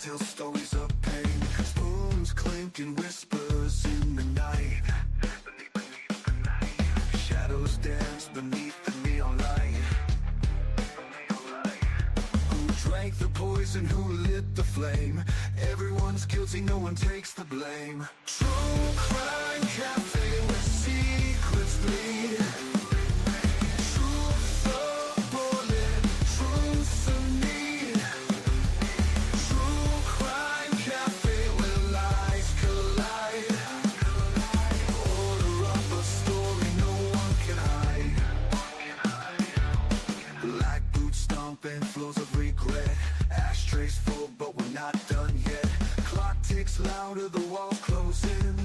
tell stories of pain. Spoons clinking, whispers in the night. Beneath the night. Shadows dance beneath the neon light. Who drank the poison, who lit the flame? Everyone's guilty, no one takes the blame. True crime cafe where secrets bleed. Truth a bullet, truth a need. True crime cafe where lies collide. Order up a story no one can hide. Black boots stomping, floors of regret. Ashtrays full but we're not done yet. Clock ticks louder, the walls close in.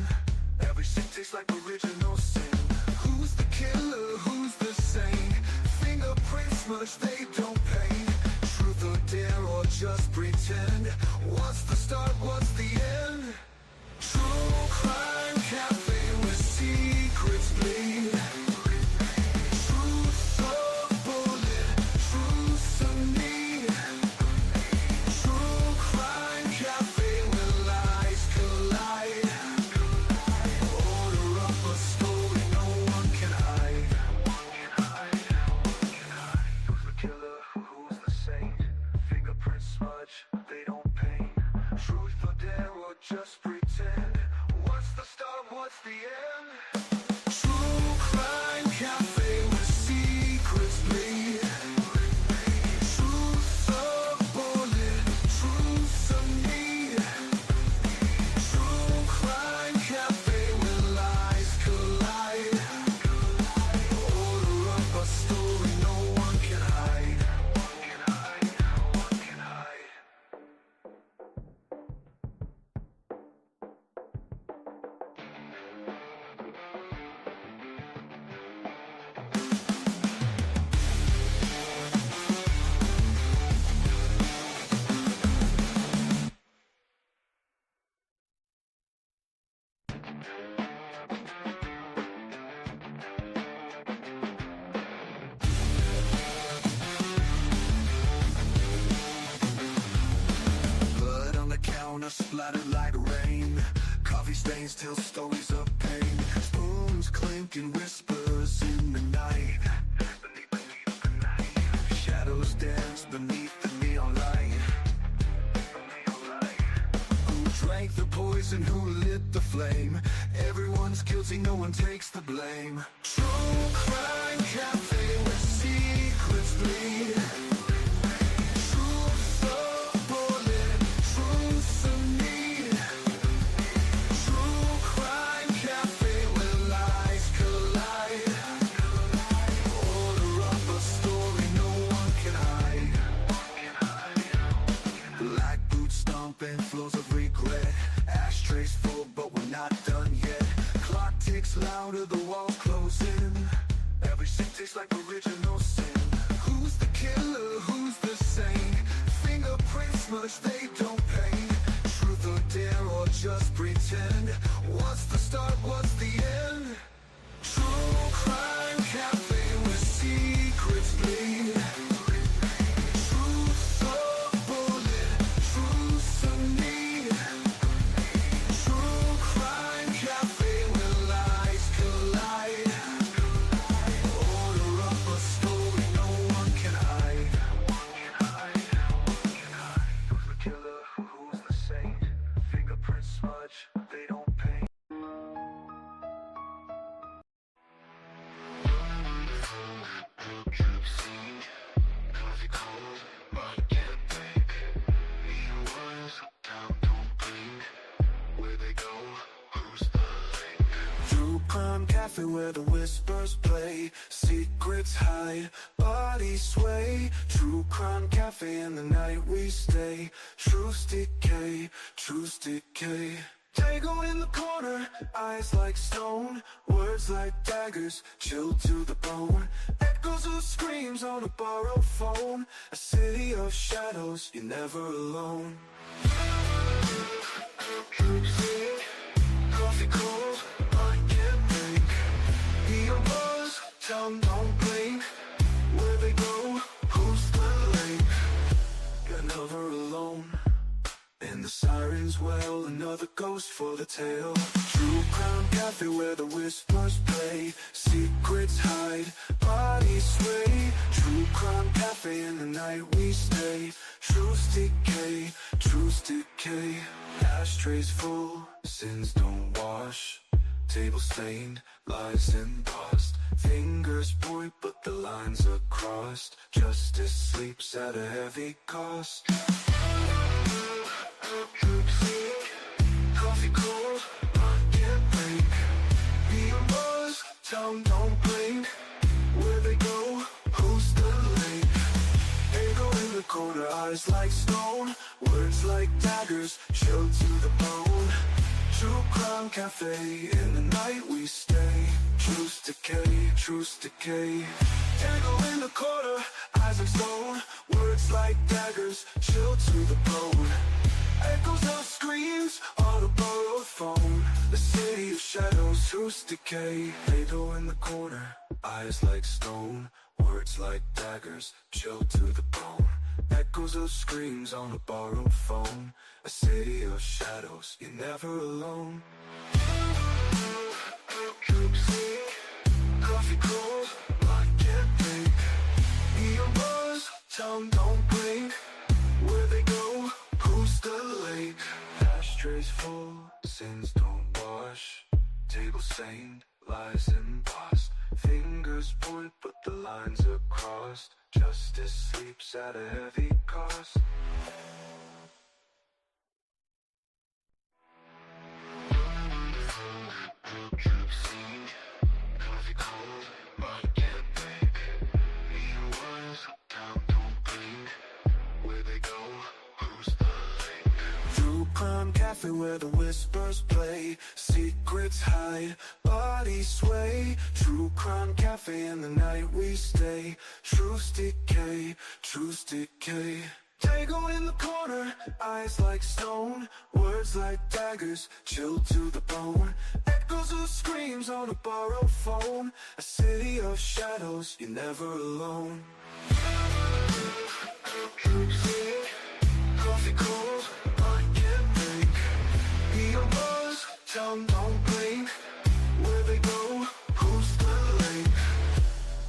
Every scene tastes like original sin. Who's the killer, who's the saint? Fingerprints smudge, they don't paint. Truth or dare or just pretend? What's the start, what's the end? True crime cafe where secrets bleed. Truth a bullet, truth a need. True crime cafe where lies collide. Order up a story no one can hide. Who's the killer? Who's the saint? Fingerprints smudge, they don't paint. Truth or dare or just pretend? What's the start, what's the end? True crime cafe where secrets bleed. Truth a bullet, truth a need. True crime cafe where lies collide. Order up a story no one can hide. Blood on the counter splattered like rain. Coffee stains tell stories of pain. Spoons clinking, whispers in the night. Beneath the night. Shadows dance beneath the neon light. Who drank the poison, who lit the flame? Everyone's guilty, no one takes the blame. True crime cafe where secrets bleed. Truth a bullet, truth a need. True crime cafe where lies collide. Order up a story no one can hide. Black boots stomping, floors of regret. Ashtrays full but we're not done yet. Clock ticks louder, the walls close in. Every scene tastes like original sin. Who's the killer, who's the saint? Fingerprints smudge, they don't paint. Truth or dare or just pretend? What's the start, what's the end? True crime cafe where secrets bleed. Truth a bullet, truth a need. True crime cafe where lies collide. Order up a story no one can hide. Who's the killer? Who's the saint? Fingerprints smudge, they don't paint. Coffee cold, I can't think. Neon words, town don't blink. Where they go, who's the link? True crime cafe where the whispers play. Secrets hide, bodies sway. True crime cafe in the night we stay. Truths decay, truths decay. Tango in the corner, eyes like stone. Words like daggers, chilled to the bone. Echoes of screams on a borrowed phone. A city of shadows, you're never alone. Coffee cold, I can't think. Neon buzz, tongue don't blink. Where they go, who's the link? You're never alone in sirens wail, another ghost for the tale. True crime cafe where the whispers play, secrets hide, bodies sway. True crime cafe, in the night we stay. Truths decay, truths decay. Ashtrays full, sins don't wash. Table stained, lies embossed. Fingers point but the lines are crossed. Justice sleeps at a heavy cost. Coffee cold, can't break. Being buzz, tongue don't blink. Where they go, who's the link? Echo in the corner, eyes like stone. Words like daggers, chilled to the bone. True crime cafe, in the night we stay. Truths decay, truths decay. Tangle in the corner, eyes like stone. Words like daggers, chilled to the bone. Echoes of screams on a borrowed phone. The city of shadows, truths decay. Fatal in the corner, eyes like stone. Words like daggers, chilled to the bone. Echoes of screams on a borrowed phone. A city of shadows, you're never alone. Coffee cold, I can't think. Neon buzz, tongue don't blink. Where they go, who's the lake? Ashtrays full, sins don't wash. Table stained, lies embossed. Fingers point but the lines are crossed. Justice sleeps at a heavy cost. Coffee cold, I can't think. Neon ones, town don't blink. Where they go, who's the link? True crime cafe where the whispers play, secrets hide, bodies sway. True crime cafe, in the night we stay. Truths decay, truths decay. Tango in the corner, eyes like stone. Words like daggers, chilled to the bone. Echoes of screams on a borrowed phone. A city of shadows, you're never alone. Coffee cold, I can't think. Neon buzz, tongue don't blink. Where they go, who's the link?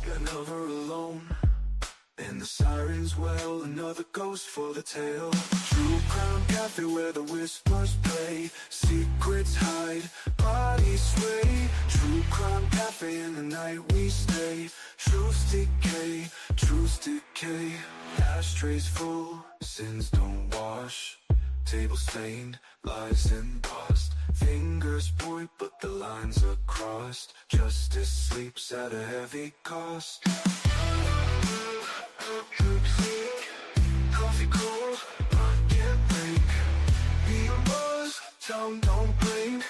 You're never alone. And the sirens wail, another ghost for the tale. True crime cafe where the whispers play, secrets hide, bodies sway. True crime cafe, in the night we stay. Truths decay, truths decay. Ashtrays full, sins don't wash. Table stained, lies embossed. Fingers point but the lines are crossed. Justice sleeps at a heavy cost. Coffee cold, I can't think. Neon buzz, tongue don't blink.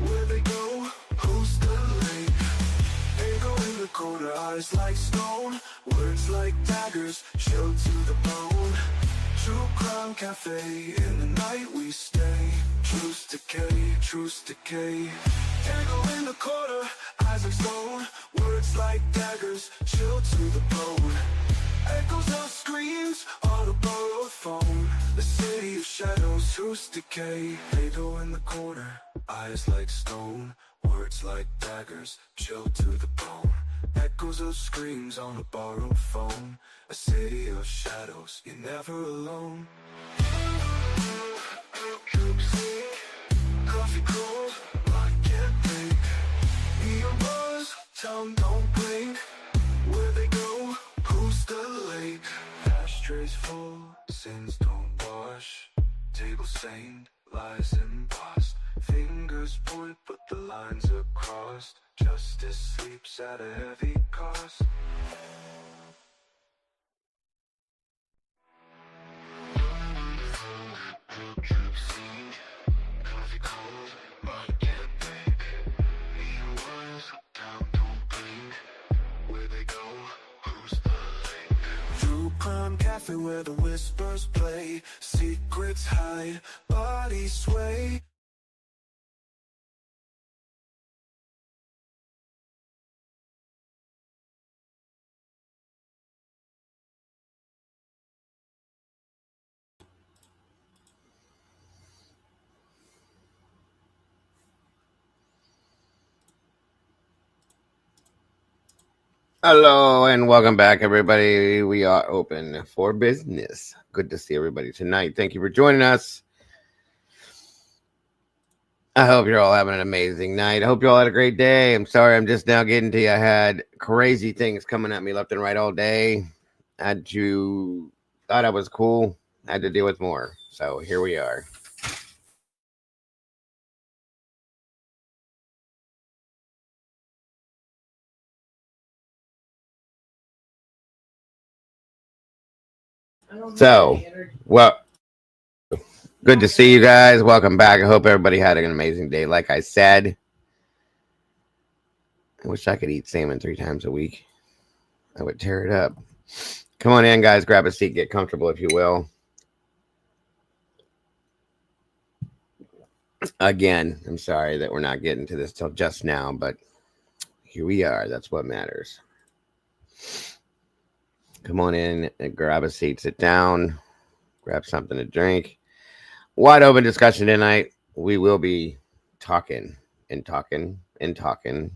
Where they go, who's the link? Echo in the corner, eyes like stone. Words like daggers, chilled to the bone. True crime cafe, in the night we stay. Truths decay, truths decay. Tangle in the corner, eyes like stone. Words like daggers, chilled to the bone. Echoes of screams on a borrowed phone. The city of shadows, truths decay. Fatal in the corner, eyes like stone. Words like daggers, chilled to the bone. Echoes of screams on a borrowed phone. A city of shadows, you're never alone. Coffee cold, I can't think. Neon buzz, tongue don't blink. Where they go, who's the lake? Ashtrays full, sins don't wash. Table stained, lies embossed. Fingers point but the lines are crossed. Justice sleeps at a heavy cost. Coffee cold, I can't think. Neon ones, town don't blink. Where they go, who's the link? True crime cafe where the whispers play, secrets hide, bodies sway. Hello and welcome back, everybody. We are open for business. Good to see everybody tonight. Thank you for joining us. I hope you're all having an amazing night. I hope you all had a great day. I'm sorry, I'm just now getting to you. I had crazy things coming at me left and right all day. Had to thought I was cool. Had to deal with more. So here we are. So, well, good to see you guys. Welcome back. I hope everybody had an amazing day. Like I said, I wish I could eat salmon 3 times a week. I would tear it up. Come on in, guys. Grab a seat. Get comfortable, if you will. Again, I'm sorry that we're not getting to this till just now, but here we are. That's what matters. Come on in and grab a seat. Sit down. Grab something to drink. Wide open discussion tonight. We will be talking and talking and talking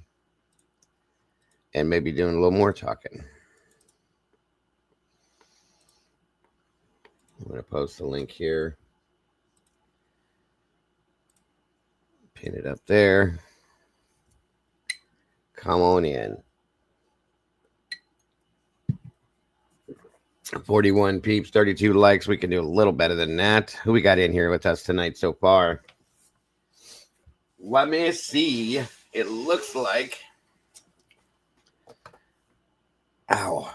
and maybe doing a little more talking. I'm going to post the link here. Pin it up there. Come on in. 41 peeps, 32 likes. We can do a little better than that. Who we got in here with us tonight so far? Let me see. It looks like. Ow.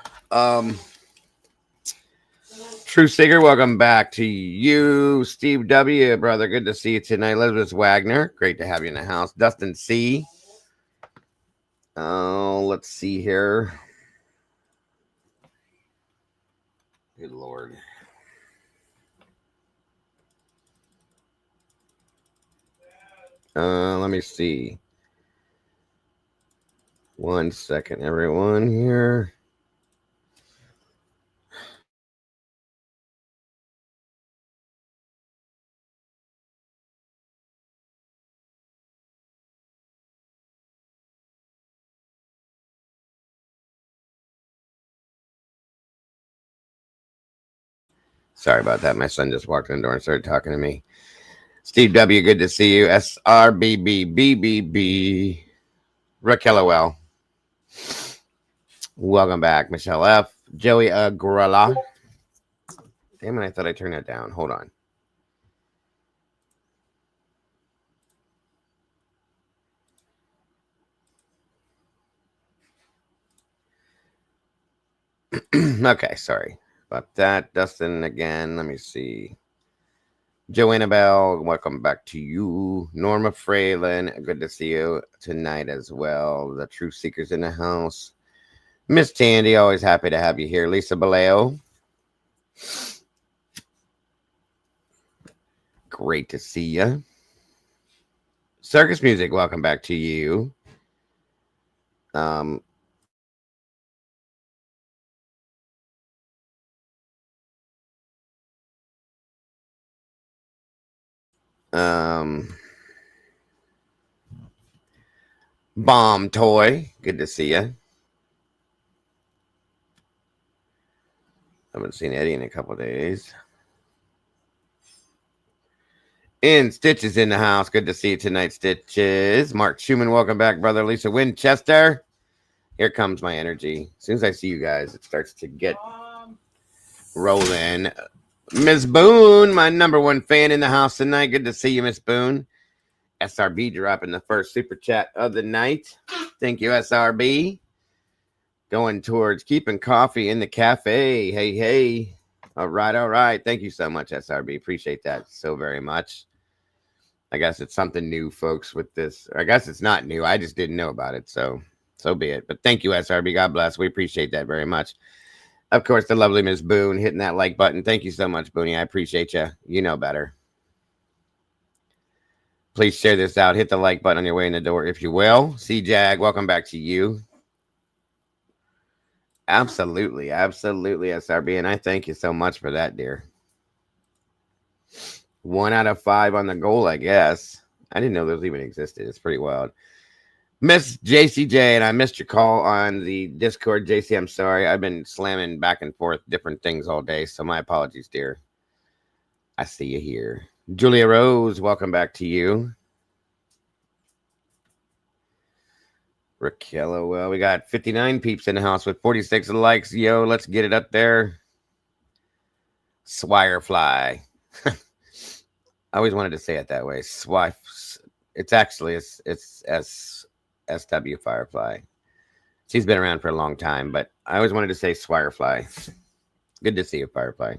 True Seeker, welcome back to you. Steve W., brother. Good to see you tonight. Elizabeth Wagner, great to have you in the house. Dustin C. Oh, let's see here. Good Lord. Let me see. 1 second, everyone here. Sorry about that. My son just walked in the door and started talking to me. Steve W., good to see you. SRBBBBB. Raquel, welcome back. Michelle F. Joey Agrella. Damn it, I thought I turned that down. Hold on. Okay, sorry about that. Dustin again. Let me see. Joanna Bell, welcome back to you. Norma Fralin, good to see you tonight as well. The Truth Seekers in the house. Miss Tandy, always happy to have you here. Lisa Baleo, great to see you. Circus Music, welcome back to you. Um, um, Bomb Toy, good to see you. Haven't seen Eddie in a couple days. And Stitches in the house. Good to see you tonight, Stitches. Mark Schumann, welcome back, brother. Lisa Winchester. Here comes my energy. As soon as I see you guys, it starts to get rolling. Miss Boone, my number one fan in the house tonight. Good to see you, Miss Boone. SRB dropping the first super chat of the night. Thank you, SRB. Going towards keeping coffee in the cafe. Hey, hey. All right, all right. Thank you so much, SRB. Appreciate that so very much. I guess it's something new, folks, with this. I guess it's not new. I just didn't know about it. So be it. But thank you, SRB. God bless. We appreciate that very much. Of course, the lovely Miss Boone hitting that like button. Thank you so much, Booney. I appreciate you. You know better. Please share this out. Hit the like button on your way in the door, if you will. C-Jag, welcome back to you. Absolutely, absolutely, SRB. And I thank you so much for that, dear. 1 out of 5 on the goal, I guess. I didn't know those even existed. It's pretty wild. Miss JCJ, and I missed your call on the Discord. JC, I'm sorry. I've been slamming back and forth different things all day, so my apologies, dear. I see you here. Julia Rose, welcome back to you. Raquel, well, we got 59 peeps in the house with 46 likes. Yo, let's get it up there. Swirefly. I always wanted to say it that way. It's actually it's SW Firefly. She's been around for a long time, but I always wanted to say Swirefly. Good to see you, Firefly.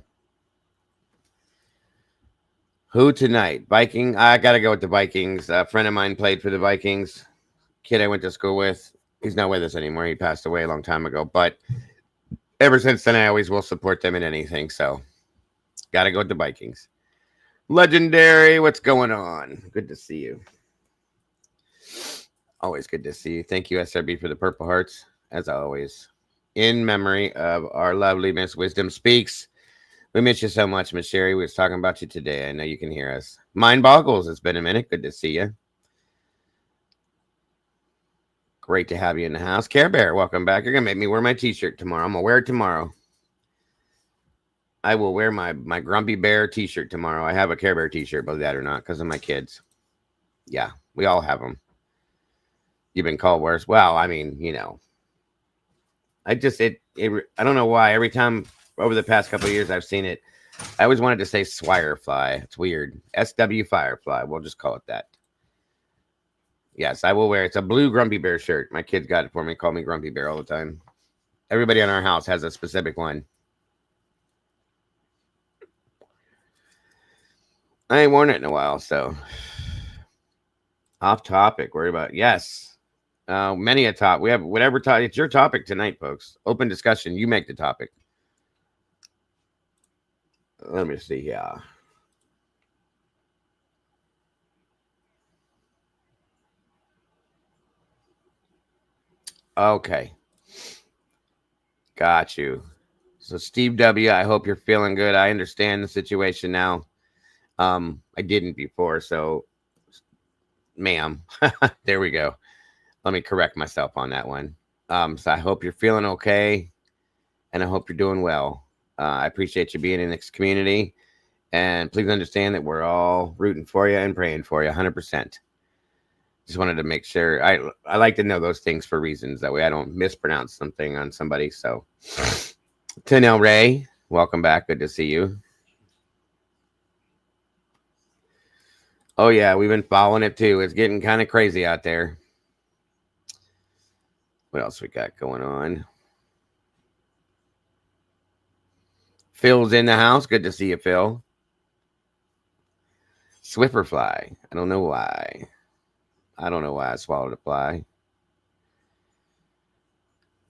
Who tonight? Viking. I gotta go with the Vikings. A friend of mine played for the Vikings. Kid I went to school with. He's not with us anymore. He passed away a long time ago. But ever since then, I always will support them in anything. So, gotta go with the Vikings. Legendary, what's going on? Good to see you. Always good to see you. Thank you, SRB, for the Purple Hearts, as always. In memory of our lovely Miss Wisdom Speaks. We miss you so much, Miss Sherry. We was talking about you today. I know you can hear us. Mind boggles. It's been a minute. Good to see you. Great to have you in the house. Care Bear, welcome back. You're going to make me wear my t-shirt tomorrow. I'm going to wear it tomorrow. I will wear my Grumpy Bear t-shirt tomorrow. I have a Care Bear t-shirt, believe that or not, because of my kids. Yeah, we all have them. You've been called worse. Well, I mean, you know. I don't know why. Every time over the past couple of years I've seen it, I always wanted to say Swirefly. It's weird. SW Firefly. We'll just call it that. Yes, I will wear it. It's a blue Grumpy Bear shirt. My kids got it for me. Call me Grumpy Bear all the time. Everybody in our house has a specific one. I ain't worn it in a while, so. Off topic. Worry about it. Yes. Many a top. We have whatever topic. It's your topic tonight, folks. Open discussion. You make the topic. Let me see here. Okay. Got you. So Steve W., I hope you're feeling good. I understand the situation now. I didn't before, so ma'am. There we go. Let me correct myself on that one. So I hope you're feeling okay, and I hope you're doing well. I appreciate you being in this community, and please understand that we're all rooting for you and praying for you 100%. Just wanted to make sure. I like to know those things for reasons. That way I don't mispronounce something on somebody. So, Tanel Ray, welcome back. Good to see you. Oh, yeah, we've been following it too. It's getting kind of crazy out there. What else we got going on? Phil's in the house. Good to see you, Phil. Swifferfly. I don't know why. I swallowed a fly.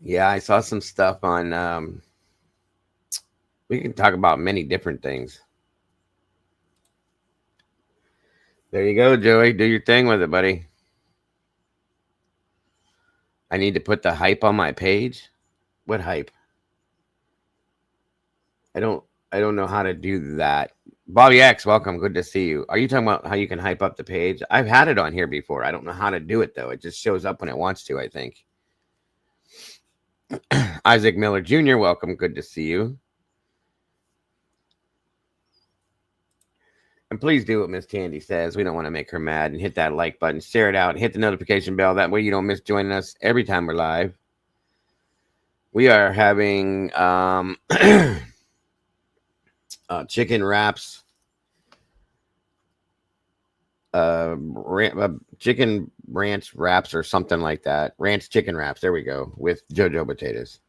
Yeah, I saw some stuff on. We can talk about many different things. There you go, Joey. Do your thing with it, buddy. I need to put the hype on my page. What hype? I don't know how to do that. Bobby X, welcome. Good to see you. Are you talking about how you can hype up the page? I've had it on here before. I don't know how to do it though. It just shows up when it wants to, I think. Isaac Miller Jr., welcome. Good to see you. And please do what Miss Tandy says. We don't want to make her mad. And hit that like button, share it out, and hit the notification bell. That way you don't miss joining us every time we're live. We are having chicken wraps, chicken ranch wraps or something like that. Ranch chicken wraps. There we go. With JoJo potatoes.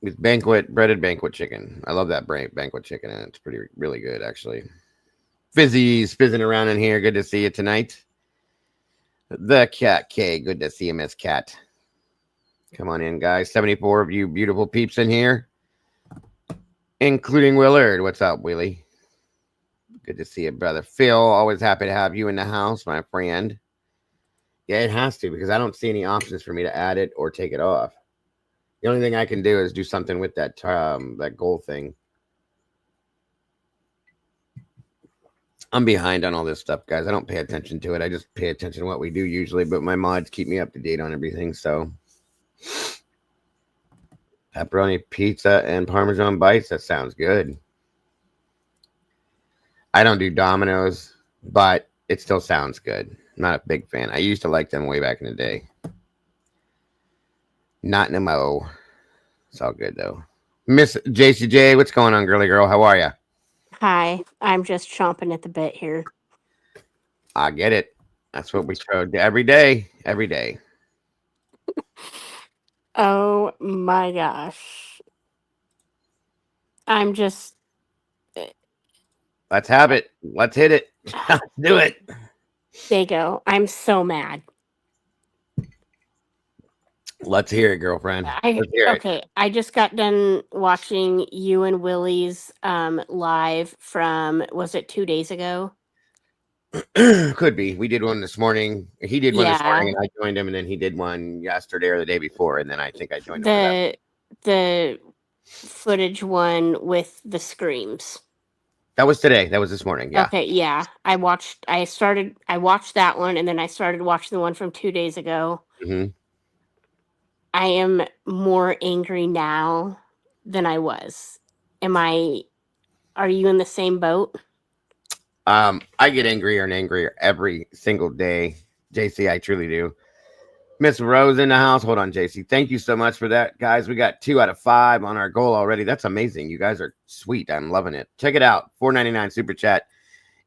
With breaded banquet chicken. I love that banquet chicken, and it's really good, actually. Fizzy's fizzing around in here. Good to see you tonight. The Cat K. Good to see you, Miss Cat. Come on in, guys. 74 of you beautiful peeps in here, including Willard. What's up, Willie? Good to see you, brother. Phil, always happy to have you in the house, my friend. Yeah, it has to, because I don't see any options for me to add it or take it off. The only thing I can do is do something with that goal thing. I'm behind on all this stuff, guys. I don't pay attention to it. I just pay attention to what we do usually, but my mods keep me up to date on everything. So, pepperoni pizza and Parmesan bites. That sounds good. I don't do Domino's, but it still sounds good. I'm not a big fan. I used to like them way back in the day. Not no mo. It's all good though. Miss JCJ, what's going on, girly girl? How are you? Hi, I'm just chomping at the bit here. I get it. That's what we showed every day. Every day. Oh my gosh. I'm just. Let's have it. Let's hit it. Let's do it. Dago, I'm so mad. Let's hear it, girlfriend. Let's hear Okay, I just got done watching you and Willie's live from, was it 2 days ago? it. Could be. We did one this morning. He did one this morning, Yeah. and I joined him, and then he did one yesterday or the day before, and then I think I joined him for that. The footage one with the screams. That was today. That was this morning. Yeah. Okay, yeah. I watched that one, and then I started watching the one from 2 days ago. hmm I am more angry now than I was. Are you in the same boat? I get angrier and angrier every single day. JC, I truly do. Miss Rose in the house. Hold on, JC. Thank you so much for that, guys. We got 2 out of 5 on our goal already. That's amazing. You guys are sweet. I'm loving it. Check it out. $4.99 super chat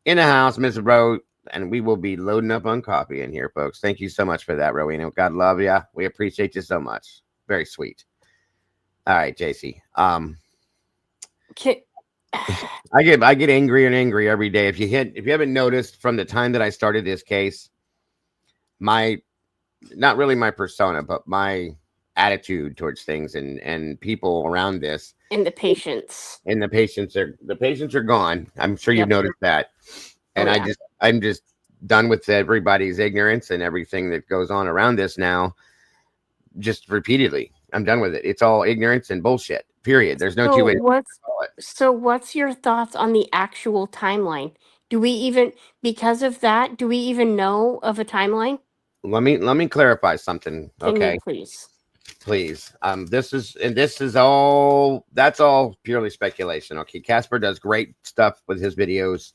in the house, Miss Rose, and we will be loading up on coffee in here, folks. Thank you so much for that, Rowena. God love you. We appreciate you so much. Very sweet. All right, JC. Ki- I get angrier and angrier every day. If you haven't noticed from the time that I started this case, not really my persona, but my attitude towards things and people around this and the patients. and the patients are gone. I'm sure you've Yep. noticed that. And Oh, yeah. I'm just done with everybody's ignorance and everything that goes on around this now. Just repeatedly. I'm done with it. It's all ignorance and bullshit. Period. There's no two ways to call it. So what's your thoughts on the actual timeline? Because of that, do we even know of a timeline? Let me clarify something. Can Okay. you please? Please. This is all that's all purely speculation. Okay. Casper does great stuff with his videos.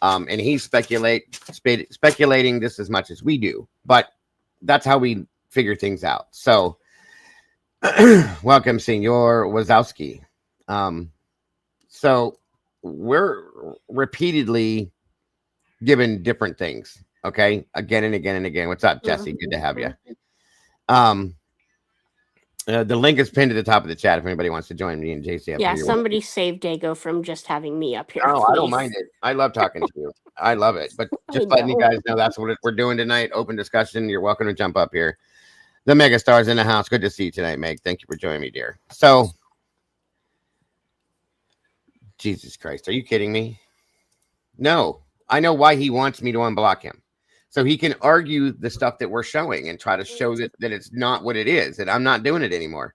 And he's speculating this as much as we do, but that's how we figure things out. So welcome, Senor Wazowski. So we're repeatedly given different things. Okay, again and again and again. What's up, Jesse? Good to have you. The link is pinned to the top of the chat if anybody wants to join me and JC up Yeah, here. somebody save Dago from just having me up here. Oh, I don't please. mind it. I love talking to you. I love it. But just I letting you know. guys know that's what we're doing tonight. Open discussion. You're welcome to jump up here. The mega stars in the house. Good to see you tonight, Meg. Thank you for joining me, dear. So, Jesus Christ, are you kidding me? No, I know why he wants me to unblock him. So he can argue the stuff that we're showing and try to show that it's not what it is, and I'm not doing it anymore.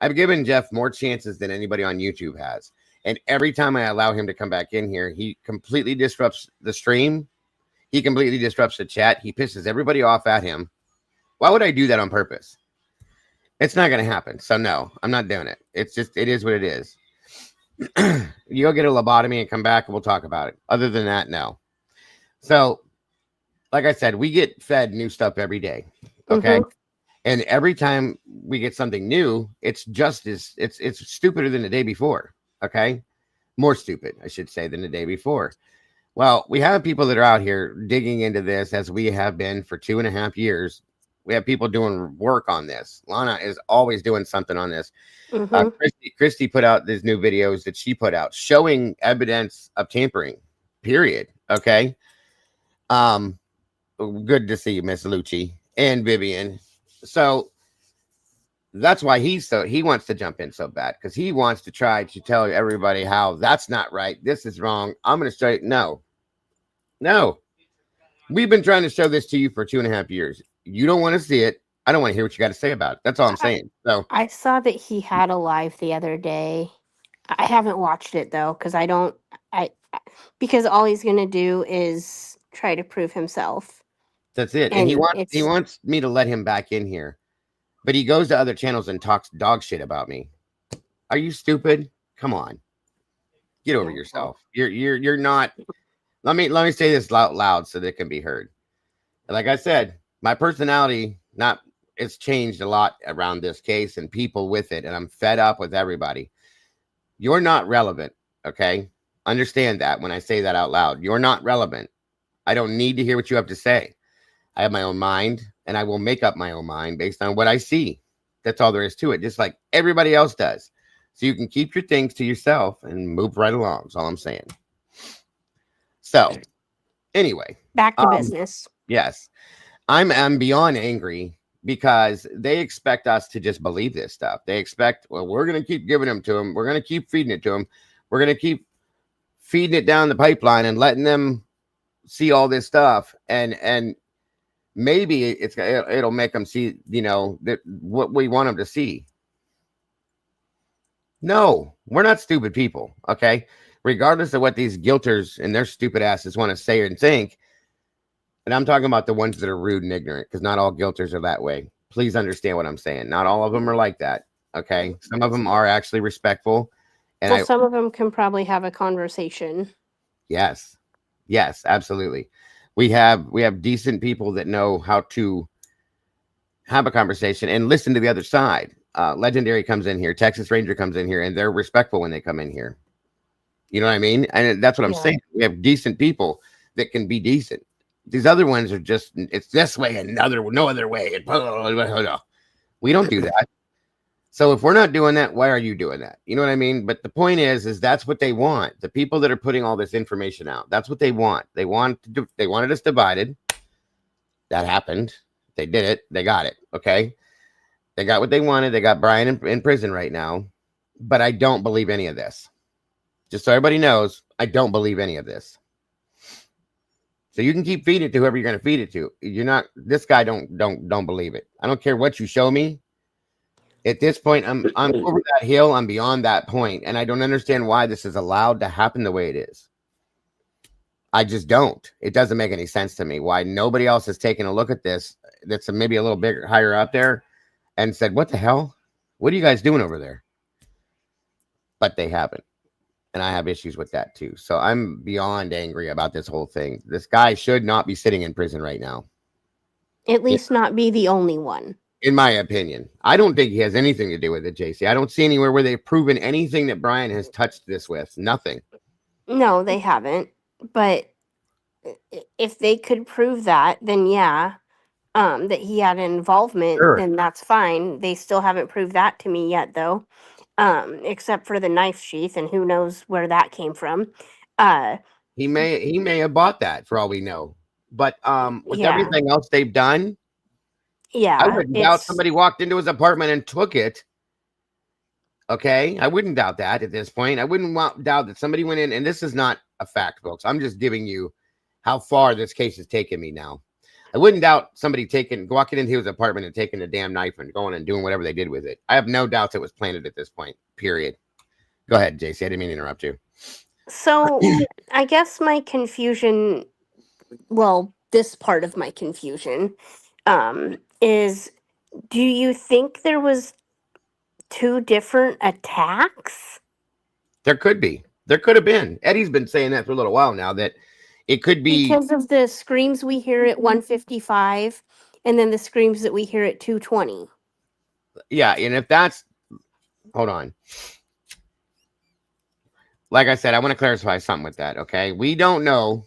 I've given Jeff more chances than anybody on YouTube has. And every time I allow him to come back in here, he completely disrupts the stream. He completely disrupts the chat. He pisses everybody off at him. Why would I do that on purpose? It's not going to happen. So no, I'm not doing it. It is what it is. You go get a lobotomy and come back and we'll talk about it. Other than that, no. So, like I said, we get fed new stuff every day. Okay. Mhm. And every time we get something new, it's stupider than the day before. Okay. More stupid, I should say, than the day before. Well, we have people that are out here digging into this as we have been for 2.5 years. We have people doing work on this. Lana is always doing something on this. Mhm. Christy put out these new videos that she put out showing evidence of tampering. Period. Okay. Good to see you, Miss Lucci and Vivian. So that's why he wants to jump in so bad, because he wants to try to tell everybody how that's not right. This is wrong. I'm going to say no. We've been trying to show this to you for 2.5 years. You don't want to see it. I don't want to hear what you got to say about it. That's all I'm saying. So I saw that he had a live the other day. I haven't watched it though, because I don't because all he's going to do is try to prove himself. That's it. And And he wants me to let him back in here. But he goes to other channels and talks dog shit about me. Are you stupid? Come on. Get over yourself. You're not. Let me say this loud so that it can be heard. Like I said, my personality it's changed a lot around this case and people with it, and I'm fed up with everybody. You're not relevant, okay? Understand that when I say that out loud. You're not relevant. I don't need to hear what you have to say. I have my own mind, and I will make up my own mind based on what I see. That's all there is to it, just like everybody else does. So you can keep your things to yourself and move right along. That's all I'm saying. So, anyway. Back to business. Yes. I'm beyond angry because they expect us to just believe this stuff. They expect, well, we're going to keep giving them to them. We're going to keep feeding it to them. We're going to keep feeding it down the pipeline and letting them see all this stuff. And maybe it'll make them see, that what we want them to see. No, we're not stupid people. Okay. Regardless of what these guilters and their stupid asses want to say and think. And I'm talking about the ones that are rude and ignorant, because not all guilters are that way. Please understand what I'm saying. Not all of them are like that. Okay. Some of them are actually respectful. And some of them can probably have a conversation. Yes. Yes, absolutely. We have decent people that know how to have a conversation and listen to the other side. Legendary comes in here. Texas Ranger comes in here, and they're respectful when they come in here. You know what I mean? And that's what I'm saying. We have decent people that can be decent. These other ones are just, it's this way and no other way. We don't do that. So if we're not doing that, why are you doing that? You know what I mean? But the point is that's what they want. The people that are putting all this information out, that's what they want. They wanted us divided. That happened. They did it. They got it. Okay. They got what they wanted. They got Brian in prison right now. But I don't believe any of this. Just so everybody knows, I don't believe any of this. So you can keep feeding it to whoever you're going to feed it to. You're not, this guy don't believe it. I don't care what you show me. At this point, I'm over that hill. I'm beyond that point, and I don't understand why this is allowed to happen the way it is. I just don't. It doesn't make any sense to me why nobody else has taken a look at this. That's maybe a little bigger, higher up there, and said, "What the hell? What are you guys doing over there?" But they haven't, and I have issues with that too. So I'm beyond angry about this whole thing. This guy should not be sitting in prison right now. At least not be the only one. In my opinion, I don't think he has anything to do with it, JC. I don't see anywhere where they've proven anything that Brian has touched this with. Nothing. No, they haven't. But if they could prove that, then yeah, that he had an involvement, then that's fine. They still haven't proved that to me yet, though, except for the knife sheath, and who knows where that came from. He may have bought that for all we know. But with everything else they've done. Yeah, I wouldn't doubt somebody walked into his apartment and took it. Okay, I wouldn't doubt that at this point. I wouldn't doubt that somebody went in, and this is not a fact, folks. I'm just giving you how far this case has taken me now. I wouldn't doubt somebody walking into his apartment and taking a damn knife and going and doing whatever they did with it. I have no doubts it was planted at this point, period. Go ahead, JC. I didn't mean to interrupt you. So I guess my confusion, well, this part of my confusion is, do you think there was 2 different attacks? There could be. There could have been. Eddie's been saying that for a little while now, that it could be because of the screams we hear at 1:55 and then the screams that we hear at 2:20. Yeah, and if that's, hold on. Like I said, I want to clarify something with that, okay? We don't know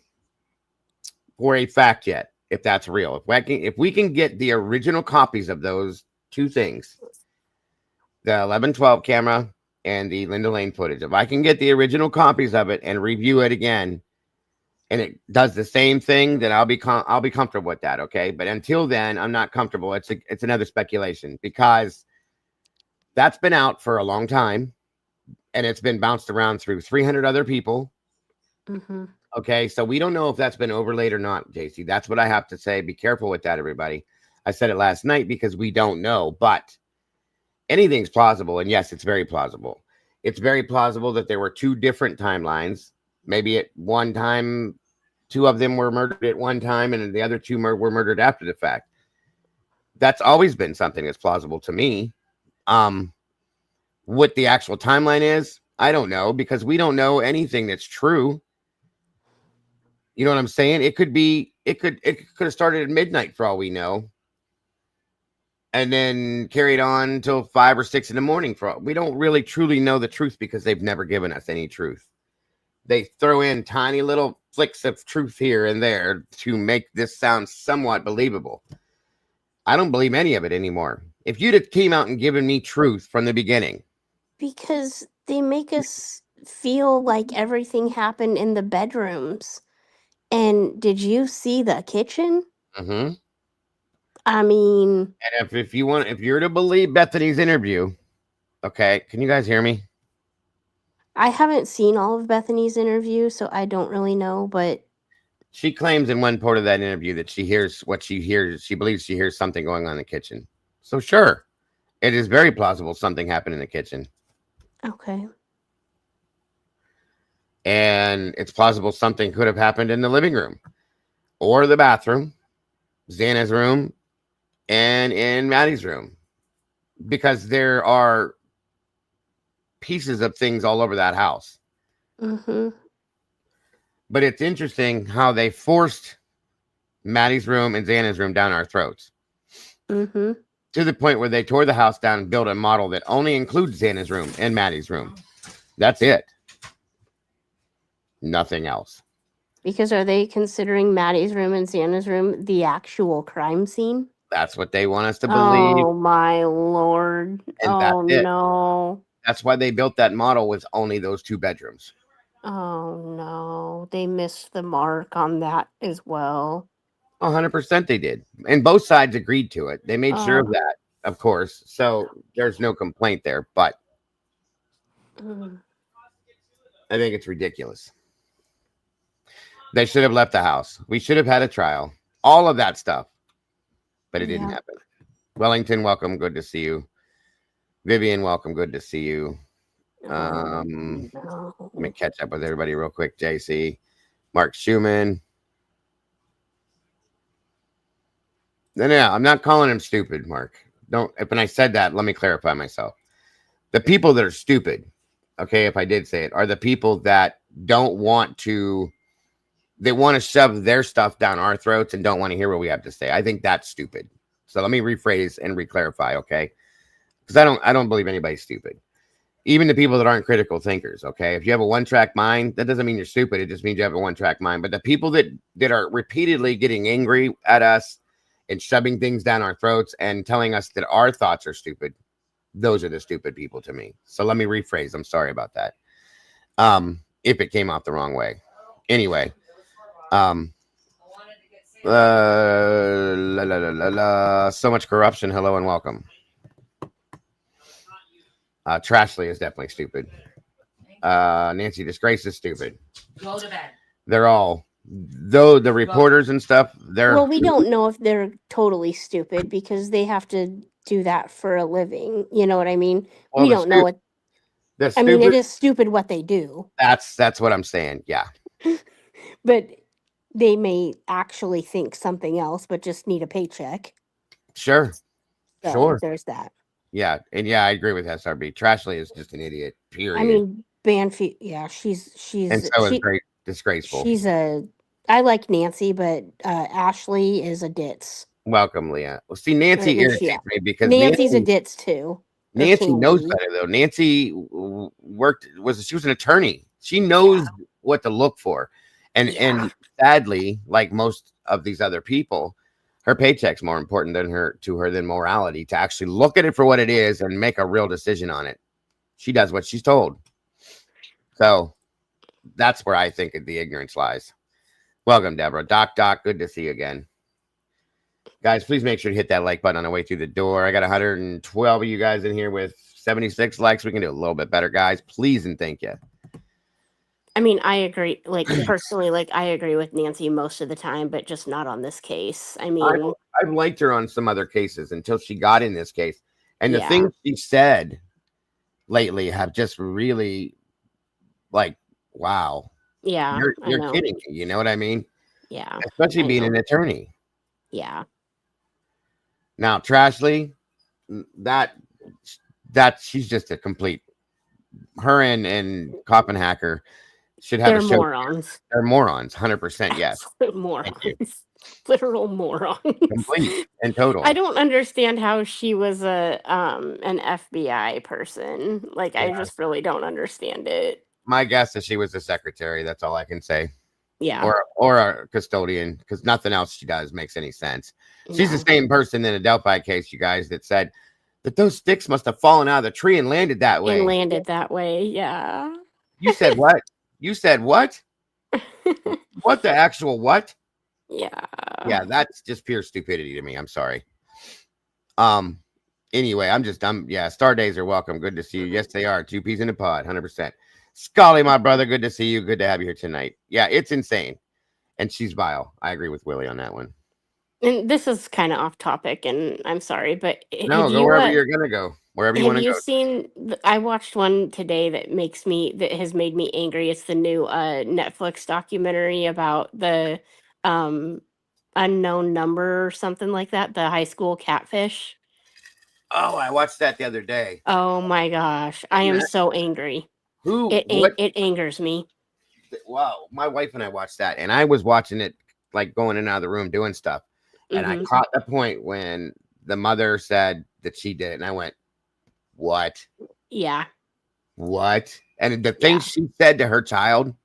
for a fact yet if that's real. If we can get the original copies of those 2 things, the 11/12 camera and the Linda Lane footage, if I can get the original copies of it and review it again, and it does the same thing, then I'll be comfortable with that, okay? But until then, I'm not comfortable. It's another speculation, because that's been out for a long time, and it's been bounced around through 300 other people. Mm-hmm. Okay, so we don't know if that's been overlaid or not, JC. That's what I have to say. Be careful with that, everybody. I said it last night because we don't know, but anything's plausible, and yes, it's very plausible. It's very plausible that there were 2 different timelines Maybe at one time, two of them were murdered at one time, and the other two were murdered after the fact. That's always been something that's plausible to me. What the actual timeline is, I don't know, because we don't know anything that's true. You know what I'm saying? It could have started at midnight for all we know, and then carried on until 5 or 6 in the morning. We don't really truly know the truth because they've never given us any truth. They throw in tiny little flicks of truth here and there to make this sound somewhat believable. I don't believe any of it anymore. If you'd have came out and given me truth from the beginning. Because they make us feel like everything happened in the bedrooms. And did you see the kitchen? Mm-hmm. I mean, And if you're to believe Bethany's interview, okay, can you guys hear me? I haven't seen all of Bethany's interview, so I don't really know, but She claims in one part of that interview that she hears what she hears. She believes she hears something going on in the kitchen. So sure, it is very plausible something happened in the kitchen. okay. And it's plausible something could have happened in the living room or the bathroom, Xana's room, and in Maddie's room. Because there are pieces of things all over that house. Mm-hmm. But it's interesting how they forced Maddie's room and Xana's room down our throats. Mm-hmm. To the point where they tore the house down and built a model that only includes Xana's room and Maddie's room. That's it. Nothing else. Because are they considering Maddie's room and Xana's room the actual crime scene? That's what they want us to believe. Oh my lord. And Oh that's it. no. That's why they built that model with only those 2 bedrooms. Oh no. They missed the mark on that as well. 100% they did. And both sides agreed to it. They made sure of that, of course. So there's no complaint there. But I think it's ridiculous. They should have left the house. We should have had a trial. All of that stuff. But it didn't happen. Wellington, welcome. Good to see you. Vivian, welcome. Good to see you. Let me catch up with everybody real quick. JC, Mark Schumann. No, I'm not calling him stupid, Mark. Don't. When I said that, let me clarify myself. The people that are stupid, okay, if I did say it, are the people that don't want to. They want to shove their stuff down our throats and don't want to hear what we have to say. I think that's stupid. So let me rephrase and reclarify, okay? Because I don't believe anybody's stupid. Even the people that aren't critical thinkers, okay? If you have a one-track mind, that doesn't mean you're stupid. It just means you have a one-track mind. But the people that are repeatedly getting angry at us and shoving things down our throats and telling us that our thoughts are stupid, those are the stupid people to me. So let me rephrase. I'm sorry about that. If it came off the wrong way. Anyway. So much corruption. Hello and welcome. Trashley is definitely stupid. Nancy Disgrace is stupid. Go to bed. They're all, though the reporters and stuff, well, we don't know if they're totally stupid because they have to do that for a living. You know what I mean? Well, we don't know it. I mean, it is stupid what they do. That's what I'm saying. Yeah. But they may actually think something else, but just need a paycheck. Sure. So sure. There's that. Yeah. And yeah, I agree with SRB. Trashley is just an idiot, period. I mean, Banfield, yeah, she's and so is great disgraceful. I like Nancy, but Ashley is a ditz. Welcome, Leah. Well, see, Nancy irritates me because Nancy's a ditz too. Nancy knows better though. Nancy she was an attorney. She knows what to look for. And sadly, like most of these other people, her paycheck's more important than morality, to actually look at it for what it is and make a real decision on it. She does what she's told. So that's where I think the ignorance lies. Welcome, Deborah. Doc, good to see you again. Guys, please make sure to hit that like button on the way through the door. I got 112 of you guys in here with 76 likes. We can do a little bit better, guys. Please and thank you. I mean, I agree. Like personally, I agree with Nancy most of the time, but just not on this case. I mean, I've liked her on some other cases until she got in this case, and the things she said lately have just really, wow. Yeah, I You're know. kidding me. You know what I mean? Yeah, Especially I being know. an attorney. Yeah. Now, Trashley, that she's just a complete. Her and Copenhacker should have a They're show. morons. They're morons, 100%. Yes. Absolute Thank you. morons. Literal morons. Complete and total. I don't understand how she was an FBI person. Like I Yeah. just really don't understand it. My guess is she was a secretary. That's all I can say. Yeah. Or a custodian, because nothing else she does makes any sense. She's the No. same person in a Delphi case, you guys, that said that those sticks must have fallen out of the tree and landed that way. And landed that way. Yeah. You said what? You said what? What the actual what? Yeah. Yeah, that's just pure stupidity to me. I'm sorry. Anyway, yeah, star days are welcome. Good to see you. Yes, they are. Two peas in a pod, 100%. Scully, my brother, good to see you. Good to have you here tonight. Yeah, it's insane. And she's vile. I agree with Willie on that one. And this is kind of off topic, and I'm sorry, but No, go wherever you're gonna go. Wherever you want have to you go. seen? I watched one today that has made me angry. It's the new Netflix documentary about the um unknown number or something like that. The high school catfish. Oh, I watched that the other day. Oh my gosh, I am so angry. What? It angers me. Wow, my wife and I watched that, and I was watching it like going in and out of the room doing stuff, and I Hmm. caught the point when the mother said that she did it, and I went, "What? Yeah, What?" And the yeah, things she said to her child,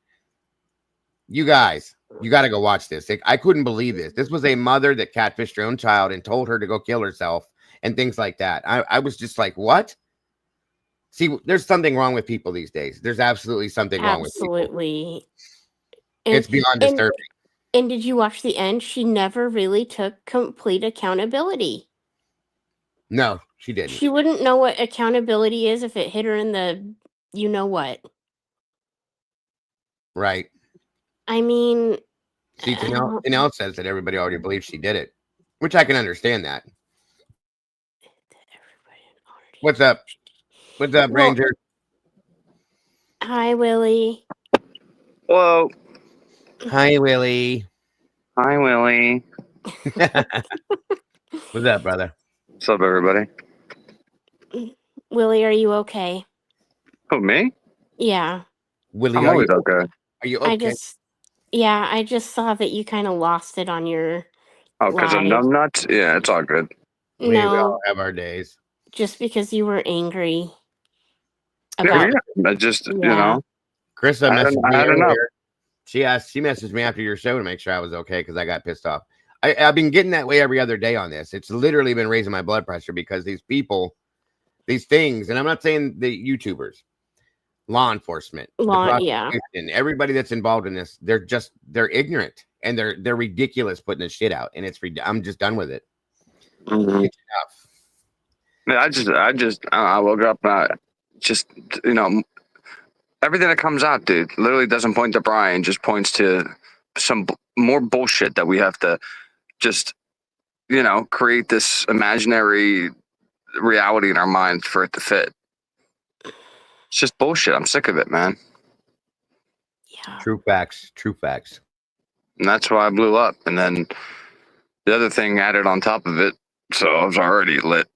you guys, you got to go watch this. I couldn't believe this. This was a mother that catfished her own child and told her to go kill herself and things like that. I was just like, what? See, there's something wrong with people these days. There's absolutely something wrong with people. absolutely. It's And beyond and disturbing. and did you watch the end? She never really took complete accountability. No, she didn't. She wouldn't know what accountability is if it hit her in the you know what. Right. I mean, See, I don't- Tanel says that everybody already believes she did it, which I can understand that. What's up? What's up, well, Ranger? hi Willie. Hello. Hi, Willie. Hi, Willie. What's up, brother? What's up, everybody? Willie, are you okay? Oh, me? Yeah. Willie, I'm always okay. Are you okay? I just saw that you kind of lost it on your Oh, because I'm live. numbnuts? Yeah, it's all good. We all No, have our days. just because you were angry Yeah, about I just, yeah. Krista I messaged me had enough. earlier. She messaged me after your show to make sure I was okay because I got pissed off. I've been getting that way every other day on this. It's literally been raising my blood pressure because these people, these things, and I'm not saying the YouTubers, law enforcement, the prosecution, everybody that's involved in this, they're ignorant and they're ridiculous putting this shit out, and I'm just done with it. Mm-hmm. It's enough. I woke up, just, everything that comes out, dude, literally doesn't point to Brian, just points to some more bullshit that we have to just, create this imaginary reality in our minds for it to fit. It's just bullshit. I'm sick of it, man. Yeah. True facts. And that's why I blew up. And then the other thing added on top of it. So I was already lit.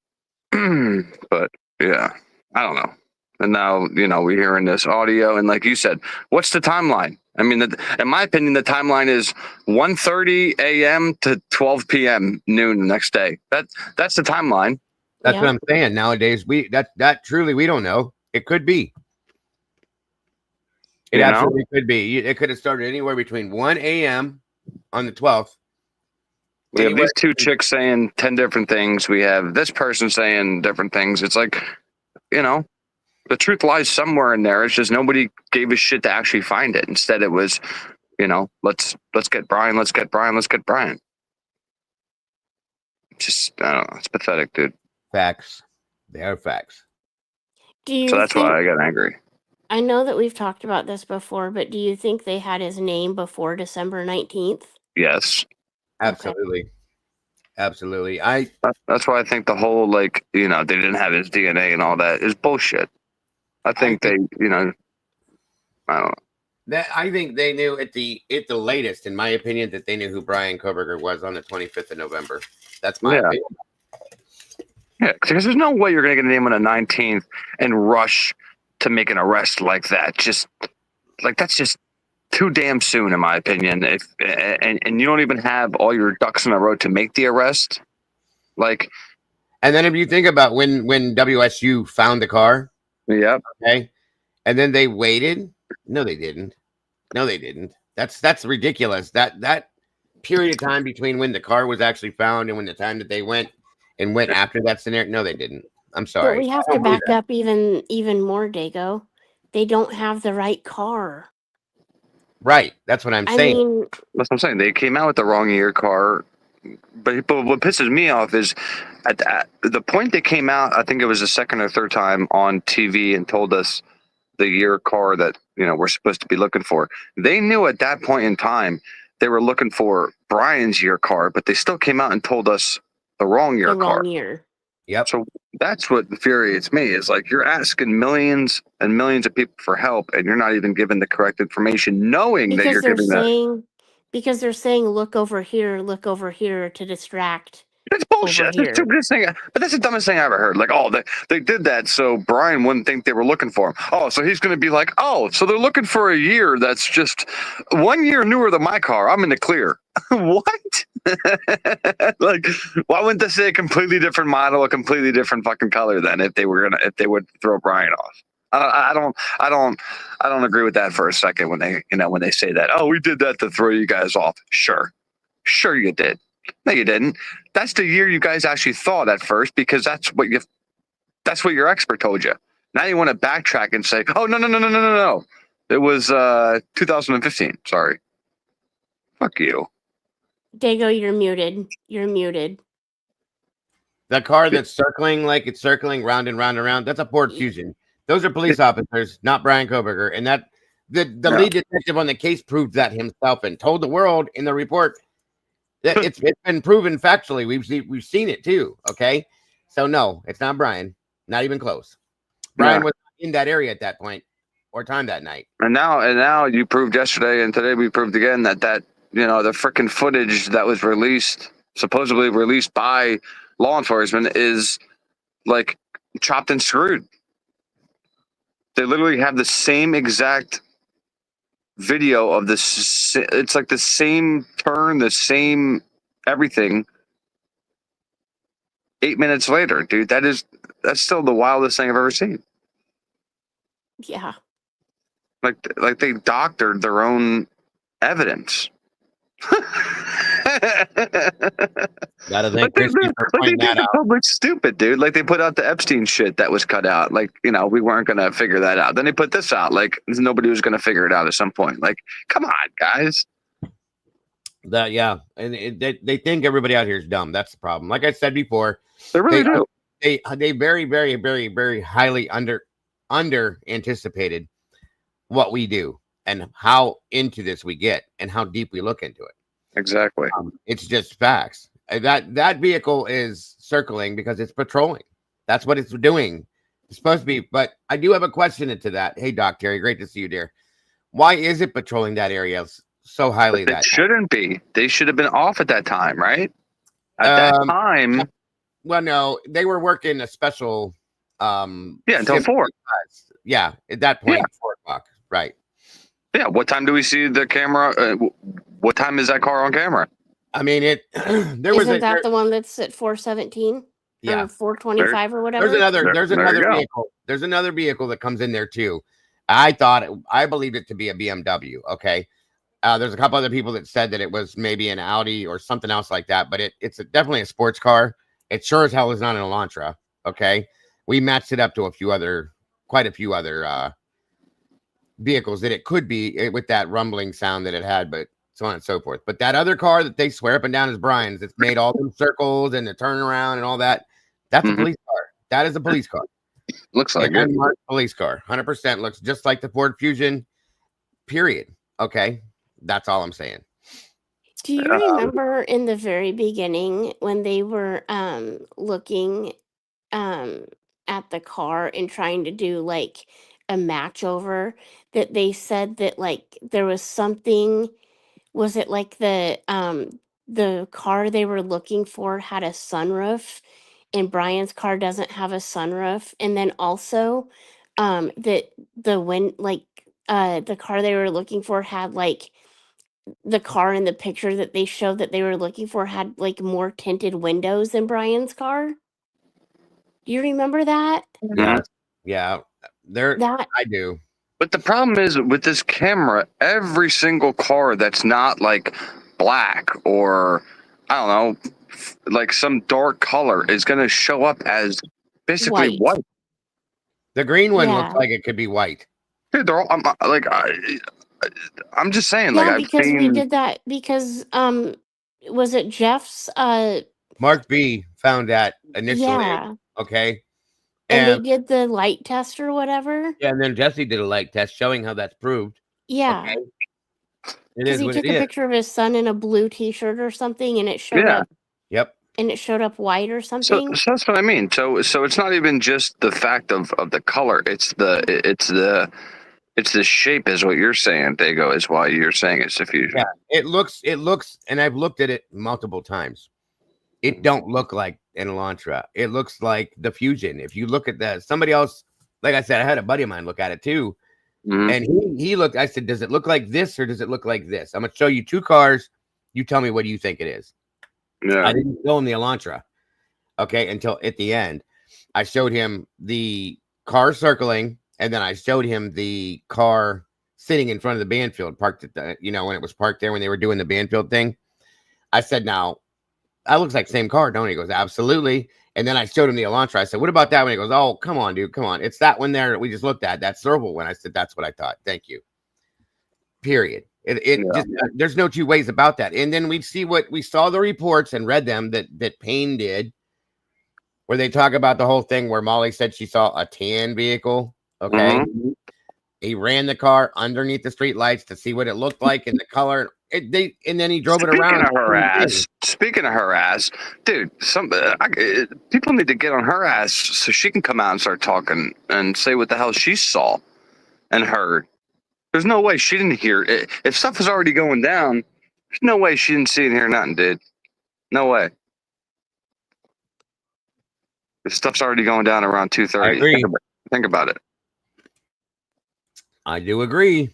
But yeah, I don't know. And now, we're hearing this audio. And like you said, what's the timeline? I mean, in my opinion, the timeline is 1:30 a.m. to 12 p.m. noon the next day. That's the timeline. That's what I'm saying. Nowadays, that truly we don't know. It could be. It absolutely could be. It could have started anywhere between 1 a.m. on the 12th. We have these two chicks saying 10 different things. We have this person saying different things. It's like, the truth lies somewhere in there. It's just nobody gave a shit to actually find it. Instead, it was, let's get Brian. Let's get Brian. Let's get Brian. Just, I don't know. It's pathetic, dude. Facts. They are facts. So that's why I got angry. I know that we've talked about this before, but do you think they had his name before December 19th? Yes. Absolutely. Okay. Absolutely. That's why I think the whole, they didn't have his DNA and all that is bullshit. I think they, I don't know. That I think they knew at the latest, in my opinion, that they knew who Brian Koberger was on the 25th of November. That's my opinion. Yeah, because there's no way you're going to get a name on the 19th and rush to make an arrest like that. Just like that's just too damn soon, in my opinion. If and you don't even have all your ducks in a row to make the arrest, like. And then if you think about when WSU found the car, Yep. Okay, and then they waited. No, they didn't. No, they didn't. That's ridiculous. That period of time between when the car was actually found and when the time that they went after that scenario. No, they didn't. I'm sorry. But we have to back up even more, Dago. They don't have the right car. Right. That's what I'm I saying. mean, That's what I'm saying. They came out with the wrong year car. But what pisses me off is at the point they came out, I think it was the second or third time on TV and told us the year car that we're supposed to be looking for. They knew at that point in time they were looking for Brian's year car, but they still came out and told us the wrong year car. Wrong year. Yep. So that's what infuriates me is like you're asking millions and millions of people for help and you're not even giving the correct information, knowing that you're giving that. Because they're saying look over here to distract. That's bullshit. That's the stupidest thing. But that's the dumbest thing I ever heard. Like, oh, they did that so Brian wouldn't think they were looking for him. Oh, so he's going to be like, oh, so they're looking for a year that's just 1 year newer than my car. I'm in the clear. What? Like, why wouldn't they say a completely different model, a completely different fucking color then if they would throw Brian off? I don't agree with that for a second when they say that. Oh, we did that to throw you guys off. Sure you did. No, you didn't. That's the year you guys actually thought at first because that's what your expert told you. Now you want to backtrack and say, oh no. It was 2015. Sorry. Fuck you. Dago, you're muted. The car that's circling like it's circling round and round and round, that's a Ford Fusion. Those are police officers, not Brian Koberger. And that the lead detective on the case proved that himself and told the world in the report that it's been proven factually. We've seen it too. Okay. So no, it's not Brian. Not even close. Brian was in that area at that point or time that night. And now you proved yesterday and today we proved again that the freaking footage that was supposedly released by law enforcement is like chopped and screwed. They literally have the same exact video of this. It's like the same turn, the same everything. 8 minutes later, dude, that's still the wildest thing I've ever seen. Yeah. Like they doctored their own evidence. Gotta thank Christy for pointing that out. Public stupid, dude. Like they put out the Epstein shit that was cut out. Like, we weren't gonna figure that out. Then they put this out. Like nobody was gonna figure it out at some point. Like, come on, guys. And they think everybody out here is dumb. That's the problem. Like I said before, they really do. They very, very, very, very highly under anticipated what we do and how into this we get and how deep we look into it. Exactly. It's just facts. That vehicle is circling because it's patrolling. That's what it's doing. It's supposed to be. But I do have a question into that. Hey, Doc Terry, great to see you, dear. Why is it patrolling that area so highly? That shouldn't be. They should have been off at that time, right? At that time. Well, no, they were working a special. Until 4. Yeah, at that point, 4 o'clock. Right. Yeah. What time do we see the camera? What time is that car on camera? I mean, Isn't that the one that's at 417? Yeah, 425 or whatever. There's another vehicle. There's another vehicle that comes in there too. I believed it to be a BMW. Okay. There's a couple other people that said that it was maybe an Audi or something else like that, but it's definitely a sports car. It sure as hell is not an Elantra. Okay. We matched it up to quite a few other vehicles that it could be with that rumbling sound that it had, but so on and so forth. But that other car that they swear up and down is Brian's, it's made all them circles and the turnaround and all that. That's a police car. That is a police car. Looks like a police car. 100% looks just like the Ford Fusion. Period. Okay. That's all I'm saying. Do you remember in the very beginning when they were looking at the car and trying to do like a match over that they said that like there was something. Was it like the car they were looking for had a sunroof, and Brian's car doesn't have a sunroof, and then also that the car they were looking for had like the car in the picture that they showed that they were looking for had like more tinted windows than Brian's car. Do you remember that? Yeah, yeah. There, That I do. But the problem is with this camera, every single car that's not like black or I don't know, like some dark color is going to show up as basically white. white. The green one looks Yeah. like it could be white. Dude, they're all I'm just saying, like Yeah, I've because we seen. did that because was it Jeff's Mark B found that initially. yeah. Okay. And they And did the light test or whatever. yeah, and then Jesse did a light test showing how that's proved. Yeah. Okay. It Because is he what it took a is. picture of his son in a blue t-shirt or something and it showed Yeah. up Yep. and it showed up white or So something. that's what I mean. So it's not even just the fact of the color. It's the shape is what you're saying, Dago, is why you're saying it's diffusion. Yeah. It looks, and I've looked at it multiple times. It don't look like an Elantra. It looks like the Fusion. If you look at that, somebody else, like I said, I had a buddy of mine look at it too. Mhm. And he looked, I said, does it look like this or does it look like this? I'm going to show you two cars. You tell me what do you think it is. Yeah. I didn't show him the Elantra, okay, until at the end. I showed him the car circling, and then I showed him the car sitting in front of the Banfield, parked at the, when it was parked there when they were doing the Banfield thing. I said, now, that looks like the same car, don't it? He goes, absolutely. And then I showed him the Elantra. I said, what about that one? He goes, oh, come on, dude, come on. It's that one there that we just looked at, that serval one. I said, that's what I thought. Thank you. Period. Just there's no two ways about that. And then we saw the reports and read them that Payne did, where they talk about the whole thing where Molly said she saw a tan vehicle. Okay. Mhm. He ran the car underneath the street lights to see what it looked like in the color. And then he drove it around. Speaking of her ass, dude, people need to get on her ass so she can come out and start talking and say what the hell she saw and heard. There's no way she didn't hear it. If stuff was already going down, there's no way she didn't see and hear nothing, dude. No way. If stuff's already going down around 2:30. I agree. Think about it. I do agree.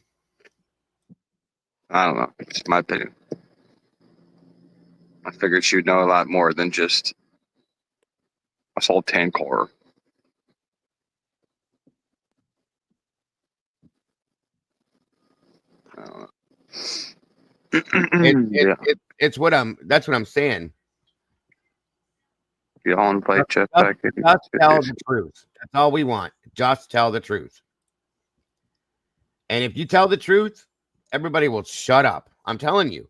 I don't know. It's my opinion. I figured she would know a lot more than just a whole tan car. I don't know. That's what I'm saying. You all play Jeff Just back. tell the truth. That's all we want. Just tell the truth. And if you tell the truth, everybody will shut up. I'm telling you.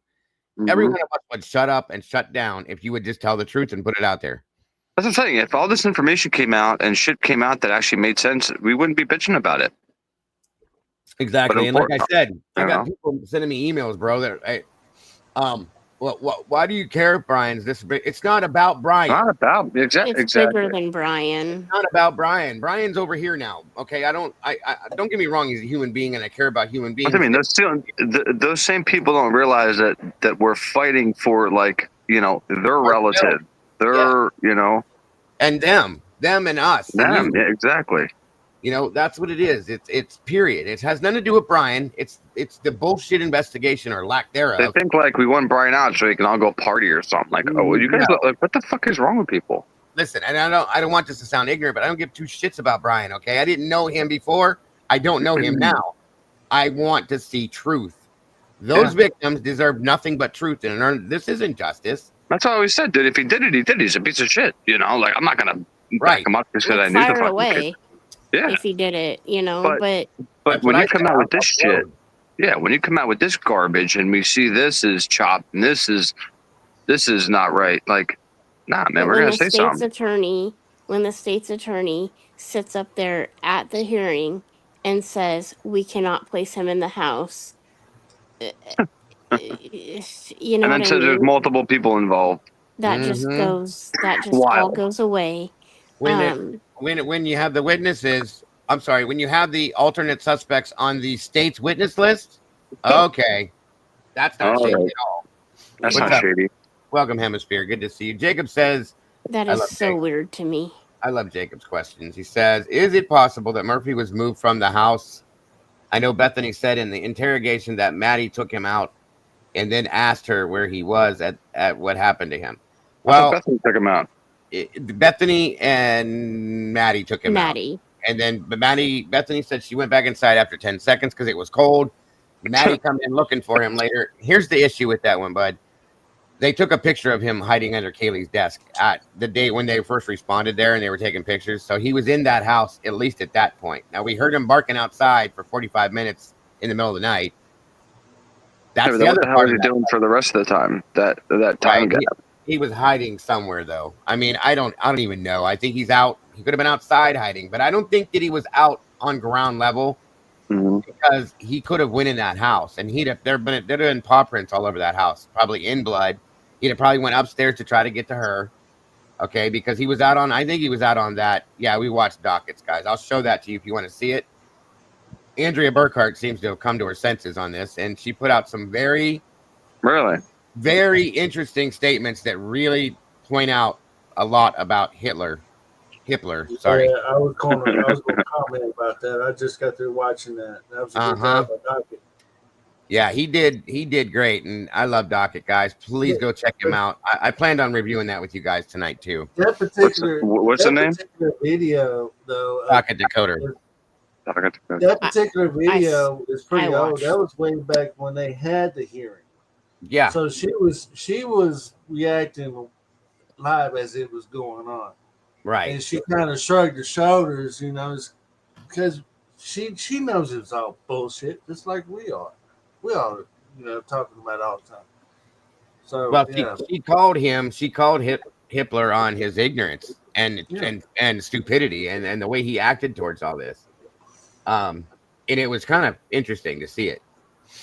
Mhm. Every one of us would shut up and shut down if you would just tell the truth and put it out there. That's what I'm saying. If all this information came out and shit came out that actually made sense, we wouldn't be bitching about it. Exactly. And like I said, I got know. people sending me emails, bro. That why do you care if Brian's this big? It's not about Brian. Not about It's bigger than Brian. It's not about Brian. Brian's over here now. Okay. I don't get me wrong, he's a human being and I care about human beings. I mean, those same people don't realize that we're fighting for, like, their relative. They're, and them and us. them. Yeah, exactly. That's what it is. It's period. It has nothing to do with Brian. It's the bullshit investigation or lack thereof. They think like we want Brian out so he can all go party or something. Like, oh, you guys, like, what the fuck is wrong with people? Listen, and I don't want this to sound ignorant, but I don't give two shits about Brian. Okay, I didn't know him before. I don't know him now. I want to see truth. Those victims deserve nothing but truth, and this isn't justice. That's what I always said, dude. If he did it, he did. He's a piece of shit. Like, I'm not gonna back him up just because I knew the fucking away. Yeah. If he did it, But when you come out with this shit, when you come out with this garbage and we see this is chopped and this is not right, like, nah, man, we're gonna say something. When the state's attorney sits up there at the hearing and says we cannot place him in the house, and then says there's multiple people involved. That just goes. That just all goes away. When you have the witnesses I'm sorry, when you have the alternate suspects on the state's witness list, okay, that's not All shady right. at all. That's What's not up? shady. Welcome, Hemisphere. Good to see you. Jacob says, That I is love so Jacob. weird to me. I love Jacob's questions. He says, is it possible that Murphy was moved from the house? I know Bethany said in the interrogation that Maddie took him out and then asked her where he was at what happened to him. I thought Well, Bethany took him out. Bethany and Maddie took him out. Maddie. And then Bethany said she went back inside after 10 seconds because it was cold. Maddie come in looking for him later. Here's the issue with that one, bud. They took a picture of him hiding under Kaylee's desk at the day when they first responded there, and they were taking pictures. So he was in that house at least at that point. Now we heard him barking outside for 45 minutes in the middle of the night. That's Yeah, the what other the hell part was of he that. doing for the rest of the time? That time Right. gap. He was hiding somewhere though. I mean, I don't even know. I think he's out. He could have been outside hiding, but I don't think that he was out on ground level Mm-hmm. because he could have went in that house and there'd have been paw prints all over that house, probably in blood. He'd have probably went upstairs to try to get to her. Okay, because he was out on, I think he was out on that. Yeah, we watched dockets, guys. I'll show that to you if you want to see it. Andrea Burkhart seems to have come to her senses on this, and she put out some very, Really? very interesting statements that really point out a lot about Hitler. Sorry. Yeah, I was going to comment about that. I just got through watching that. That was a good job by Dockett. Yeah, he did great, and I love Dockett, guys. Please go check him out. I planned on reviewing that with you guys tonight too. That particular What's the name? particular video, though, Dockett Decoder. that particular video is pretty old. watched. That was way back when they had the hearing. Yeah, So she was reacting live as it was going on, right. and she kind of shrugged her shoulders, because she knows it's all bullshit, just like we are. We are, talking about it all the time. So Well, yeah, she called Hitler on his ignorance and stupidity and the way he acted towards all this. And it was kind of interesting to see it.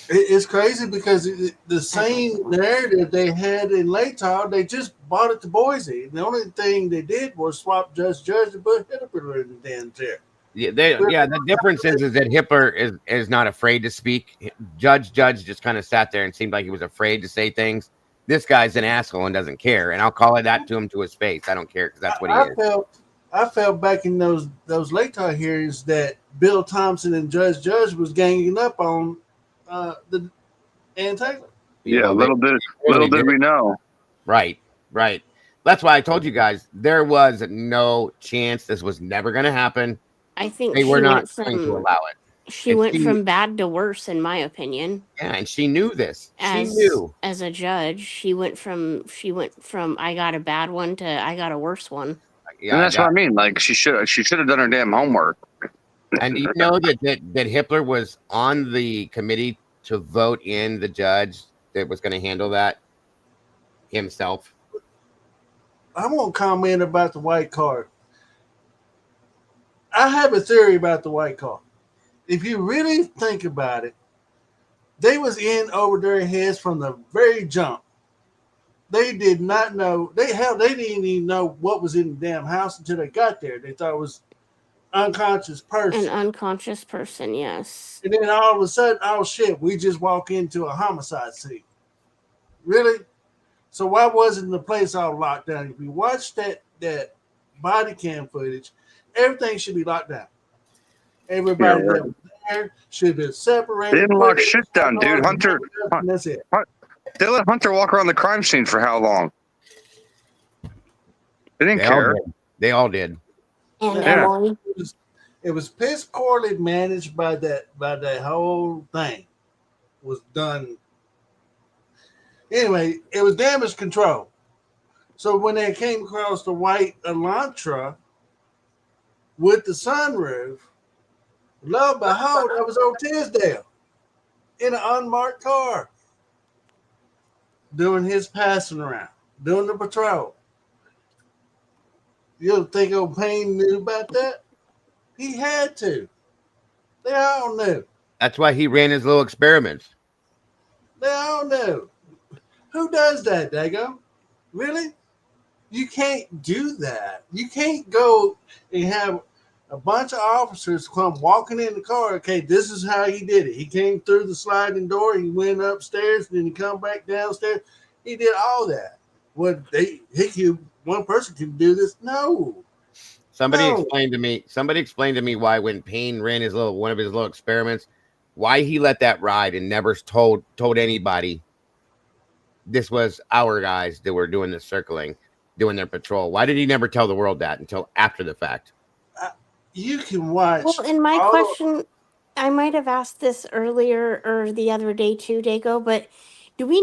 it's crazy because the same narrative they had in Laytown, they just bought it to Boise. The only thing they did was swap Judge and put Hitler in the damn chair. Yeah, the difference is that Hitler is not afraid to speak. Judge just kind of sat there and seemed like he was afraid to say things. This guy's an asshole and doesn't care, and I'll call it that to him to his face. I don't care because that's what he is. I felt back in those Laytown hearings that Bill Thompson and Judge was ganging up on the Ann Taylor. Yeah, little did we know. Right. That's why I told you guys there was no chance this was never going to happen. I think They she were not went going to from allow it. she And went she- from bad to worse, in my opinion. Yeah, and she knew this. She As knew. as a judge, she went from I got a bad one to I got a worse one. Yeah, And that's what I mean. Like she should have done her damn homework. And you know that Hitler was on the committee to vote in the judge that was going to handle that himself. I won't comment about the white card. I have a theory about the white card. If you really think about it, they was in over their heads from the very jump. They did not know. They didn't even know what was in the damn house until they got there. They thought it was unconscious person. An unconscious person, yes. And then all of a sudden, oh shit, we just walk into a homicide scene. Really? So why wasn't the place all locked down? If you watch that body cam footage, everything should be locked down. Everybody that was there should be separated. They didn't lock shit down, dude. Hunter, that's it. they let Hunter walk around the crime scene for how long? They didn't care. They all did. And Yeah. Emily, It was piss poorly managed by that whole thing. Was done. Anyway, it was damage control. So when they came across the white Elantra with the sunroof, lo and behold, that was old Tisdale in an unmarked car doing his passing around, doing the patrol. You don't think old Payne knew about that? He had to. They all knew. That's why he ran his little experiments. They all knew. Who does that, Dago? Really? You can't do that. You can't go and have A bunch of officers come walking in the car. Okay, this is how he did it. He came through the sliding door. He went upstairs, then he come back downstairs. He did all that. One person can do this? No, Somebody no. explained to me. Somebody explained to me why when Payne ran one of his little experiments, why he let that ride and never told anybody this was our guys that were doing the circling, doing their patrol. Why did he never tell the world that until after the fact? You can watch. Well, in my question, I might have asked this earlier or the other day too, Dago, but do we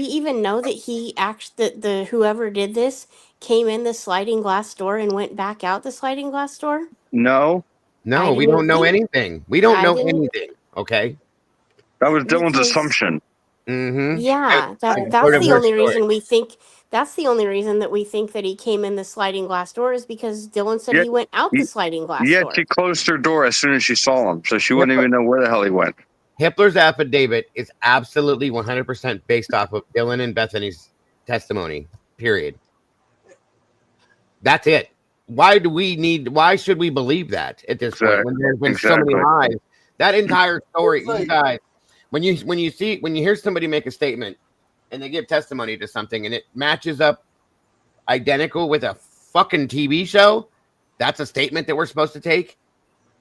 even know that he actually, the whoever did this came in the sliding glass door and went back out the sliding glass door? No, No, I we didn't don't know think, anything. We don't I know didn't, anything. Okay. that was Dylan's because, assumption. Mm-hmm. yeah, Part that's of the her only story. reason we think, that's the only reason that we think that he came in the sliding glass door is because Dylan said Yet, he went out the sliding glass yet door. she closed her door as soon as she saw him, so she wouldn't even know where the hell he went. Hitler's affidavit is absolutely 100% based off of Dylan and Bethany's testimony. Period. That's it. Why should we believe that at this point when there's been so many lies? That entire story, you guys, when you hear somebody make a statement and they give testimony to something and it matches up identical with a fucking TV show, that's a statement that we're supposed to take.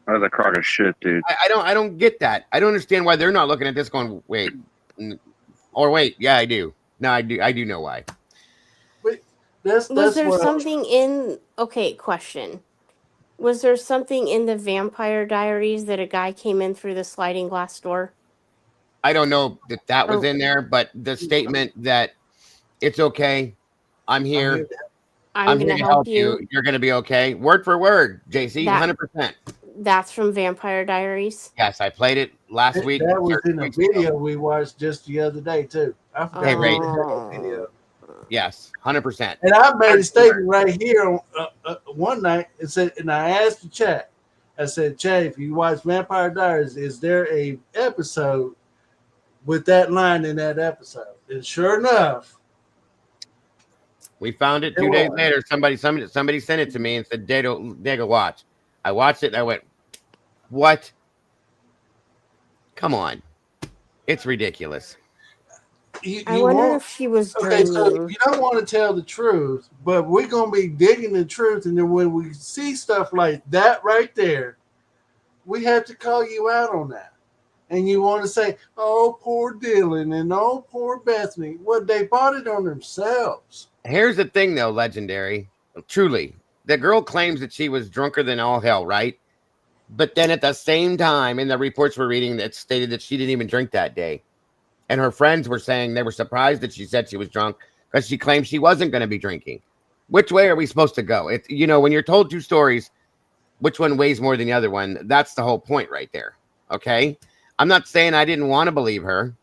That's a crock of shit, dude. I don't get that. I don't understand why they're not looking at this going, wait, or wait, yeah, I do. No, I do know why. Was there something in, okay, question. Was there something in the Vampire Diaries that a guy came in through the sliding glass door? I don't know that was in there, but the statement that it's okay, I'm here, I'm here to help you, you're going to be okay, word for word, JC, 100%. That's from Vampire Diaries? Yes, I played it last week. That was in a video we watched just the other day, too. I forgot the video. Yes, 100%. And I made a statement right here on, one night. It said, and I asked the chat, I said, chat, if you watch Vampire Diaries, is there a episode with that line in that episode? And sure enough, we found it 2 days later. Somebody sent it to me and said, Dago, watch. I watched it and I went, what? Come on. It's ridiculous. I wonder if she was dreaming. Okay, so you don't want to tell the truth, but we're going to be digging the truth. And then when we see stuff like that right there, we have to call you out on that. And you want to say, oh, poor Dylan and oh, poor Bethany. Well, they bought it on themselves. Here's the thing, though, Legendary. Truly, the girl claims that she was drunker than all hell, right? But then at the same time, in the reports we're reading, that stated that she didn't even drink that day. And her friends were saying they were surprised that she said she was drunk because she claimed she wasn't going to be drinking. Which way are we supposed to go? When you're told two stories, which one weighs more than the other one? That's the whole point right there. Okay? I'm not saying I didn't want to believe her.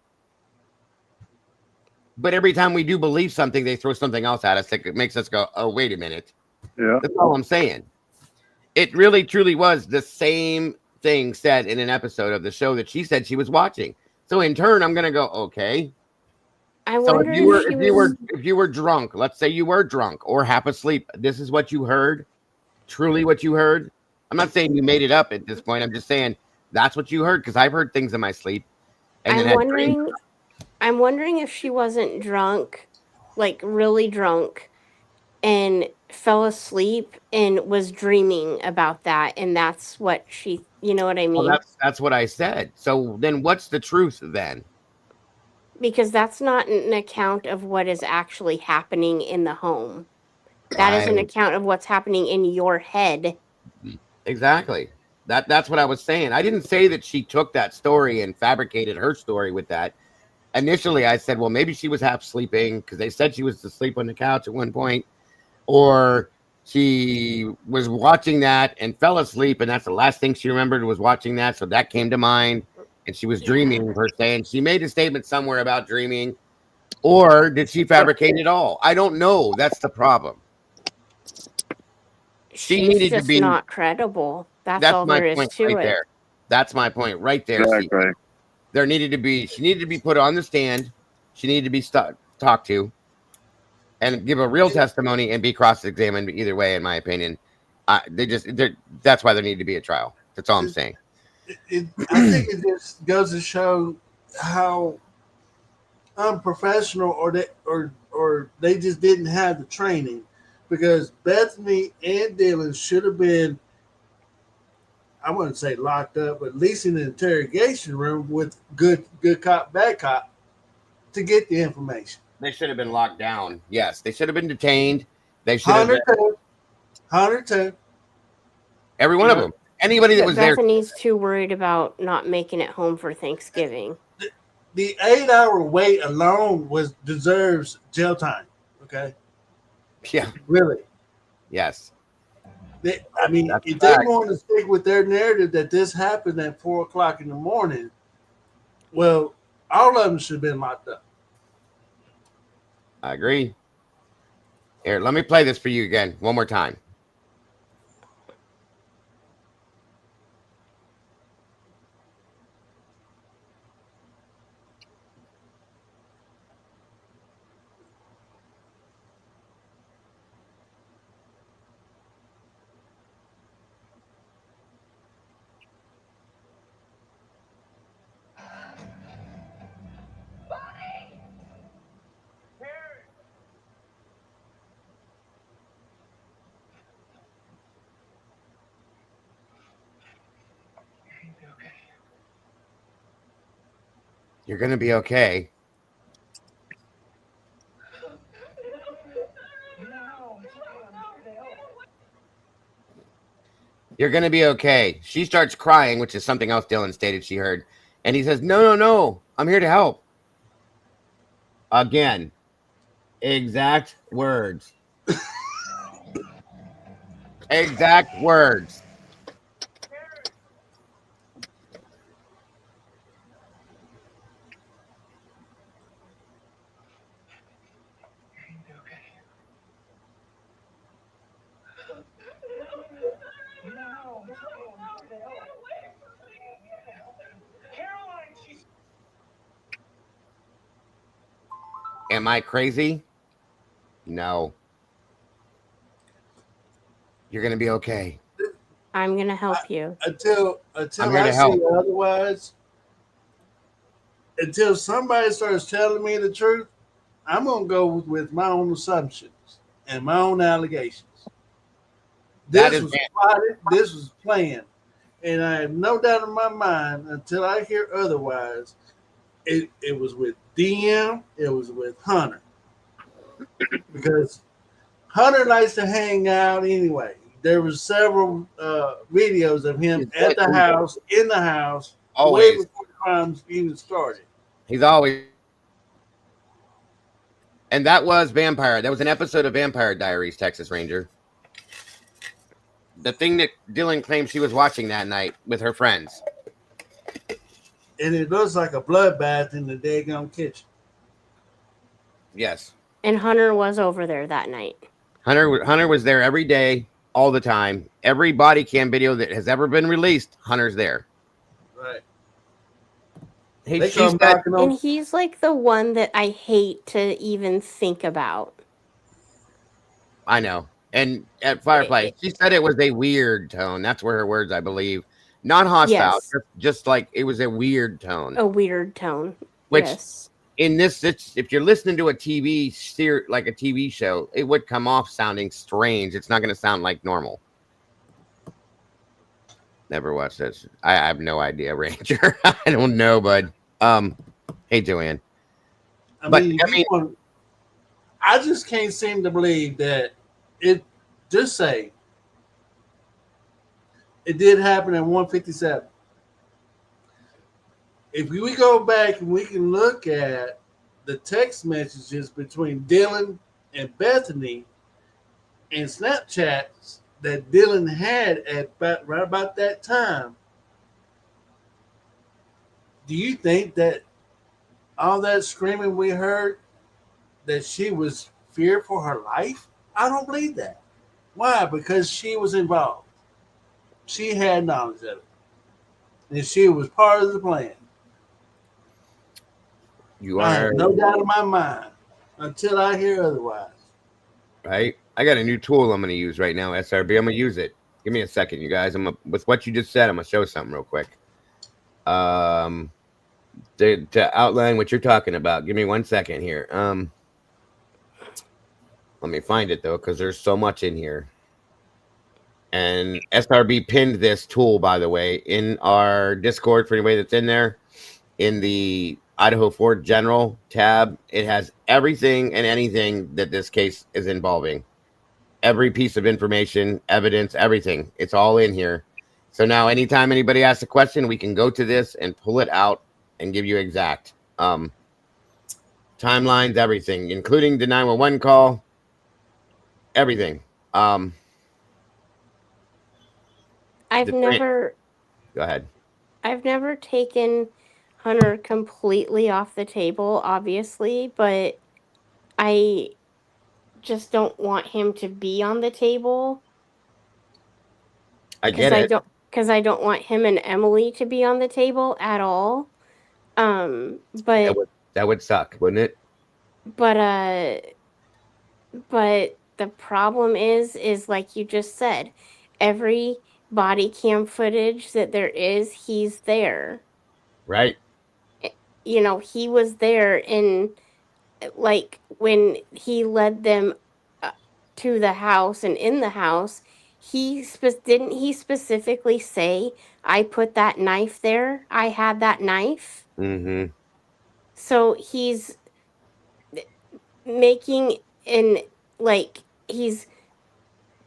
But every time we do believe something, they throw something else at us that makes us go, oh, wait a minute. Yeah. That's all I'm saying. It really, truly was the same thing said in an episode of the show that she said she was watching. So in turn, I'm gonna go, okay. I wonder if you were drunk, let's say you were drunk or half asleep, this is what you heard, truly what you heard. I'm not saying you made it up at this point. I'm just saying that's what you heard because I've heard things in my sleep. And I'm wondering if she wasn't drunk, like really drunk, and fell asleep and was dreaming about that, and that's what she, you know what I mean? Well, that's what I said. So then what's the truth then? Because that's not an account of what is actually happening in the home. That is an account of what's happening in your head. Exactly. That's what I was saying. I didn't say that she took that story and fabricated her story with that. Initially, I said, well, maybe she was half sleeping because they said she was asleep on the couch at one point. Or she was watching that and fell asleep, and that's the last thing she remembered was watching that. So that came to mind, and she was dreaming per se. And she made a statement somewhere about dreaming. Or did she fabricate it all? I don't know. That's the problem. She's needed just to be not credible. That's all there is to it. There. That's my point right there. Exactly. She needed to be put on the stand. She needed to be talked to and give a real testimony and be cross-examined either way, in my opinion. That's why there need to be a trial. That's all I'm saying. I think it just goes to show how unprofessional or they just didn't have the training, because Bethany and Dylan should have been, I wouldn't say locked up, but at least in the interrogation room with good cop, bad cop to get the information. They should have been locked down. Yes, they should have been detained. They should have 102. every one of them. Anybody that But was there. Bethany's too worried about not making it home for Thanksgiving. The 8-hour wait alone deserves jail time. Okay. Yeah. Really. Yes. I mean, if they want to stick with their narrative that this happened at 4:00 in the morning, well, all of them should have been locked up. I agree. Here, let me play this for you again one more time. You're going to be okay. You're going to be okay. She starts crying, which is something else Dylan stated she heard. And he says, no. I'm here to help. Again. Exact words. Exact words. Am I crazy? No. You're going to be okay. I'm going to help you. Until I'm here I to help. see otherwise, until somebody starts telling me the truth, I'm going to go with my own assumptions and my own allegations. This was plotted. This was planned. And I have no doubt in my mind, until I hear otherwise, it was with DM, it was with Hunter. Because Hunter likes to hang out anyway. There was several videos of him at the house, in the house, way before the crimes even started. He's always. And that was Vampire. That was an episode of Vampire Diaries, Texas Ranger. The thing that Dylan claimed she was watching that night with her friends. And it looks like a bloodbath in the daggone kitchen. Yes. And Hunter was over there that night. Hunter was there every day, all the time. Every body cam video that has ever been released, Hunter's there. Right. And he's like the one that I hate to even think about. I know. And at Firefly, she said it was a weird tone. That's where her words, I believe. Not hostile, just like it was a weird tone. A weird tone. Which in this, if you're listening to a TV like a TV show, it would come off sounding strange. It's not going to sound like normal. Never watched this. I have no idea, Ranger. I don't know, bud. Hey, Joanne. I just can't seem to believe that it. Just say it did happen at 1:57. If we go back and we can look at the text messages between Dylan and Bethany and Snapchats that Dylan had at right about that time, do you think that all that screaming we heard, that she was feared for her life? I don't believe that. Why? Because she was involved. She had knowledge of it. And she was part of the plan. I have no doubt in my mind until I hear otherwise. right? I got a new tool I'm going to use right now, SRB. I'm going to use it. Give me a second, you guys. With what you just said, I'm going to show something real quick. To outline what you're talking about. Give me 1 second here. Let me find it though, because there's so much in here. And SRB pinned this tool, by the way, in our Discord for anybody that's in there. In the Idaho 4 General tab, it has everything and anything that this case is involving. Every piece of information, evidence, everything. It's all in here. So now anytime anybody asks a question, we can go to this and pull it out and give you exact timelines, everything, including the 911 call, everything. I've never Go ahead. I've never taken Hunter completely off the table, obviously, but I just don't want him to be on the table. I get it. Because I don't want him and Emily to be on the table at all. But that would suck, wouldn't it? But the problem is like you just said, every body cam footage that there is, he's there. Right. You know, he was there in, like, when he led them to the house and in the house, didn't he specifically say, I put that knife there? I had that knife? Mm-hmm. So he's making he's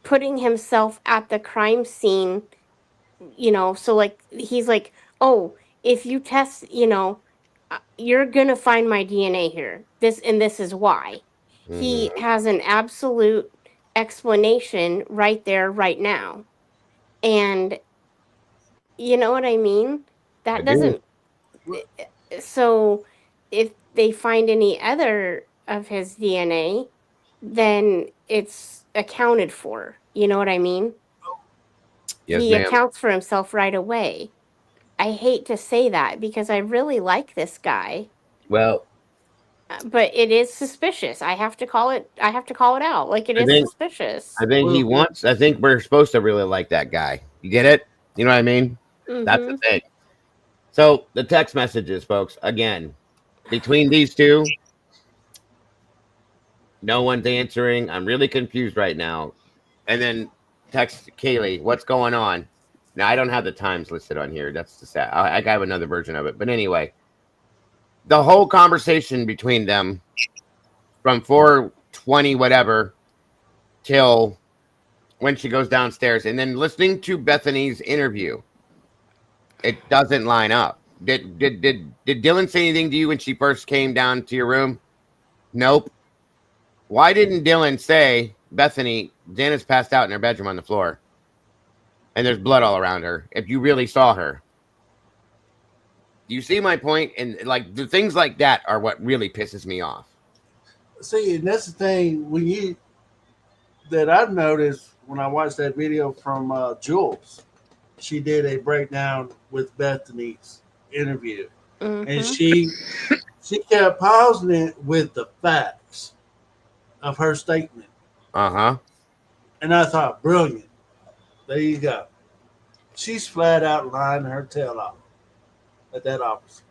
putting himself at the crime scene, you know, so like he's like, oh, if you test, you know, you're gonna find my DNA here. This is why. Mm-hmm. He has an absolute explanation right there, right now. And you know what I mean? That doesn't. So if they find any other of his DNA, then it's accounted for. You know what I mean? Yes, He ma'am. accounts for himself right away. I hate to say that because I really like this guy. Well, but it is suspicious. I have to call it out. Like, it is suspicious. I think we're supposed to really like that guy. You get it? You know what I mean? Mm-hmm. That's the thing. So the text messages, folks, again, between these two, no one's answering. I'm really confused right now. And then text Kaylee, what's going on? Now, I don't have the times listed on here. That's the sad. I have another version of it. But anyway, the whole conversation between them from 4:20 whatever till when she goes downstairs, and then listening to Bethany's interview, it doesn't line up. Did Dylan say anything to you when she first came down to your room? Nope. Why didn't Dylan say, Bethany, Dana's passed out in her bedroom on the floor and there's blood all around her, if you really saw her? Do you see my point? And like the things like that are what really pisses me off. See, and that's the thing that I've noticed when I watched that video from Jules. She did a breakdown with Bethany's interview, and she kept pausing it with the facts of her statement. And I thought, brilliant. There you go. She's flat out lying her tail off at that officer.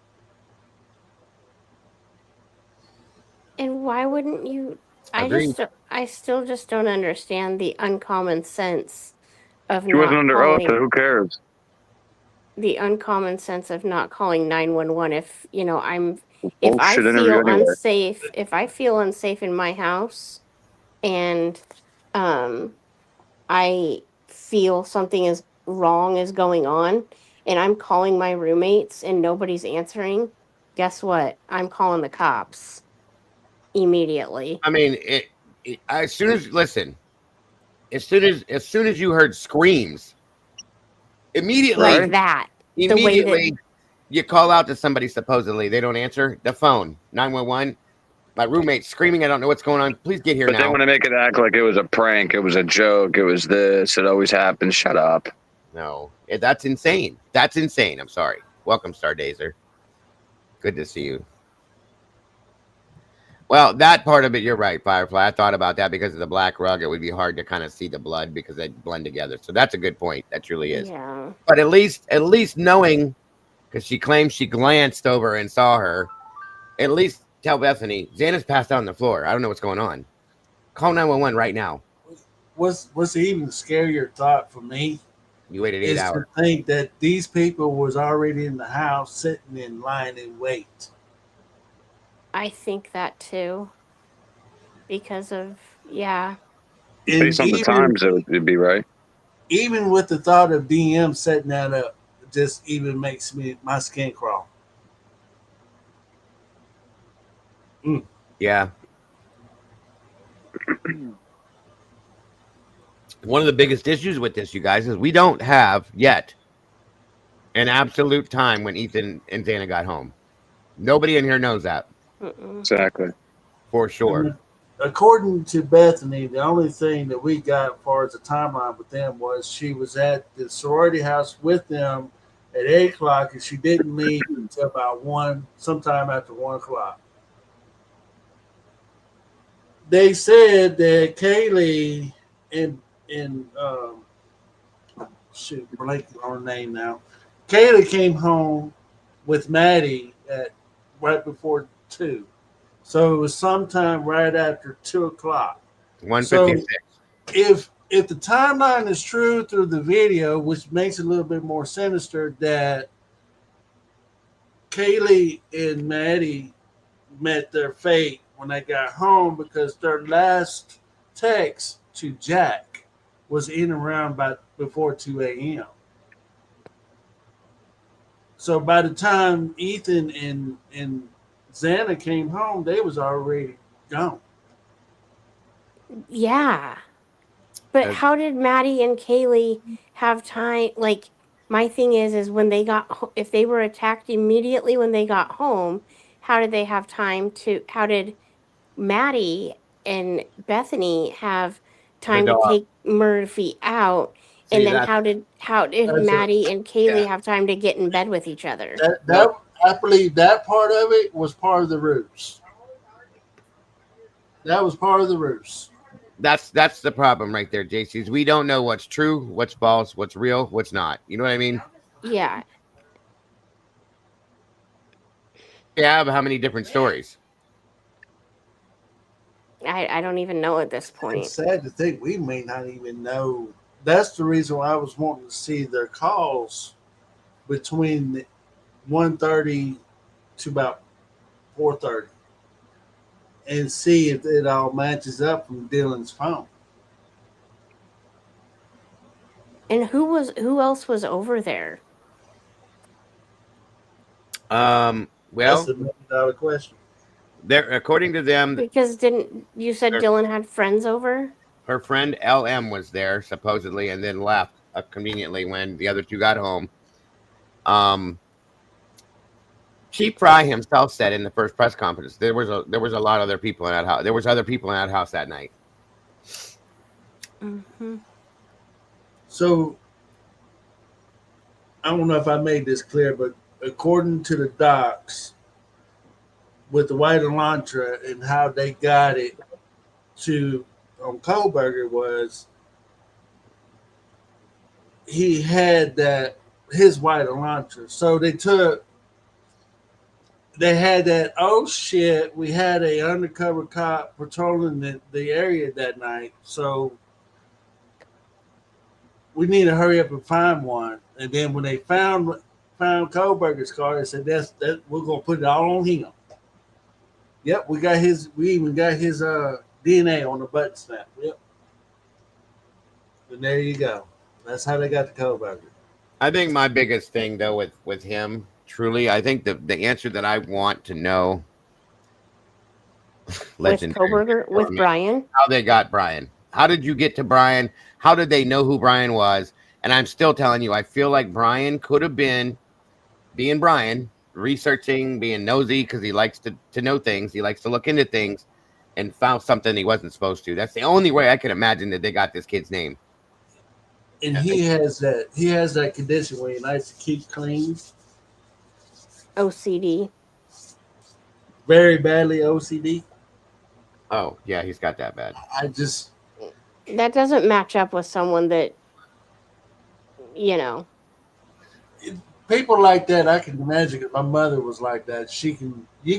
And why wouldn't you? I still just don't understand the uncommon sense of she wasn't under oath, so who cares? The uncommon sense of not calling 911 if, you know, if I feel unsafe in my house and I feel something is wrong is going on and I'm calling my roommates and nobody's answering, guess what? I'm calling the cops immediately. I mean, as soon as you heard screams, immediately like that, you call out to somebody. Supposedly they don't answer the phone. 911. My roommate's screaming. I don't know what's going on. Please get here now. But they want to make it act like it was a prank. It was a joke. It was this. It always happens. Shut up. No, that's insane. That's insane. I'm sorry. Welcome, Stardazer. Good to see you. Well, that part of it, you're right, Firefly. I thought about that because of the black rug. It would be hard to kind of see the blood because they blend together. So that's a good point. That truly is. Yeah. But at least knowing, because she claims she glanced over and saw her. At least tell Bethany Xana's passed out on the floor. I don't know what's going on. Call 911 right now. What's the even scarier thought for me You waited 8 is to hours. think that these people was already in the house sitting in line and wait. I think that too. Because of, yeah. And Based on the times, it'd be right. even with the thought of DM setting that up, just even makes me my skin crawl. Mm. Yeah. One of the biggest issues with this, you guys, is we don't have yet an absolute time when Ethan and Xana got home. Nobody in here knows that Mm-mm. Exactly. for sure. According to Bethany, the only thing that we got as far as the timeline with them was she was at the sorority house with them at 8 o'clock, and she didn't leave until about sometime after 1 o'clock. They said that Kaylee and shoot, blanking on her name now. Kaylee came home with Maddie at right before 2. So it was sometime right after 2 o'clock. So 156. if the timeline is true through the video, which makes it a little bit more sinister, that Kaylee and Maddie met their fate when they got home because their last text to Jack was in around by before 2 a.m. So by the time Ethan and Xana came home, they was already gone. Yeah. But Uh, how did Maddie and Kaylee have time? Like, my thing is when they if they were attacked immediately when they got home, how did they have time how did Maddie and Bethany have the time to dog. take Murphy out? And See, then that's how did That's a Maddie and yeah. Kaylee have time to get in bed with each other? No, I believe that part of it was part of the ruse. That was part of the ruse. that's the problem right there, JC's. We don't know what's true, what's false, what's real, what's not. You know what I mean? Yeah. We have how many different stories? I don't even know at this It's point. sad to think we may not even know. That's the reason why I was wanting to see their calls between 1:30 to about 4:30 and see if it all matches up from Dylan's phone. And who else was over there? That's Well, the $1 million question. there according to them, Because didn't you said their, Dylan had friends over? her friend LM was there supposedly, and then left conveniently when the other two got home. Um, Chief Fry himself said in the first press conference there was a lot of other people in that house. There was other people in that house that night. Mm-hmm. So I don't know if I made this clear, but according to the docs, with the white Elantra and how they got it to Kohlberger was he had that his white Elantra. So they had that, oh shit, we had a undercover cop patrolling the area that night. So we need to hurry up and find one. And then when they found Kohlberger's car, they said that we're gonna put it all on him. Yep, we even got his DNA on the button snap. Yep. And there you go. That's how they got the Kohlberger. I think my biggest thing though with him, truly, I think the answer that I want to know, With legendary, Koberger, with Brian. how they got Brian. How did you get to Brian? How did they know who Brian was? And I'm still telling you, I feel like Brian could have been being Brian, researching, being nosy because he likes to know things. He likes to look into things and found something he wasn't supposed to. That's the only way I can imagine that they got this kid's name. And he has that condition where he likes to keep clean. OCD. Very badly OCD. Oh, yeah, he's got that bad. I just That doesn't match up with someone that, you know. people like that. I can imagine. 'Cause my mother was like that. You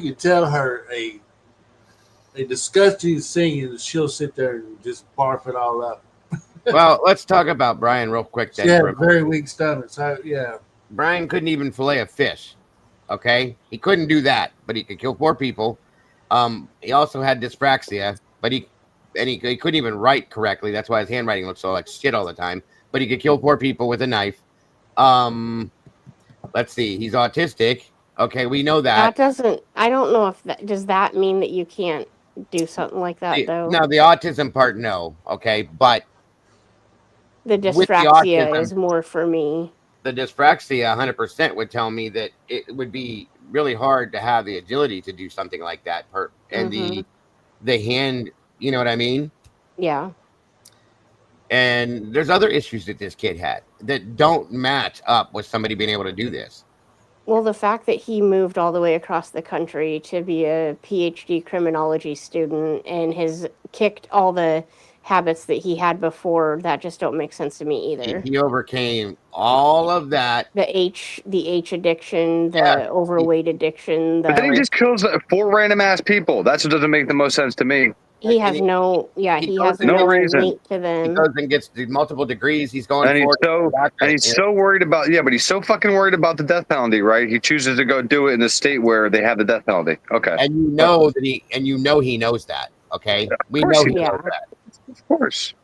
can tell her a disgusting thing, and she'll sit there and just barf it all up. Well, let's talk about Brian real quick She then. had a very weak stomach. So yeah, Brian couldn't even fillet a fish. Okay, he couldn't do that, but he could kill 4 people. He also had dyspraxia, but he couldn't even write correctly. That's why his handwriting looks so like shit all the time. But he could kill 4 people with a knife. Let's see, he's autistic. Okay, we know That that. doesn't, I don't know if that, does that mean that you can't do something like that though? No, the autism part, no. Okay, but The with the dyspraxia autism, is more for me. the dyspraxia 100% would tell me that it would be really hard to have the agility to do something like that and Mhm. the hand, you know what I mean? Yeah. And there's other issues that this kid had that don't match up with somebody being able to do this. Well, the fact that he moved all the way across the country to be a PhD criminology student and has kicked all the habits that he had before, that just don't make sense to me either. He overcame all of that. The H addiction, Yeah, the overweight addiction, But then he the just kills 4 random ass people. That's what doesn't make the most sense to me. he and has no he he goes has and No no reason. link to he them. goes and gets multiple degrees. He's going And he's for so doctorate. he's so worried about but he's so fucking worried about the death penalty, right? He chooses to go do it in the state where they have the death penalty. Okay. And you know he knows that. Okay, we course know he he knows Yeah. that. Of course.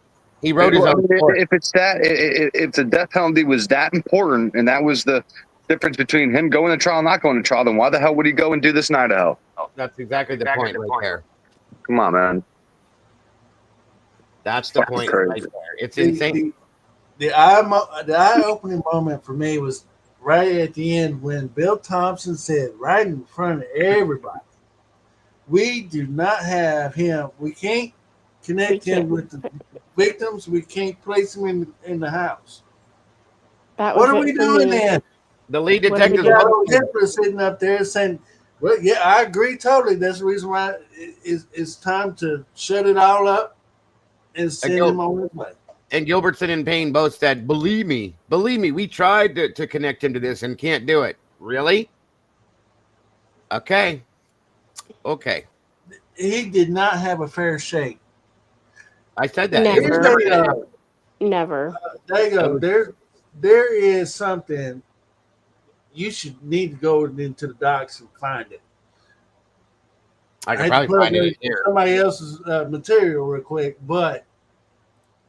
He wrote his Well, I own mean, story. if it's that, if the death penalty was that important, and that was the difference between him going to trial and not going to trial, then why the hell would he go and do this in Idaho? That's exactly the point right there. Come on, man. That's the point crazy. right there. It's insane. The eye-opening moment for me was right at the end when Bill Thompson said, right in front of everybody, "We do not have him. We can't connect him with the victims. We can't place him in the house. That What was are it we for doing me. then?" The lead What do we detective. You got old Hitler sitting up there saying, "Well, yeah, I agree totally. That's the reason why it's time to shut it all up and send him on his way." And Gilbertson and Payne both said, believe me, we tried to connect him to this and can't do it. Really? Okay. He did not have a fair shake. I said that. Never. Never. There you go. There is something you should need to go into the docs and find it. I can probably find it here. Somebody else's material real quick, but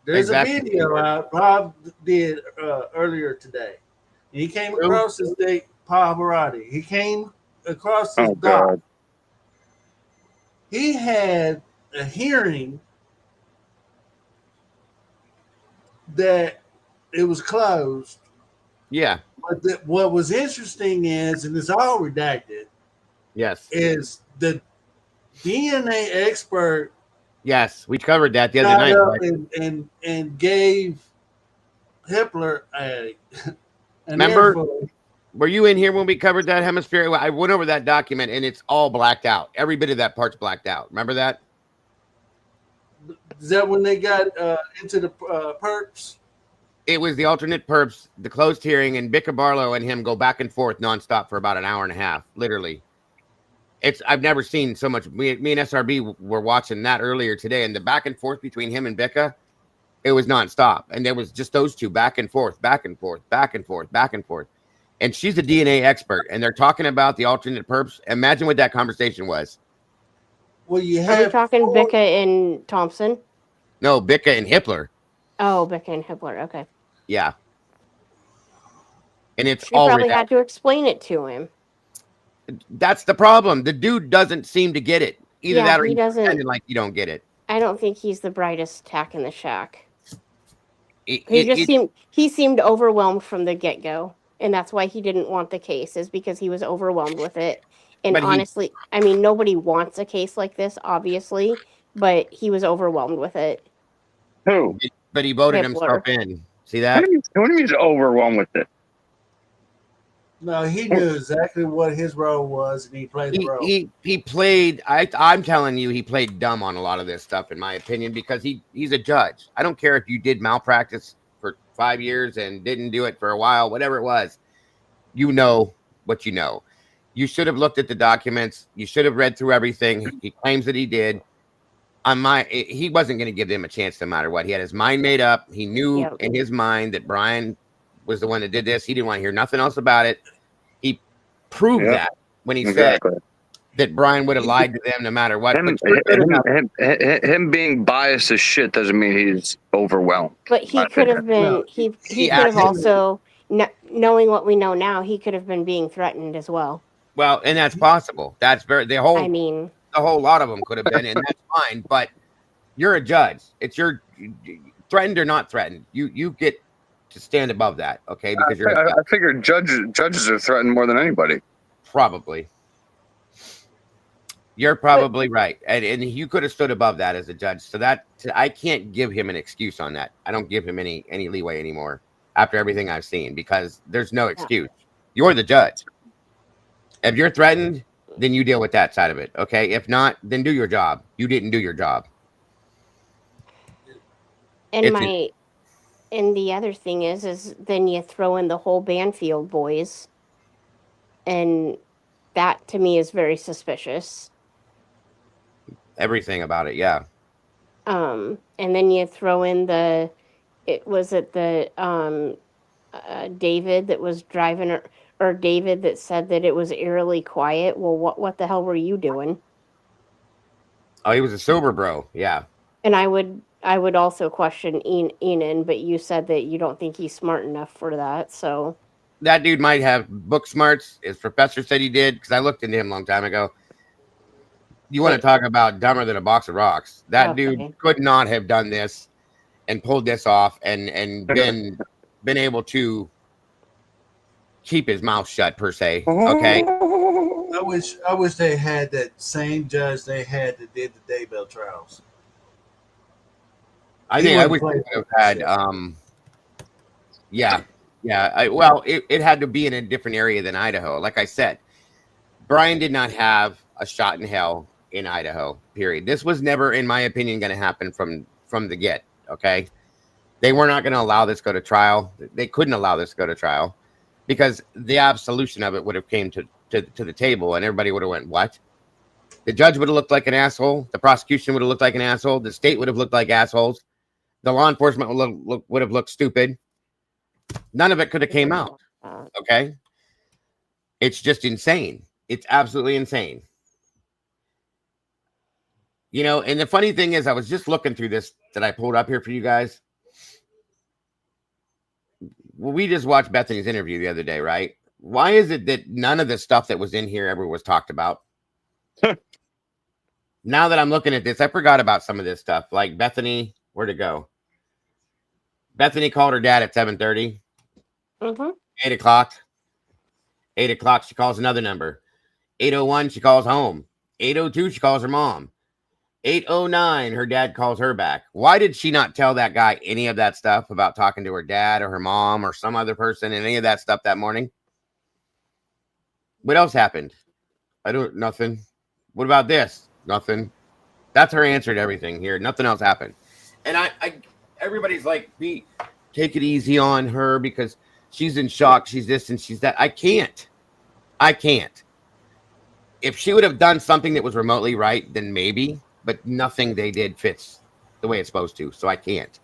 there's a video out Bob did earlier today. And he came across this date, Pavarotti. He came across this doc. He had a hearing that it was closed. Yeah. But what was interesting is, and it's all redacted. Yes. Is the DNA expert? Yes, we covered that the other night. Right? And gave Hitler a. Remember? Were you in here when we covered that hemisphere? I went over that document and it's all blacked out. Every bit of that part's blacked out. Remember that? Is that when they got into the perps? It was the alternate perps, the closed hearing, and Bicca Barlow and him go back and forth nonstop for about an hour and a half, literally. I've never seen so much. Me and SRB were watching that earlier today, and the back and forth between him and Bicca, it was nonstop. And there was just those two back and forth, back and forth, back and forth, back and forth. And she's a DNA expert, and they're talking about the alternate perps. Imagine what that conversation was. Well, you have. Are we talking Bicca and Thompson? No, Bicca and Hippler. Oh, Bicca and Hippler. Okay. Yeah. And it's she probably had to explain it to him. That's the problem. The dude doesn't seem to get it. Either that or he doesn't. Like you don't get it. I don't think he's the brightest tack in the shack. He seemed overwhelmed from the get-go, and that's why he didn't want the case, is because he was overwhelmed with it. And honestly, I mean, nobody wants a case like this, obviously, but he was overwhelmed with it. Who? But he voted himself in. See that? What do you mean he's overwhelmed with it? No, he knew exactly what his role was, and he played the role. He played. I'm telling you, he played dumb on a lot of this stuff, in my opinion, because he's a judge. I don't care if you did malpractice for 5 years and didn't do it for a while, whatever it was. You know what you know. You should have looked at the documents. You should have read through everything. He claims that he did. He wasn't going to give them a chance no matter what. He had his mind made up. He knew in his mind that Brian was the one that did this. He didn't want to hear nothing else about it. He proved that when he said that Brian would have lied to them no matter what. Him being biased as shit doesn't mean he's overwhelmed. But he could have been. No, he could have also, knowing what we know now, he could have been being threatened as well. Well, and that's possible. That's the whole lot of them could have been, and that's fine. But you're a judge. It's your threatened or not threatened. You get to stand above that, okay? Because I figured judges are threatened more than anybody. Probably. You're probably right, and you could have stood above that as a judge. So that I can't give him an excuse on that. I don't give him any leeway anymore after everything I've seen, because there's no excuse. You're the judge. If you're threatened, then you deal with that side of it, okay? If not, then do your job. You didn't do your job. And the other thing is then you throw in the whole Banfield boys, and that to me is very suspicious. Everything about it, yeah. And then you throw in David that was driving, or David that said that it was eerily quiet. Well, what the hell were you doing? Oh, he was a sober bro, yeah. And I would also question Enan, but you said that you don't think he's smart enough for that. So that dude might have book smarts. His professor said he did, because I looked into him a long time ago. You want to talk about dumber than a box of rocks? That dude could not have done this and pulled this off and been able to keep his mouth shut, per se. Okay. I wish they had that same judge they had that did the Daybell trials. I wish they would have had it had to be in a different area than Idaho. Like I said, Brian did not have a shot in hell in Idaho, period. This was never, in my opinion, going to happen from the get, okay? They were not going to allow this to go to trial. They couldn't allow this to go to trial because the absolution of it would have came to the table, and everybody would have went, what? The judge would have looked like an asshole. The prosecution would have looked like an asshole. The state would have looked like assholes. The law enforcement would have looked stupid. None of it could have came out, okay? It's just insane. It's absolutely insane. You know, and the funny thing is, I was just looking through this that I pulled up here for you guys. Well, we just watched Bethany's interview the other day, right? Why is it that none of the stuff that was in here ever was talked about? Now that I'm looking at this, I forgot about some of this stuff. Like Bethany, where'd it go? Bethany called her dad at 7:30. 8 o'clock. 8 o'clock, she calls another number. 8:01, she calls home. 8:02, she calls her mom. 8:09, her dad calls her back. Why did she not tell that guy any of that stuff about talking to her dad or her mom or some other person and any of that stuff that morning? What else happened? Nothing. What about this? Nothing. That's her answer to everything here. Nothing else happened. And everybody's like, take it easy on her because she's in shock. She's this and she's that. I can't. If she would have done something that was remotely right, then maybe. But nothing they did fits the way it's supposed to. So I can't.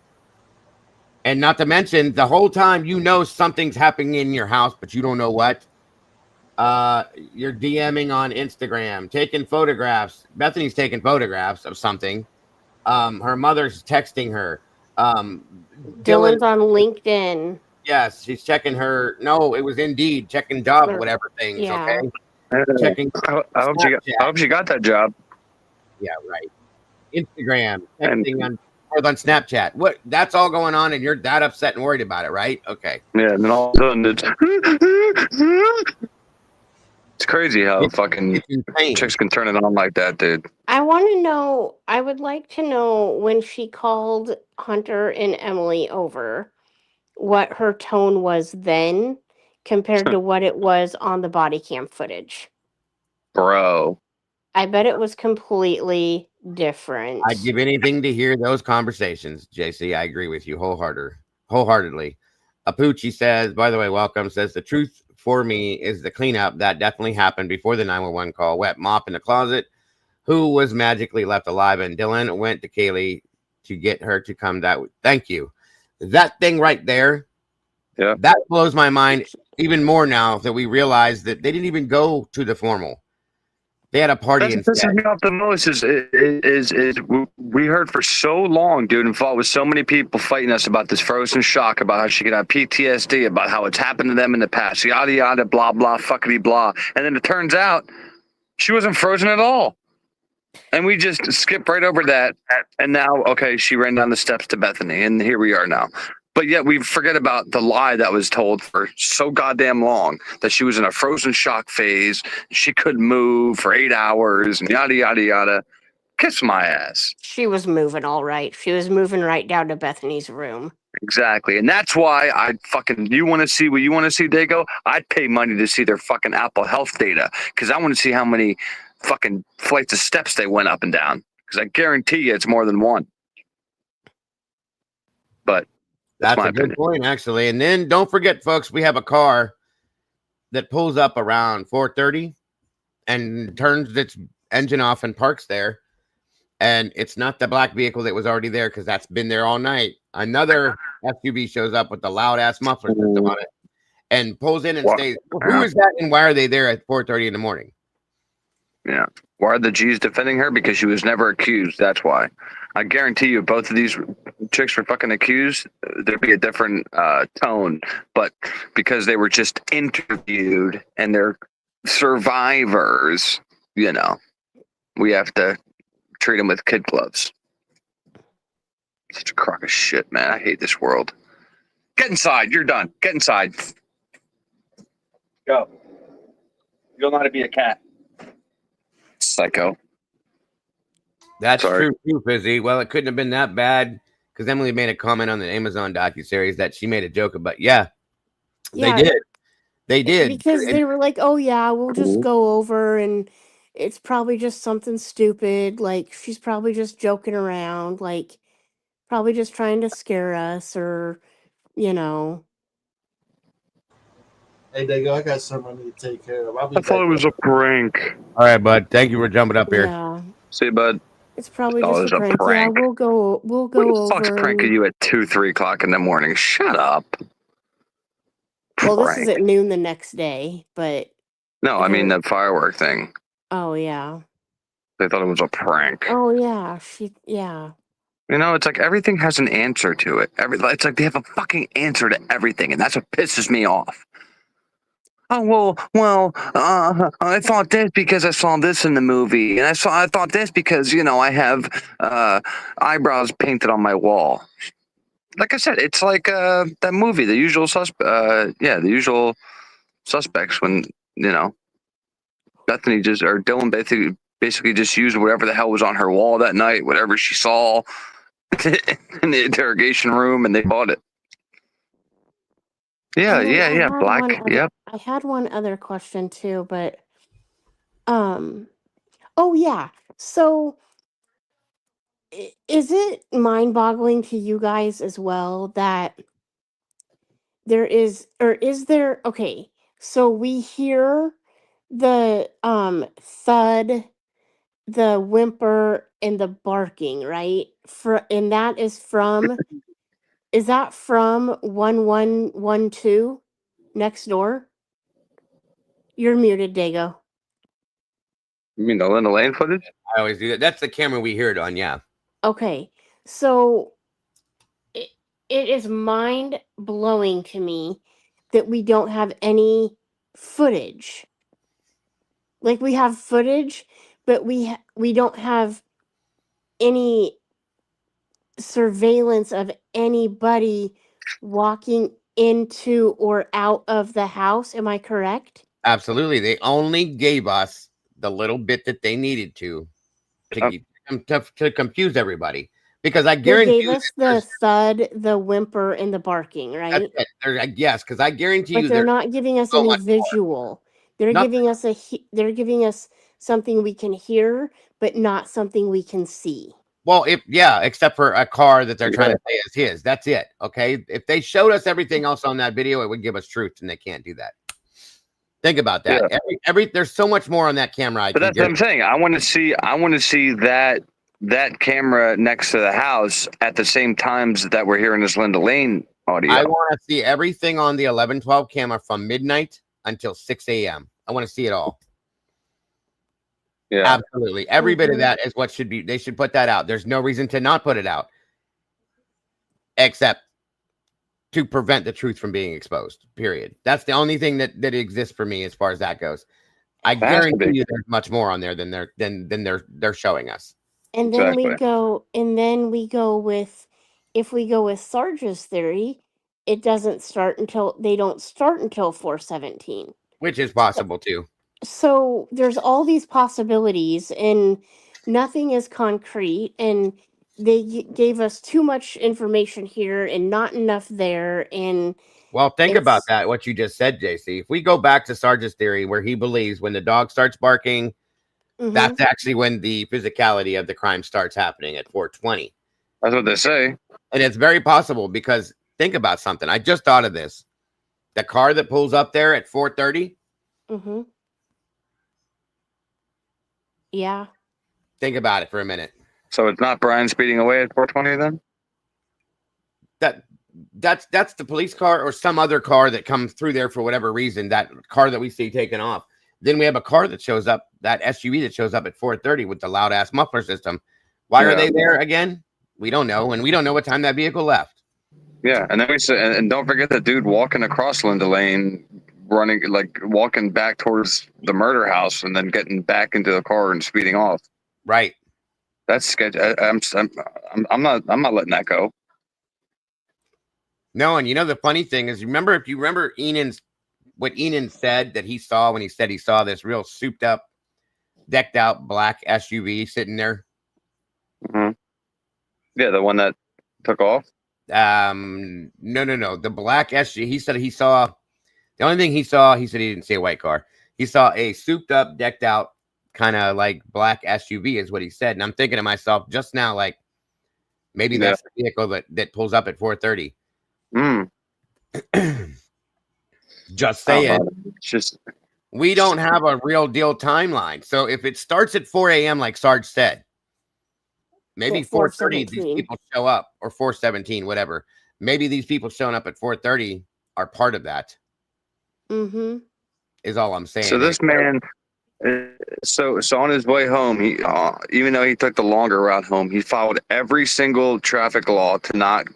And not to mention, the whole time you know something's happening in your house, but you don't know what. You're DMing on Instagram, taking photographs. Bethany's taking photographs of something. Her mother's texting her. Dylan's on LinkedIn. Yes, she's checking her. No, it was Indeed, checking job, whatever things. Yeah. Okay. Checking. I hope she got that job. Yeah, right. Instagram, texting on Snapchat. What? That's all going on, and you're that upset and worried about it, right? Okay. Yeah, and then all of a sudden it's crazy how fucking chicks can turn it on like that, dude. I would like to know when she called Hunter and Emily over, what her tone was then compared to what it was on the body cam footage. Bro. I bet it was completely different. I'd give anything to hear those conversations, JC. I agree with you wholeheartedly. Apucci says, by the way, welcome, says the truth for me is the cleanup that definitely happened before the 911 call. Wet mop in the closet. Who was magically left alive? And Dylan went to Kaylee to get her to come that way. Thank you. That thing right there, Yeah. that blows my mind even more now that we realize that they didn't even go to the formal. They had a party That's what pisses instead. me off the most is we heard for so long, dude, and fought with so many people fighting us about this frozen shock, about how she could have PTSD, about how it's happened to them in the past, yada yada, blah blah, fuckity blah, and then it turns out she wasn't frozen at all, and we just skipped right over that, and now okay, she ran down the steps to Bethany, and here we are now. But yet we forget about the lie that was told for so goddamn long, that she was in a frozen shock phase. She couldn't move for 8 hours and yada, yada, yada. Kiss my ass. She was moving all right. She was moving right down to Bethany's room. Exactly. And that's why you want to see what you want to see, Dago? I'd pay money to see their fucking Apple Health data, because I want to see how many fucking flights of steps they went up and down, because I guarantee you it's more than one. But that's my a good opinion. point, actually. And then don't forget, folks, we have a car that pulls up around 4:30 and turns its engine off and parks there. And it's not the black vehicle that was already there, because that's been there all night. Another SUV shows up with the loud ass muffler system on it and pulls in and stays. Who is that, and why are they there at 4:30 in the morning? Yeah. Why are the G's defending her? Because she was never accused. That's why. I guarantee you, both of these chicks were fucking accused, there'd be a different tone. But because they were just interviewed and they're survivors, you know, we have to treat them with kid gloves. Such a crock of shit, man. I hate this world. Get inside. You're done. Get inside. Go. You don't know how to be a cat. Psycho. That's Sorry. true too, Fizzy. Well, it couldn't have been that bad, because Emily made a comment on the Amazon docuseries that she made a joke about. Yeah, Yeah, they did. They did. because they were like, "Oh yeah, we'll just go over, and it's probably just something stupid. Like she's probably just joking around, like probably just trying to scare us, or you know." Hey, Dago, I got something I need to take care of. I'll be I thought back. it was a prank. All right, bud. Thank you for jumping up here. Yeah, See, bud. it's probably Oh, just a it's a prank. Yeah, prank. we'll go. We'll Who go the fuck's over. pranking And, you at 2-3 o'clock in the morning? Shut up. well, this is Prank. at noon the next day, but No, I mean they're- the firework thing. oh yeah, They thought it was a prank. oh yeah, yeah. You know, it's like everything has an answer to it. It's like they have a fucking answer to everything, and that's what pisses me off. Oh well. I thought this because I saw this in the movie, and I thought this because I have eyebrows painted on my wall. Like I said, it's like that movie, The Usual The Usual Suspects, when Bethany Dylan basically just used whatever the hell was on her wall that night, whatever she saw in the interrogation room, and they bought it. Yeah, black. Yep. I had one other question too, but oh yeah. So is it mind-boggling to you guys as well that there is, or is there, okay, so we hear the thud, the whimper, and the barking, right? And that is from, is that from 1112 next door? You're muted, Dago. You mean the Linda Lane footage? I always do that. That's the camera we hear it on. Yeah. Okay, so it is mind blowing to me that we don't have any footage. Like we have footage, but we don't have any surveillance of anybody walking into or out of the house. Am I correct? Absolutely. They only gave us the little bit that they needed to confuse everybody. Because I They guarantee gave you us the thud, the whimper, and the barking, right? yes, because I guarantee But you they're there's not giving us so any much more. visual. They're Nothing. giving us they're giving us something we can hear, but not something we can see. Well, except for a car that they're trying to say is his. That's it. Okay. If they showed us everything else on that video, it would give us truth, and they can't do that. Think about that. Yeah. Every there's so much more on that camera. But that's what I'm saying. I want to see that camera next to the house at the same times that we're hearing this Linda Lane audio. I want to see everything on the 1112 camera from midnight until 6 a.m. I want to see it all. Yeah. Absolutely. Every bit of that is what should be. They should put that out. There's no reason to not put it out, except to prevent the truth from being exposed. Period. That's the only thing that exists for me as far as that goes. I guarantee you, there's much more on there than they're showing us. And then we go with, if we go with Sarge's theory, it doesn't start until they don't start until 417, which is possible too. So there's all these possibilities, and nothing is concrete, and they gave us too much information here and not enough there. And well, think about that, what you just said, JC. If we go back to Sarge's theory, where he believes when the dog starts barking, that's actually when the physicality of the crime starts happening at 420. That's what they say. And it's very possible, because think about something. I just thought of this. The car that pulls up there at 430. Yeah. Think about it for a minute. So it's not Brian speeding away at 420 then? That's the police car or some other car that comes through there for whatever reason, that car that we see taken off. Then we have a car that shows up, that SUV that shows up at 430 with the loud ass muffler system. Why are they there again? We don't know. And we don't know what time that vehicle left. Yeah. And then we say, and don't forget the dude walking across Linda Lane, walking back towards the murder house and then getting back into the car and speeding off. Right. That's sketchy. I'm not letting that go. No, and the funny thing is, if you remember what Enan said that he saw when he said he saw this real souped up, decked out black SUV sitting there. Yeah, the one that took off. No, the black SUV. He said he saw. The only thing he saw, he said he didn't see a white car. He saw a souped up, decked out, kind of like black SUV, is what he said. And I'm thinking to myself just now, like, maybe that's the vehicle that pulls up at 430. Just saying. We don't have a real deal timeline. So if it starts at 4 a.m., like Sarge said, maybe 4:30 these people show up, or 4:17, whatever. Maybe these people showing up at 4:30 are part of that. Is all I'm saying. So this man, so on his way home, he even though he took the longer route home, he followed every single traffic law to not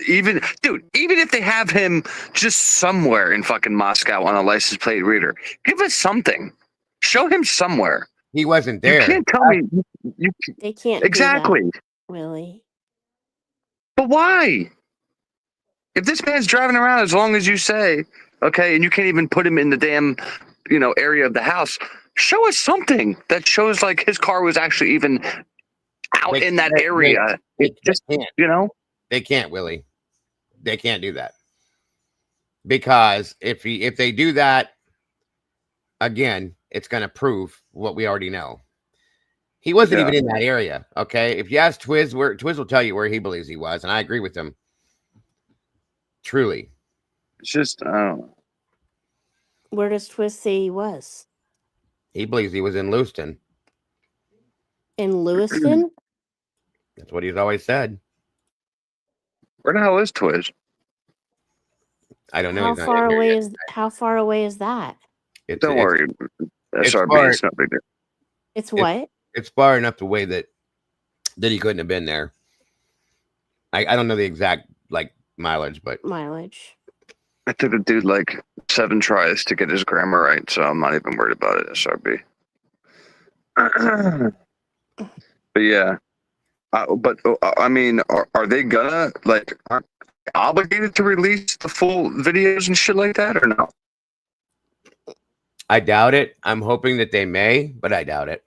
even if they have him just somewhere in fucking Moscow on a license plate reader, give us something. Show him somewhere. He wasn't there. You can't tell me. They can't exactly, do that, Willie. But why? If this man's driving around as long as you say, okay, and you can't even put him in the damn, area of the house, show us something that shows like his car was actually even out in that area. It just can't. They can't, Willie. They can't do that, because if they do that, again, it's going to prove what we already know. He wasn't even in that area. Okay, if you ask Twiz, Twiz will tell you where he believes he was, and I agree with him. Truly, it's just where does Twiz say he was? He believes he was in Lewiston. In Lewiston? That's what he's always said. Where the hell is Twiz? I don't know. How far away is that? Don't worry. SRB, it's not big deal. It's what? It's far enough away that he couldn't have been there. I don't know the exact mileage, but I took a dude 7 tries to get his grammar right, so I'm not even worried about it. SRB. But yeah. I mean, are they gonna aren't they obligated to release the full videos and shit like that, or no? I doubt it. I'm hoping that they may, but I doubt it.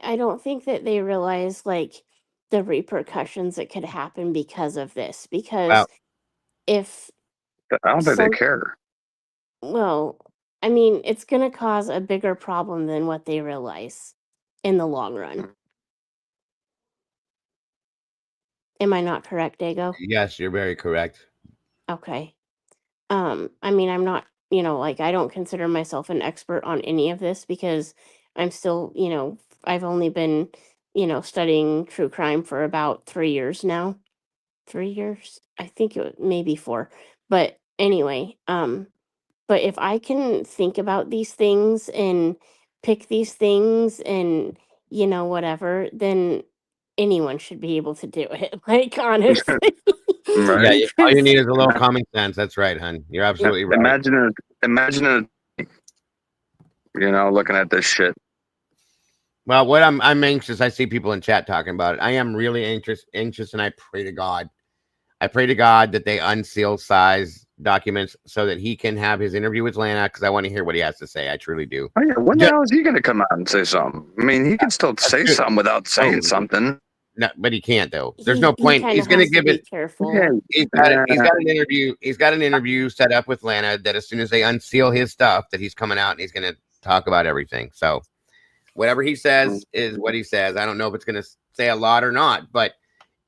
I don't think that they realize like the repercussions that could happen because of this. Because if I don't think they some, care. well, I mean, it's going to cause a bigger problem than what they realize in the long run. Am I not correct, Dago? Yes, you're very correct. Okay. I mean, I'm not, you know, like I don't consider myself an expert on any of this because I'm still, you know, I've only been, you know, studying true crime for about 3 years now. 3 years? I think it maybe 4. But anyway, but if I can think about these things and pick these things and, you know, whatever, then anyone should be able to do it. Like, honestly. Right. Yeah, all you Because need is a little common sense. That's right, hun. You're absolutely right. Imagine looking at this shit. Well, what I'm anxious. I see people in chat talking about it. I am really anxious, and I pray to God. I pray to God that they unseal size documents so that he can have his interview with Lana, because I want to hear what he has to say. I truly do. Oh yeah, when the hell is he going to come out and say something? I mean, he can still say true. something without saying something. No, but he can't though. There's no point. He's going to give it. careful. Yeah, He's got an interview. He's got an interview set up with Lana that as soon as they unseal his stuff, that he's coming out and he's going to talk about everything. So whatever he says is what he says. I don't know if it's going to say a lot or not, but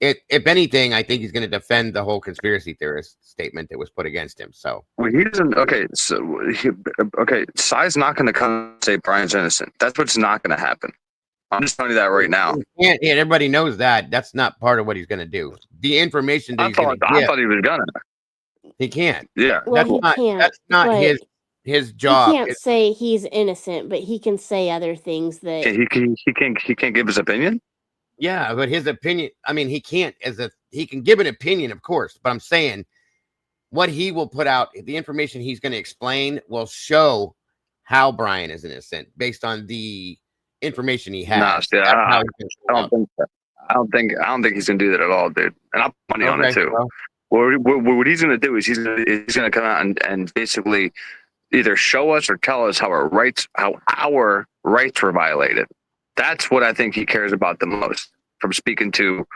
if anything, I think he's going to defend the whole conspiracy theorist statement that was put against him. So well, he doesn't. Okay, so Sai's not going to come and say Brian's innocent. That's what's not going to happen. I'm just telling you that right now. Yeah, everybody knows that. That's not part of what he's going to do. The information that I thought he was gonna. He can't. Yeah. Well, That's not his job. He can't say he's innocent, but he can say other things that he can't give his opinion. Yeah, but his opinion. I mean, he can't. He can give an opinion, of course. But I'm saying what he will put out, the information he's going to explain, will show how Brian is innocent based on the information he has. No, I don't think he's gonna do that at all, dude. And I'll put money on it too. Well, what he's gonna do is he's gonna come out and basically either show us or tell us how our rights were violated. That's what I think he cares about the most. From speaking to,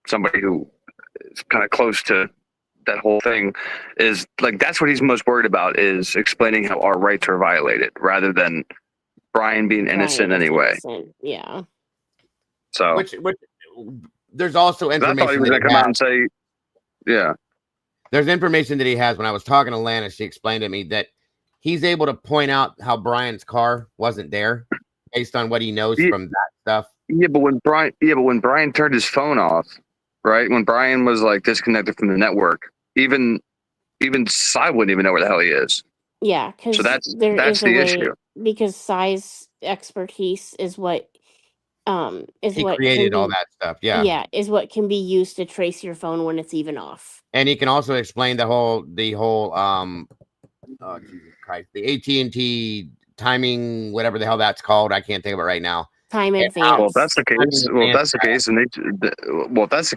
somebody who is kind of close to that whole thing, is like that's what he's most worried about, is explaining how our rights are violated rather than Brian being innocent anyway. Yeah. So which there's also information. I thought he was going to come out and say, yeah. There's information that he has. When I was talking to Lana, she explained to me that he's able to point out how Brian's car wasn't there based on what he knows from that stuff. Yeah, but when Brian turned his phone off, right? When Brian was like disconnected from the network, even Sai wouldn't even know where the hell he is. Yeah, because so that's the issue. Because Sai's expertise is what he created all that stuff. Yeah, is what can be used to trace your phone when it's even off. And he can also explain the whole oh Jesus Christ, the AT&T timing, whatever the hell that's called. I can't think of it right now. Time advance. Well, if that's the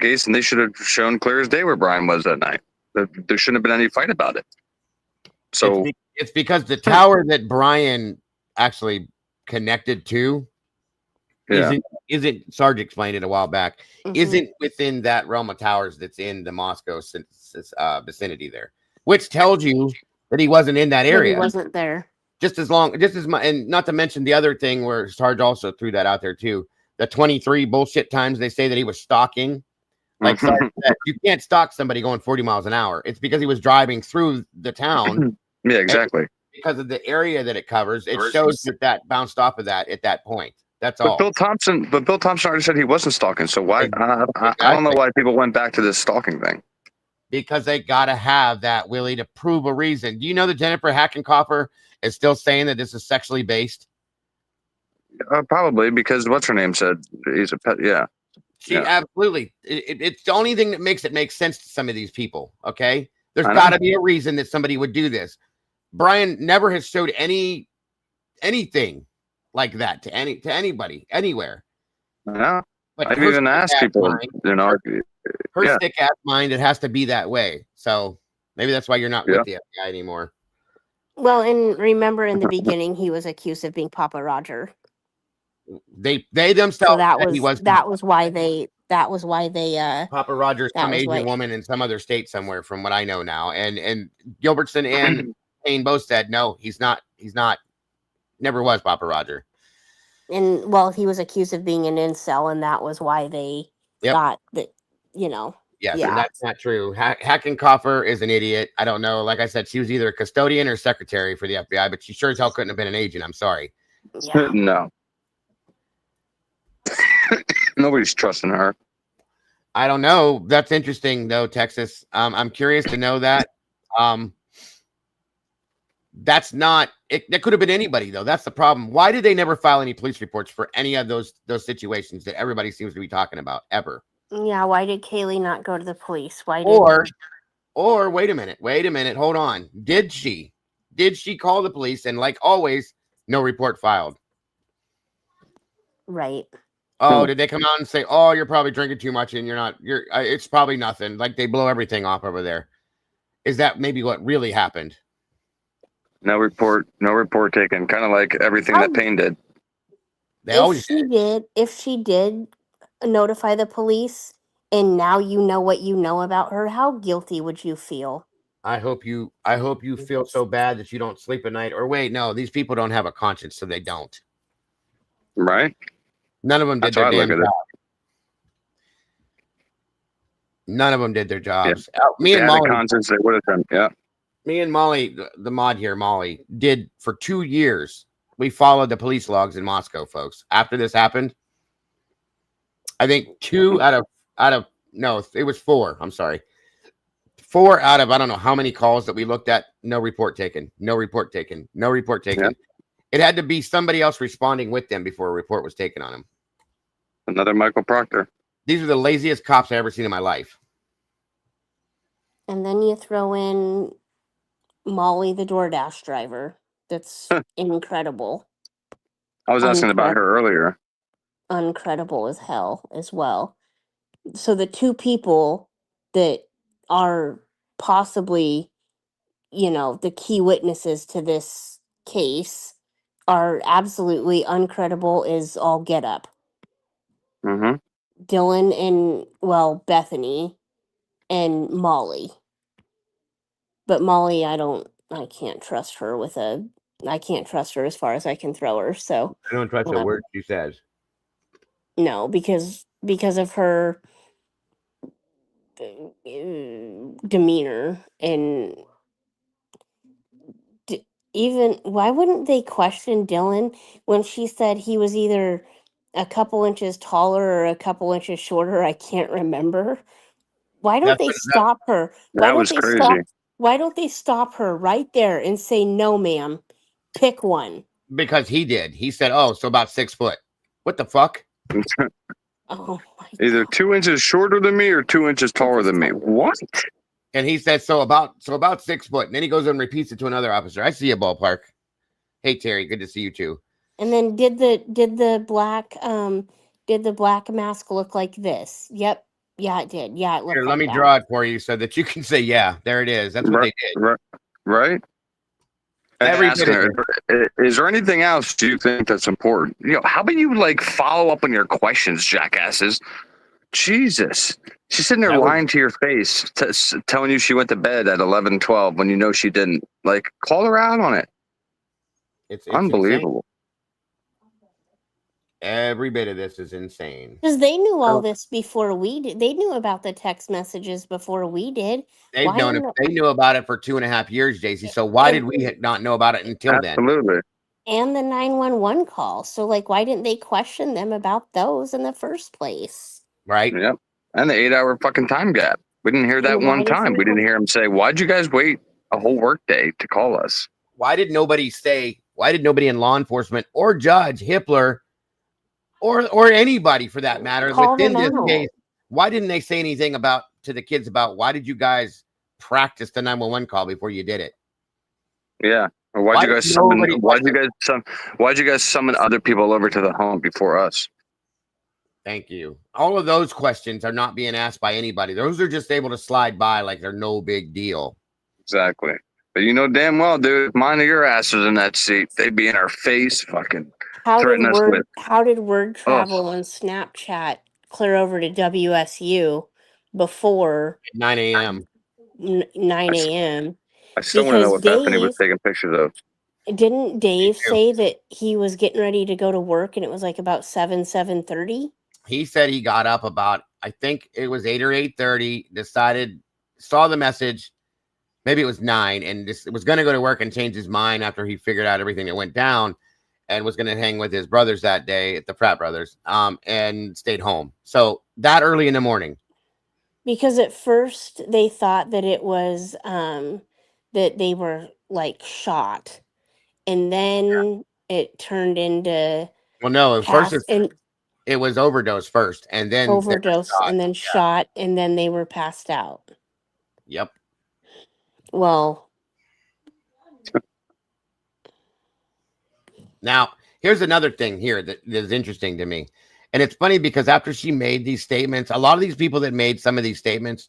case, and they should have shown clear as day where Brian was that night. There shouldn't have been any fight about it. So it's because the tower that Brian actually connected to isn't Sarge explained it a while back, isn't within that realm of towers that's in the Moscow vicinity there, which tells you that he wasn't in that area. He wasn't there. Just as much, and not to mention the other thing where Sarge also threw that out there too. The 23 bullshit times they say that he was stalking. Like Sarge said, you can't stalk somebody going 40 miles an hour. It's because he was driving through the town. Yeah, exactly. Because of the area that it covers, it shows that bounced off of that at that point. That's all. Bill Thompson already said he wasn't stalking. So why? I don't know why people went back to this stalking thing. Because they got to have that, Willie, to prove a reason. Do you know that Jennifer Hackenkopfer is still saying that this is sexually based? Probably because what's her name said he's a pet. Yeah. She absolutely. It's the only thing that makes it make sense to some of these people. Okay. There's got to be a reason that somebody would do this. Brian never has showed anything like that to anybody anyway. Yeah. But I've even asked people, her sick ass mind, it has to be that way. So maybe that's why you're not with the FBI anymore. Well, and remember in the beginning, he was accused of being Papa Roger. They themselves So that said he was why they Papa Roger's that some was Asian why woman in some other state somewhere, from what I know now. And Gilbertson and Payne both said no, he's not. Never was Papa Roger. and well, he was accused of being an incel, and that was why they thought that, Yes, and yeah. that's not true. Hackenkoffer is an idiot. I don't know. Like I said, she was either a custodian or secretary for the FBI, but she sure as hell couldn't have been an agent. I'm sorry. Yeah. No. Nobody's trusting her. I don't know. That's interesting, though, Texas. I'm curious to know that. That's not it. That could have been anybody, though. That's the problem. Why did they never file any police reports for any of those situations that everybody seems to be talking about ever? Yeah, why did Kaylee not go to the police? Why did Or wait a minute, hold on. Did she call the police, and like always, no report filed? Right. Oh, did they come out and say, "Oh, you're probably drinking too much and it's probably nothing." Like they blow everything off over there. Is that maybe what really happened? No report taken. Kind of like everything that Payne did. If she did notify the police, and now you know what you know about her, how guilty would you feel? I hope you feel so bad that you don't sleep at night. Or wait, no, these people don't have a conscience, so they don't. Right? None of them did their damn job. None of them did their jobs. Yeah. Me and Molly, conscience, they would have done. Yeah. Me and Molly, the mod here, Molly, did for 2 years. We followed the police logs in Moscow, folks. After this happened, I think 2 out of no, it was 4. I'm sorry. 4 out of I don't know how many calls that we looked at. No report taken. No report taken. No report taken. Yeah. It had to be somebody else responding with them before a report was taken on him. Another Michael Proctor. These are the laziest cops I've ever seen in my life. And then you throw in Molly, the DoorDash driver. That's incredible. I was asking about her earlier. Incredible as hell as well. So the 2 people that are possibly, the key witnesses to this case are absolutely uncredible as all get up. Mm-hmm. Dylan and, Bethany and Molly. But Molly, I can't trust her I can't trust her as far as I can throw her. So I don't trust a word she says. No, because of her demeanor and even why wouldn't they question Dylan when she said he was either a couple inches taller or a couple inches shorter? I can't remember. Why don't they stop her? Why don't they stop? Why don't they stop her right there and say, "No, ma'am, pick one"? Because he did. He said, "Oh, so about 6 foot." What the fuck? Oh my Either God. 2 inches shorter than me or 2 inches taller than me. What? And he said, so about 6 foot. And then he goes and repeats it to another officer. I see you, ballpark. Hey, Terry, good to see you too. And then did the black mask look like this? Yep. Yeah, it did. Yeah, it looked like let me draw it for you so that you can say, yeah, there it is. That's what they did. Right. Is there anything else you think that's important? How about you follow up on your questions, jackasses? Jesus. She's sitting there lying to your face, telling you she went to bed at 11:12 when you know she didn't. Call her out on it. It's unbelievable. Insane. Every bit of this is insane. Because they knew all this before we did. They knew about the text messages before we did. They knew about it for 2.5 years, JC. So why did we not know about it until then? Absolutely. And the 911 call. So why didn't they question them about those in the first place? Right. Yep. And the 8-hour fucking time gap. We didn't hear that one time. We didn't hear him say, "Why'd you guys wait a whole workday to call us?" Why did nobody in law enforcement or Judge Hippler or anybody for that matter within this case, why didn't they say anything to the kids about why did you guys practice the 911 call before you did it? Yeah. Or why'd you guys summon other people over to the home before us? Thank you. All of those questions are not being asked by anybody. Those are just able to slide by like they're no big deal. Exactly. But damn well, dude, if mine or your ass was in that seat, they'd be in our face fucking How did threaten us with. word Oh, travel on Snapchat clear over to WSU before 9 a.m. 9 a.m.? I still want to know Because what Bethany was taking pictures of. didn't Dave too. say that he was getting ready to go to work and it was like about 7:30? He said he got up about, I think it was 8 or 8:30, saw the message, maybe it was 9, and was going to go to work and change his mind after he figured out everything that went down, and was going to hang with his brothers that day at the Pratt Brothers, and stayed home. So that early in the morning. Because at first they thought that it was that they were like shot, and then it turned into Well, no, at first and it was overdose first, and then they were overdose, shot. and then shot, and then they were passed out. Yep. Well, Now, here's another thing here that is interesting to me. And it's funny because after she made these statements, a lot of these people that made some of these statements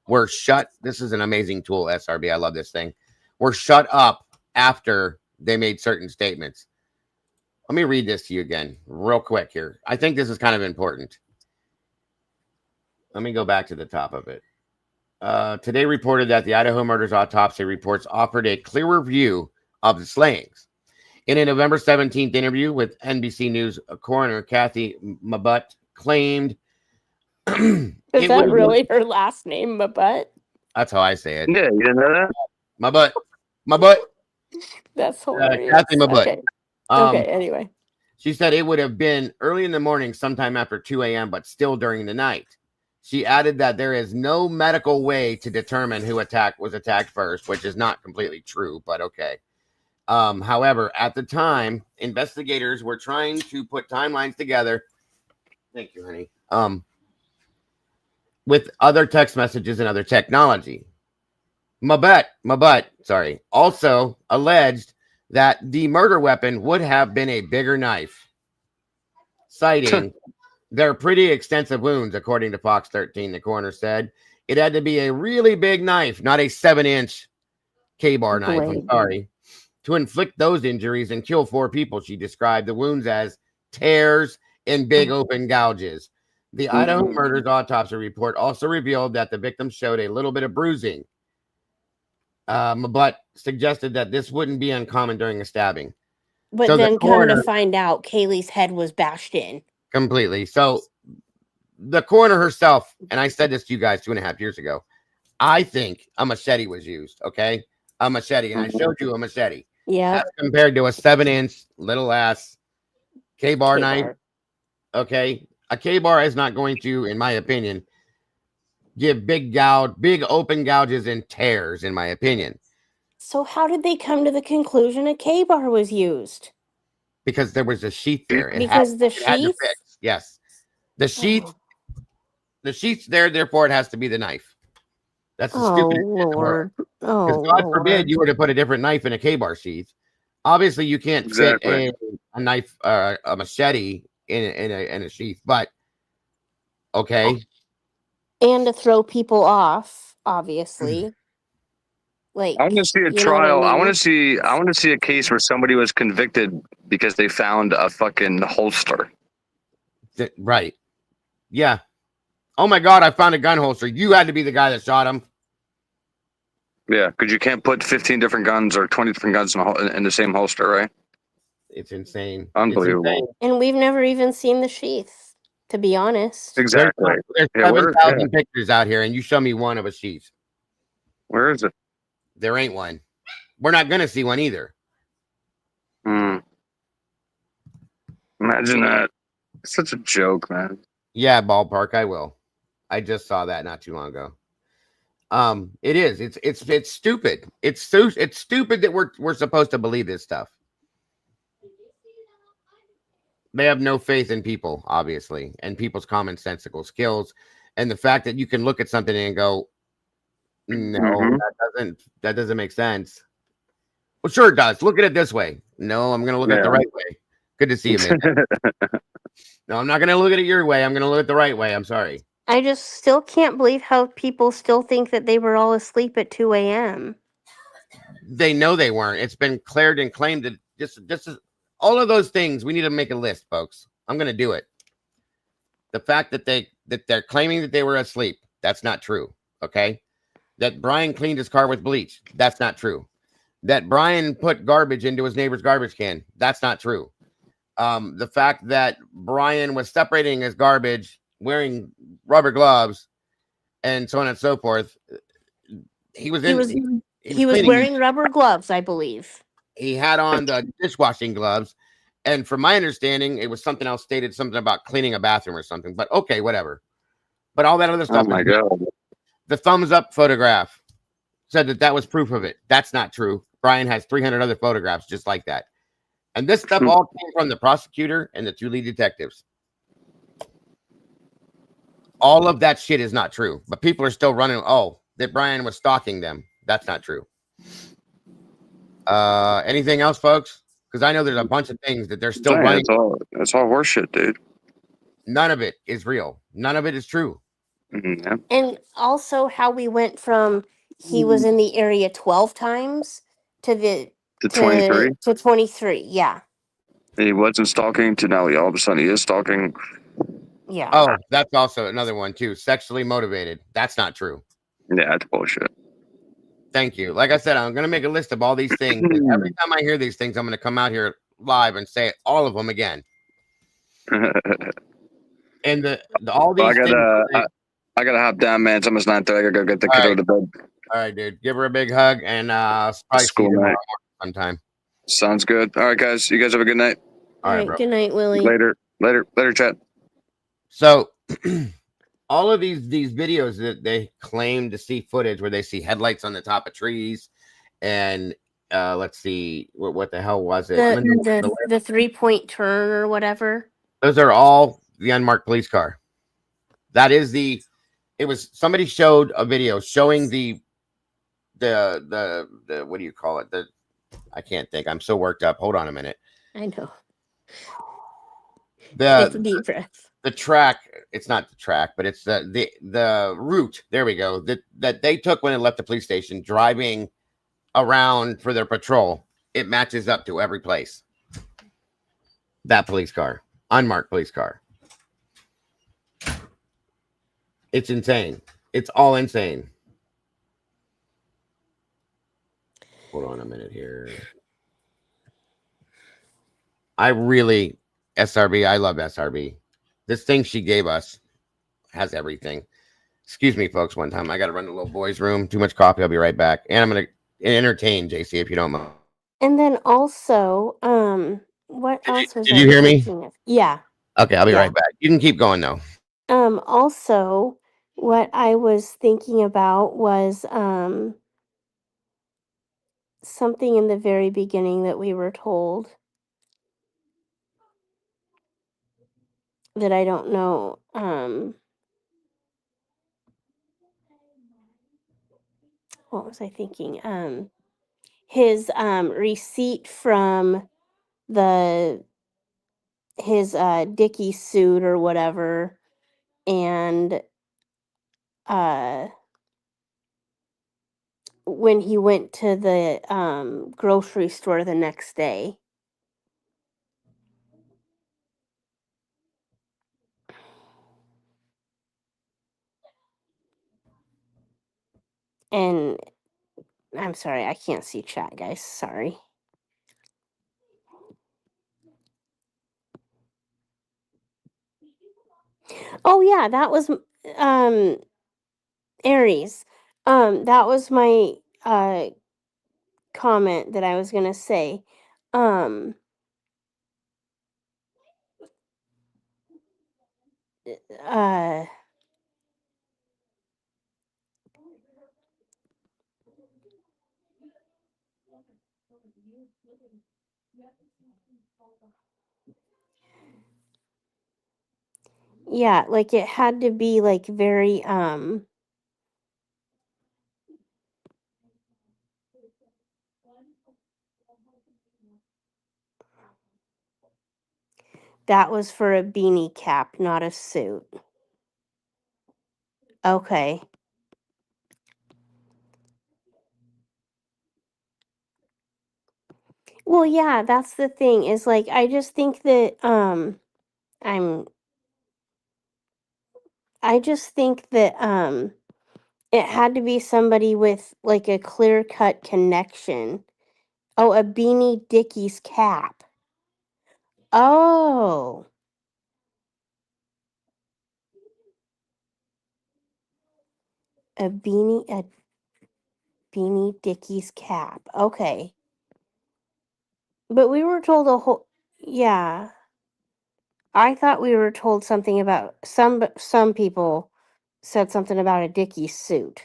were shut. This is an amazing tool, SRB. I love this thing. Were shut up after they made certain statements. Let me read this to you again real quick here. I think this is kind of important. Let me go back to the top of it. Today reported that the Idaho murders autopsy reports offered a clearer view of the slayings. In a November 17th interview with NBC News, coroner Kathy Mabut claimed is that really her last name, Mabut? That's how I say it. Yeah, you didn't know that? Mabut. That's hilarious. Kathy Mabut. Okay. Okay, anyway. She said it would have been early in the morning, sometime after 2 a.m., but still during the night. She added that there is no medical way to determine who was attacked first, which is not completely true, but okay. However, at the time, investigators were trying to put timelines together. Thank you, honey. With other text messages and other technology. Mabut, also alleged that the murder weapon would have been a bigger knife, citing their pretty extensive wounds, according to Fox 13. The coroner said it had to be a really big knife, not a 7-inch K-bar knife. I'm sorry. To inflict those injuries and kill 4 people. She described the wounds as tears and big open gouges. The Idaho murders autopsy report also revealed that the victim showed a little bit of bruising, but suggested that this wouldn't be uncommon during a stabbing. But so then come to find out, Kaylee's head was bashed in. Completely. So the coroner herself, and I said this to you guys 2.5 years ago, I think a machete was used, okay? A machete, and I showed you a machete. Yeah. That's compared to a 7-inch little ass K-bar knife. Okay. A K-bar is not going to, in my opinion, give big open gouges and tears, in my opinion. So how did they come to the conclusion a K-bar was used? Because there was a sheath there. The sheath? Yes. The sheath. The sheath's there, therefore it has to be the knife. That's the stupidest thing in the world. Because God forbid you were to put a different knife in a K-bar sheath. Obviously, you can't fit a knife, a machete in a sheath, but okay. And to throw people off, obviously. Like, I want to see a trial. I want to see a case where somebody was convicted because they found a fucking holster. Right. Yeah. Oh my God, I found a gun holster. You had to be the guy that shot him. Yeah, because you can't put 15 different guns or 20 different guns in the same holster, right? It's insane. Unbelievable. It's insane. And we've never even seen the sheath, to be honest. Exactly. There's 7,000 pictures out here, and you show me one of a sheath. Where is it? There ain't one. We're not going to see one either. Imagine that. It's such a joke, man. Yeah, ballpark. I will. I just saw that not too long ago. It is. It's stupid. It's stupid that we're supposed to believe this stuff. They have no faith in people, obviously, and people's commonsensical skills, and the fact that you can look at something and go, "No, that doesn't make sense." Well, sure it does. Look at it this way. No, I'm going to look at it the right way. Good to see you, man. No, I'm not going to look at it your way. I'm going to look at it the right way. I'm sorry. I just still can't believe how people still think that they were all asleep at 2 a.m. They know they weren't. It's been cleared and claimed that this is All of those things, we need to make a list, folks. I'm going to do it. The fact that they're claiming that they were asleep, that's not true. Okay, that Brian cleaned his car with bleach, that's not true. That Brian put garbage into his neighbor's garbage can, that's not true. The fact that Brian was separating his garbage, wearing rubber gloves, and so on and so forth. He was cleaning. wearing rubber gloves, I believe. He had on the dishwashing gloves, and from my understanding, it was something else stated something about cleaning a bathroom or something. But okay, whatever. But all that other Oh stuff. my god. The thumbs up photograph said that was proof of it. That's not true. Brian has 300 other photographs just like that. And this stuff all came from the prosecutor and the 2 lead detectives. All of that shit is not true. But people are still running. Oh, that Brian was stalking them. That's not true. Anything else, folks? Because I know there's a bunch of things that they're still running. It's all horseshit, dude. None of it is real. None of it is true. Mm-hmm, yeah. And also how we went from he was in the area 12 times to 23. to 23. Yeah. He wasn't stalking to now all of a sudden he is stalking. Yeah. Oh, that's also another one too. Sexually motivated. That's not true. Yeah, it's bullshit. Thank you. Like I said, I'm going to make a list of all these things. And every time I hear these things, I'm going to come out here live and say all of them again. And all these things. I gotta hop down, man. It's almost 9:30. I gotta go get the kiddo to bed. All right, dude. Give her a big hug and probably see you tomorrow sometime. Sounds good. All right, guys. You guys have a good night. All right, bro. good night, Willie. Later, chat. So all of these videos that they claim to see footage where they see headlights on the top of trees and let's see what the hell was it? The 3-point turn or whatever. Those are all the unmarked police car. That is it was somebody showed a video showing the what do you call it? I can't think. I'm so worked up. Hold on a minute. I know. Take a deep breath. The track, it's not the track, but it's the route. There we go. That they took when they left the police station, driving around for their patrol. It matches up to every place. That police car, unmarked police car. It's insane. It's all insane. Hold on a minute here. I really, SRB, I love SRB. This thing she gave us has everything. Excuse me, folks, one time. I got to run to the little boy's room. Too much coffee. I'll be right back. And I'm going to entertain JC if you don't mind. And then also, what else was Did you hear me? Yeah. Okay, I'll be right back. You can keep going, though. Also, what I was thinking about was something in the very beginning that we were told that I don't know. What was I thinking? His receipt from his Dickie suit or whatever, and when he went to the grocery store the next day. And I'm sorry, I can't see chat, guys. Sorry. Oh yeah, that was Aries. That was my comment that I was gonna say. Yeah, like it had to be like very that was for a beanie cap, not a suit. Okay. Well, yeah, that's the thing is like I just think that I'm I just think that it had to be somebody with like a clear-cut connection. Oh, a Beanie Dickies cap. Oh, a Beanie Dickies cap. Okay. But we were told a whole yeah. I thought we were told something about some people said something about a Dickies suit,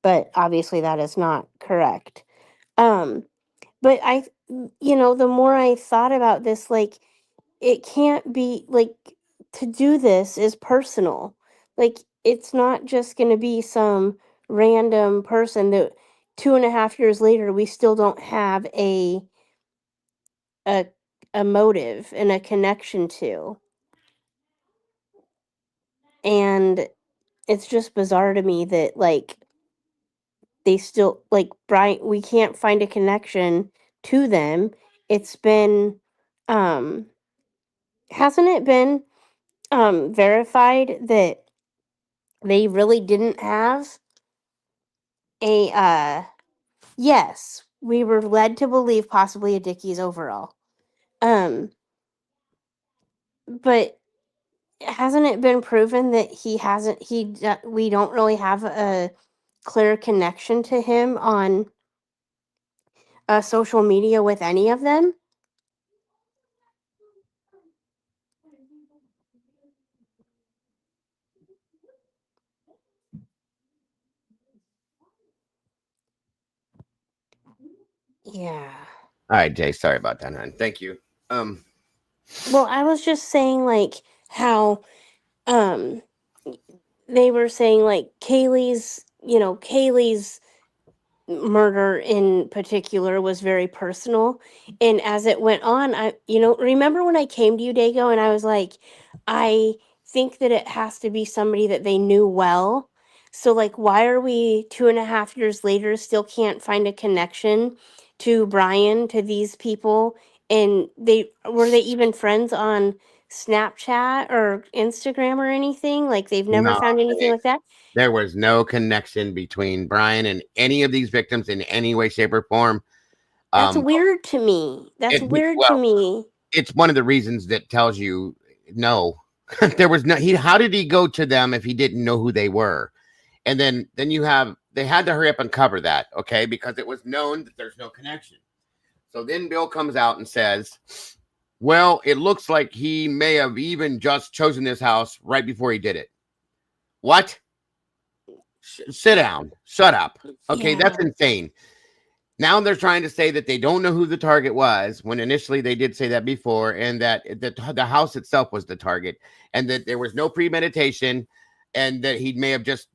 but obviously that is not correct. Um but the more I thought about this, like it can't be like to do this is personal. Like it's not just going to be some random person that 2.5 years later we still don't have a a motive and a connection to. And it's just bizarre to me that like they still like Brian we can't find a connection to them. It's been um hasn't it been verified that they really didn't have a yes, we were led to believe possibly a Dickies overall. Um but hasn't it been proven that he hasn't we don't really have a clear connection to him on social media with any of them? Yeah. All right, Jay. Sorry about that, hon. Thank you. Um, Well, I was just saying like how um they were saying like Kaylee's murder in particular was very personal, and as it went on I remember when I came to you, Dago, and I was like I think that it has to be somebody that they knew well. So like why are we 2.5 years later still can't find a connection to Brian, to these people? And they even friends on Snapchat or Instagram or anything? Like they've never no, found anything like that? there was no connection between Brian and any of these victims in any way, shape, or form. That's Um, weird to me. That's weird to well, me. it's one of the reasons that tells you no. There was no. How did he go to them if he didn't know who they were? And then you have they had to hurry up and cover that, okay, because it was known that there's no connection. So then Bill comes out and says, "Well, it looks like he may have even just chosen this house right before he did it." What? Sit down. Shut up. Okay, Yeah. that's insane. Now they're trying to say that they don't know who the target was when initially they did say that before, and that the house itself was the target, and that there was no premeditation, and that he may have just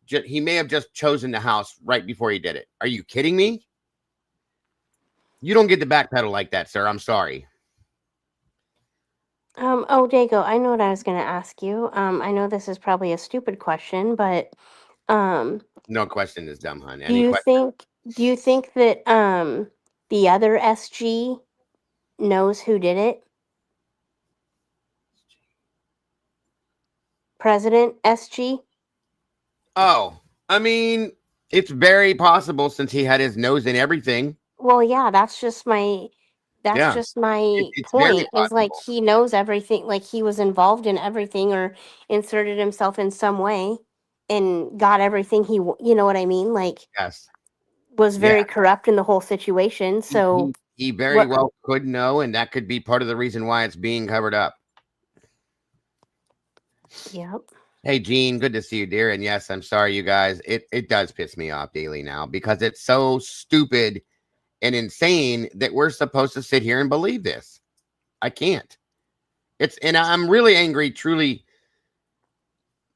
chosen the house right before he did it. Are you kidding me? You don't get to backpedal like that, sir. I'm sorry. Oh, Dago, I know what I was going to ask you. I know this is probably a stupid question, but um, No question is dumb, hun. do Any you question? think do you think that the other SG knows who did it? President SG? Oh, I mean, it's very possible since he had his nose in everything. Well, yeah, that's Yeah, just my it's very point is like possible. he knows everything, like he was involved in everything or inserted himself in some way and got everything you know what I mean? Like Yes. was Yeah. very corrupt in the whole situation. He, So he he very what well could know, and that could be part of the reason why it's being covered up. Yep. Hey, Gene, good to see you, dear. And yes, I'm sorry, you guys. It does piss me off daily now because it's so stupid and insane that we're supposed to sit here and believe this. I can't. And I'm really angry, truly,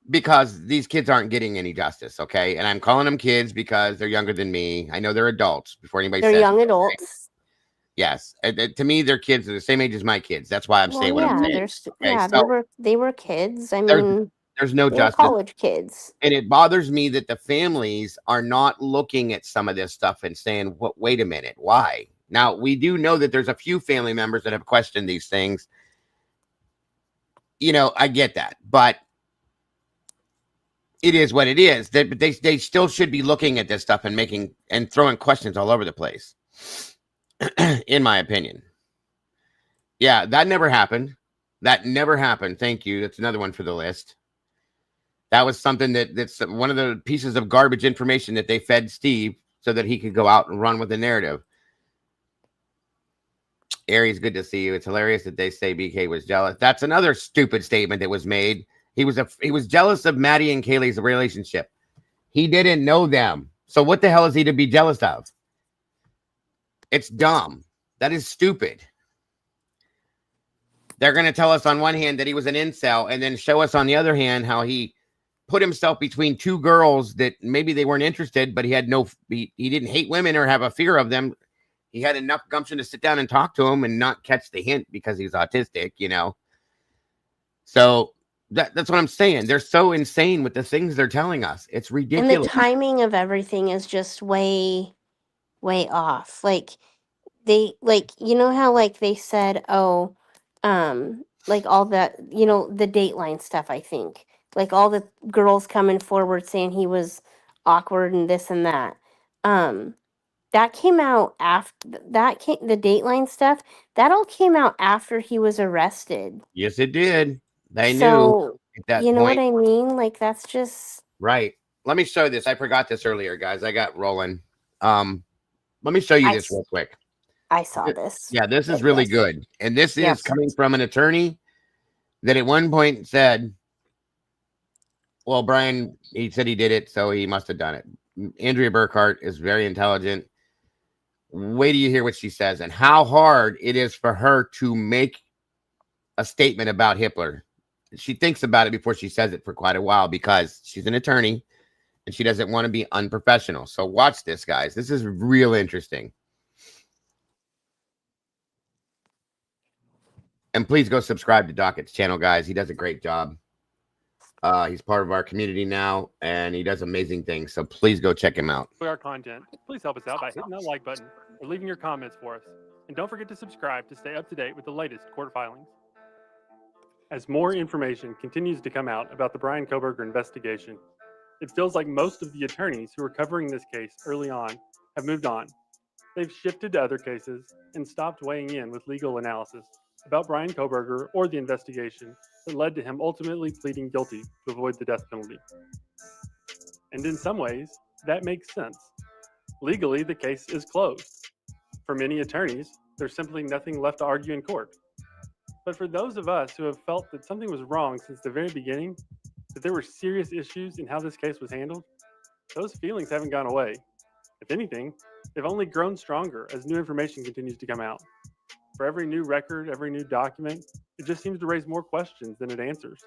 because these kids aren't getting any justice. Okay, and I'm calling them kids because they're younger than me. I know they're adults before anybody They're says young anything. adults. Yes, to me, their kids are the same age as my kids. That's why I'm Well, saying what I'm yeah, saying. Okay, yeah, so they were kids. I there's mean, there's no they were justice. college kids. And it bothers me that the families are not looking at some of this stuff and saying, "What? Wait a minute, why? Now, we do know that there's a few family members that have questioned these things. I get that, but it is what it is. They still should be looking at this stuff and throwing questions all over the place, in my opinion. Yeah, that never happened. That never happened. Thank you. That's another one for the list. That was something that's one of the pieces of garbage information that they fed Steve so that he could go out and run with the narrative. Aries, good to see you. It's hilarious that they say BK was jealous. That's another stupid statement that was made. He was jealous of Maddie and Kaylee's relationship. He didn't know them. So what the hell is he to be jealous of? It's dumb. That is stupid. They're going to tell us on one hand that he was an incel and then show us on the other hand how he put himself between two girls that maybe they weren't interested, but he didn't hate women or have a fear of them. He had enough gumption to sit down and talk to him and not catch the hint because he's autistic, So that's what I'm saying. They're so insane with the things they're telling us. It's ridiculous. And the timing of everything is just way, way off. Like they how they said, oh, like all that, the Dateline stuff, I think. Like all the girls coming forward saying he was awkward and this and that. That came out after the Dateline stuff. That all came out after he was arrested. Yes, it did. They knew So, at that you know point. what I mean? Like that's just Right. Let me show this. I forgot this earlier, guys. I got rolling. Let me show you this real quick. I saw this. Yeah, this is really good. And this is coming from an attorney that at one point said, well, Brian, he said he did it, so he must have done it. Andrea Burkhart is very intelligent. Wait till you hear what she says and how hard it is for her to make a statement about Hitler. She thinks about it before she says it for quite a while because she's an attorney and she doesn't want to be unprofessional. So watch this, guys. This is real interesting. And please go subscribe to Dockett's channel, guys. He does a great job. He's part of our community now, and he does amazing things. So please go check him out. For our content, please help us out by hitting that like button or leaving your comments for us. And don't forget to subscribe to stay up to date with the latest court filings. As more information continues to come out about the Brian Kohberger investigation, it feels like most of the attorneys who were covering this case early on have moved on. They've shifted to other cases and stopped weighing in with legal analysis about Brian Kohberger or the investigation that led to him ultimately pleading guilty to avoid the death penalty. And in some ways, that makes sense. Legally, the case is closed. For many attorneys, there's simply nothing left to argue in court. But for those of us who have felt that something was wrong since the very beginning, that there were serious issues in how this case was handled, those feelings haven't gone away. If anything, they've only grown stronger as new information continues to come out. For every new record, every new document, it just seems to raise more questions than it answers.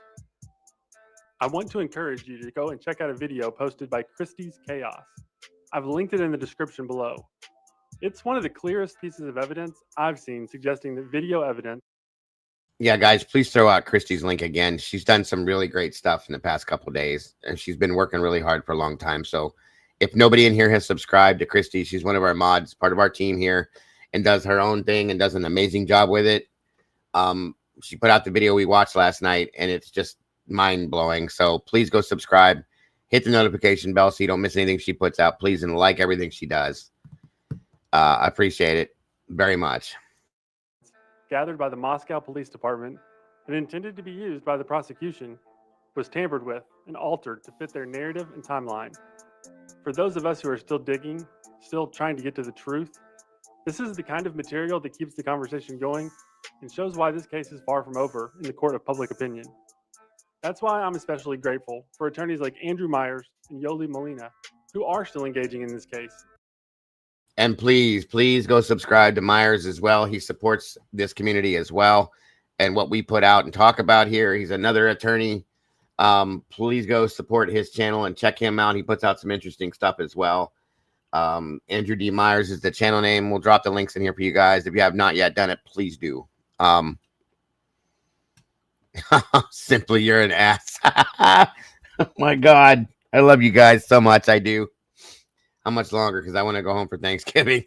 I want to encourage you to go and check out a video posted by Christie's Chaos. I've linked it in the description below. It's one of the clearest pieces of evidence I've seen suggesting that video evidence. Yeah, guys, please throw out Christie's link again. She's done some really great stuff in the past couple of days, and she's been working really hard for a long time. So if nobody in here has subscribed to Christy, she's one of our mods, part of our team here, and does her own thing and does an amazing job with it. She put out the video we watched last night, and it's just mind-blowing. So please go subscribe, hit the notification bell so you don't miss anything she puts out, please, and like everything she does. I appreciate it very much. Gathered by the Moscow Police Department and intended to be used by the prosecution was tampered with and altered to fit their narrative and timeline. For those of us who are still digging, still trying to get to the truth, this is the kind of material that keeps the conversation going and shows why this case is far from over in the court of public opinion. That's why I'm especially grateful for attorneys like Andrew Myers and Yoli Molina, who are still engaging in this case. And please go subscribe to Myers as well. He supports this community as well. And what we put out and talk about here, he's another attorney. Please go support his channel and check him out. He puts out some interesting stuff as well. Andrew D. Myers is the channel name. We'll drop the links in here for you guys. If you have not yet done it, please do. Simply, you're an ass. Oh my God. I love you guys so much. I do. How much longer? Because I want to go home for Thanksgiving.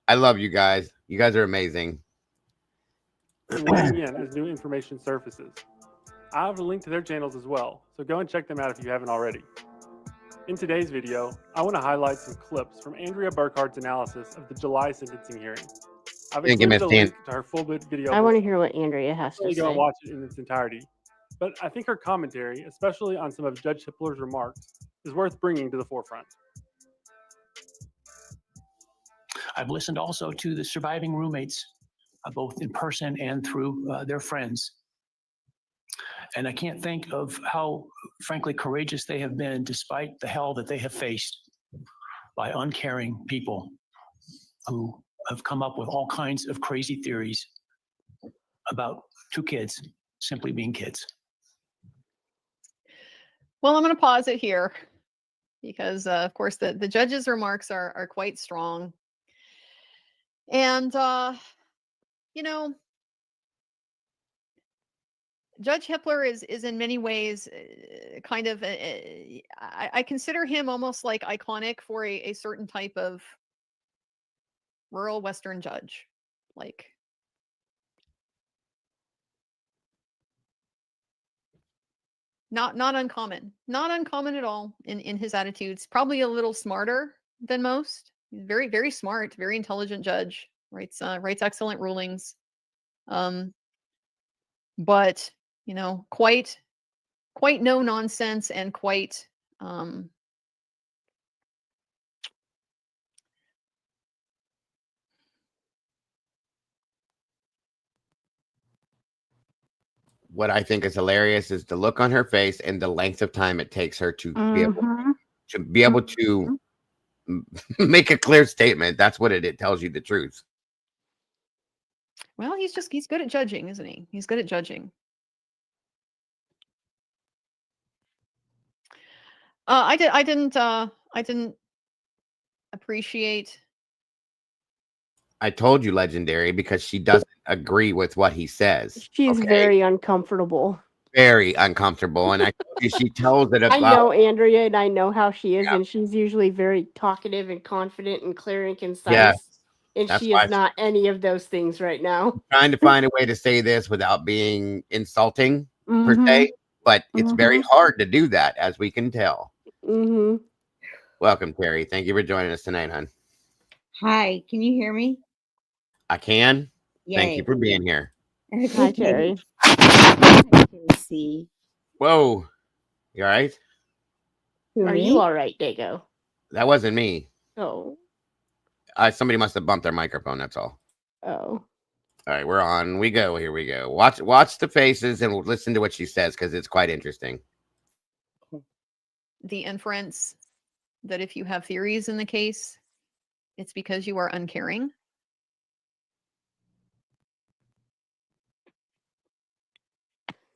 I love you guys. You guys are amazing. And weighing in as new information surfaces. I have a link to their channels as well, so go and check them out if you haven't already. In today's video, I want to highlight some clips from Andrea Burkhardt's analysis of the July sentencing hearing. I've Thank you, included Miss a Tan. link to her full video. I want to hear what Andrea has to Really go and say. watch it in its entirety. But I think her commentary, especially on some of Judge Hippler's remarks, is worth bringing to the forefront. I've listened also to the surviving roommates, both in person and through their friends. And I can't think of how, frankly, courageous they have been despite the hell that they have faced by uncaring people who have come up with all kinds of crazy theories about two kids simply being kids. Well, I'm going to pause it here because, of course, the judge's remarks are quite strong. And, you know, Judge Hippler is in many ways kind of, I consider him almost like iconic for a certain type of rural Western judge. Like, not uncommon, not uncommon at all in his attitudes. Probably a little smarter than most. Very, very smart, very intelligent judge. Writes excellent rulings. But you know, quite no nonsense and quite What I think is hilarious is the look on her face and the length of time it takes her to be able to make a clear statement. That's what it tells you the truth. well, he's good at judging, isn't he? He's good at judging. I didn't appreciate. I told you, Legendary, because she doesn't agree with what he says. She's very uncomfortable. Very uncomfortable. And I told you she tells it I about. know Andrea, and I know how she is, Yeah. and she's usually very talkative and confident and clear and concise. Yeah, and that's she why is not any of those things right now. trying to find a way to say this without being insulting per se, but it's very hard to do that, as we can tell. Welcome, Terry. Thank you for joining us tonight, hon. Hi, can you hear me? I can. Yay. Thank you for being here. Hi, Terry. See. Whoa. You all right? Are you all right, Dago? That wasn't me. Oh. Somebody must have bumped their microphone. That's all. Oh. All right, we're on. We go. Here we go. Watch the faces and listen to what she says, because it's quite interesting. The inference that if you have theories in the case, it's because you are uncaring.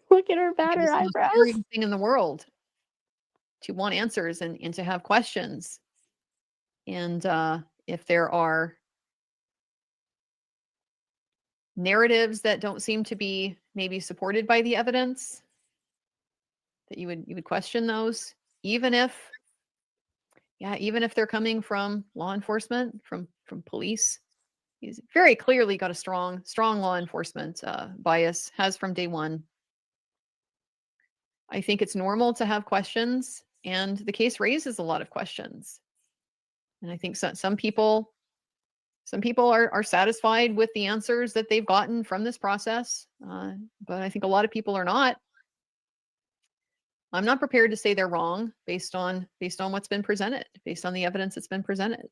Look at her batter eyebrows. It's the most scary thing in the world to want answers and to have questions. And if there are narratives that don't seem to be maybe supported by the evidence, that you would question those, even if they're coming from law enforcement, from police. He's very clearly got a strong law enforcement bias, has from day one. I think it's normal to have questions, and the case raises a lot of questions. And I think some people are satisfied with the answers that they've gotten from this process, but I think a lot of people are not. I'm not prepared to say they're wrong based on what's been presented, based on the evidence that's been presented.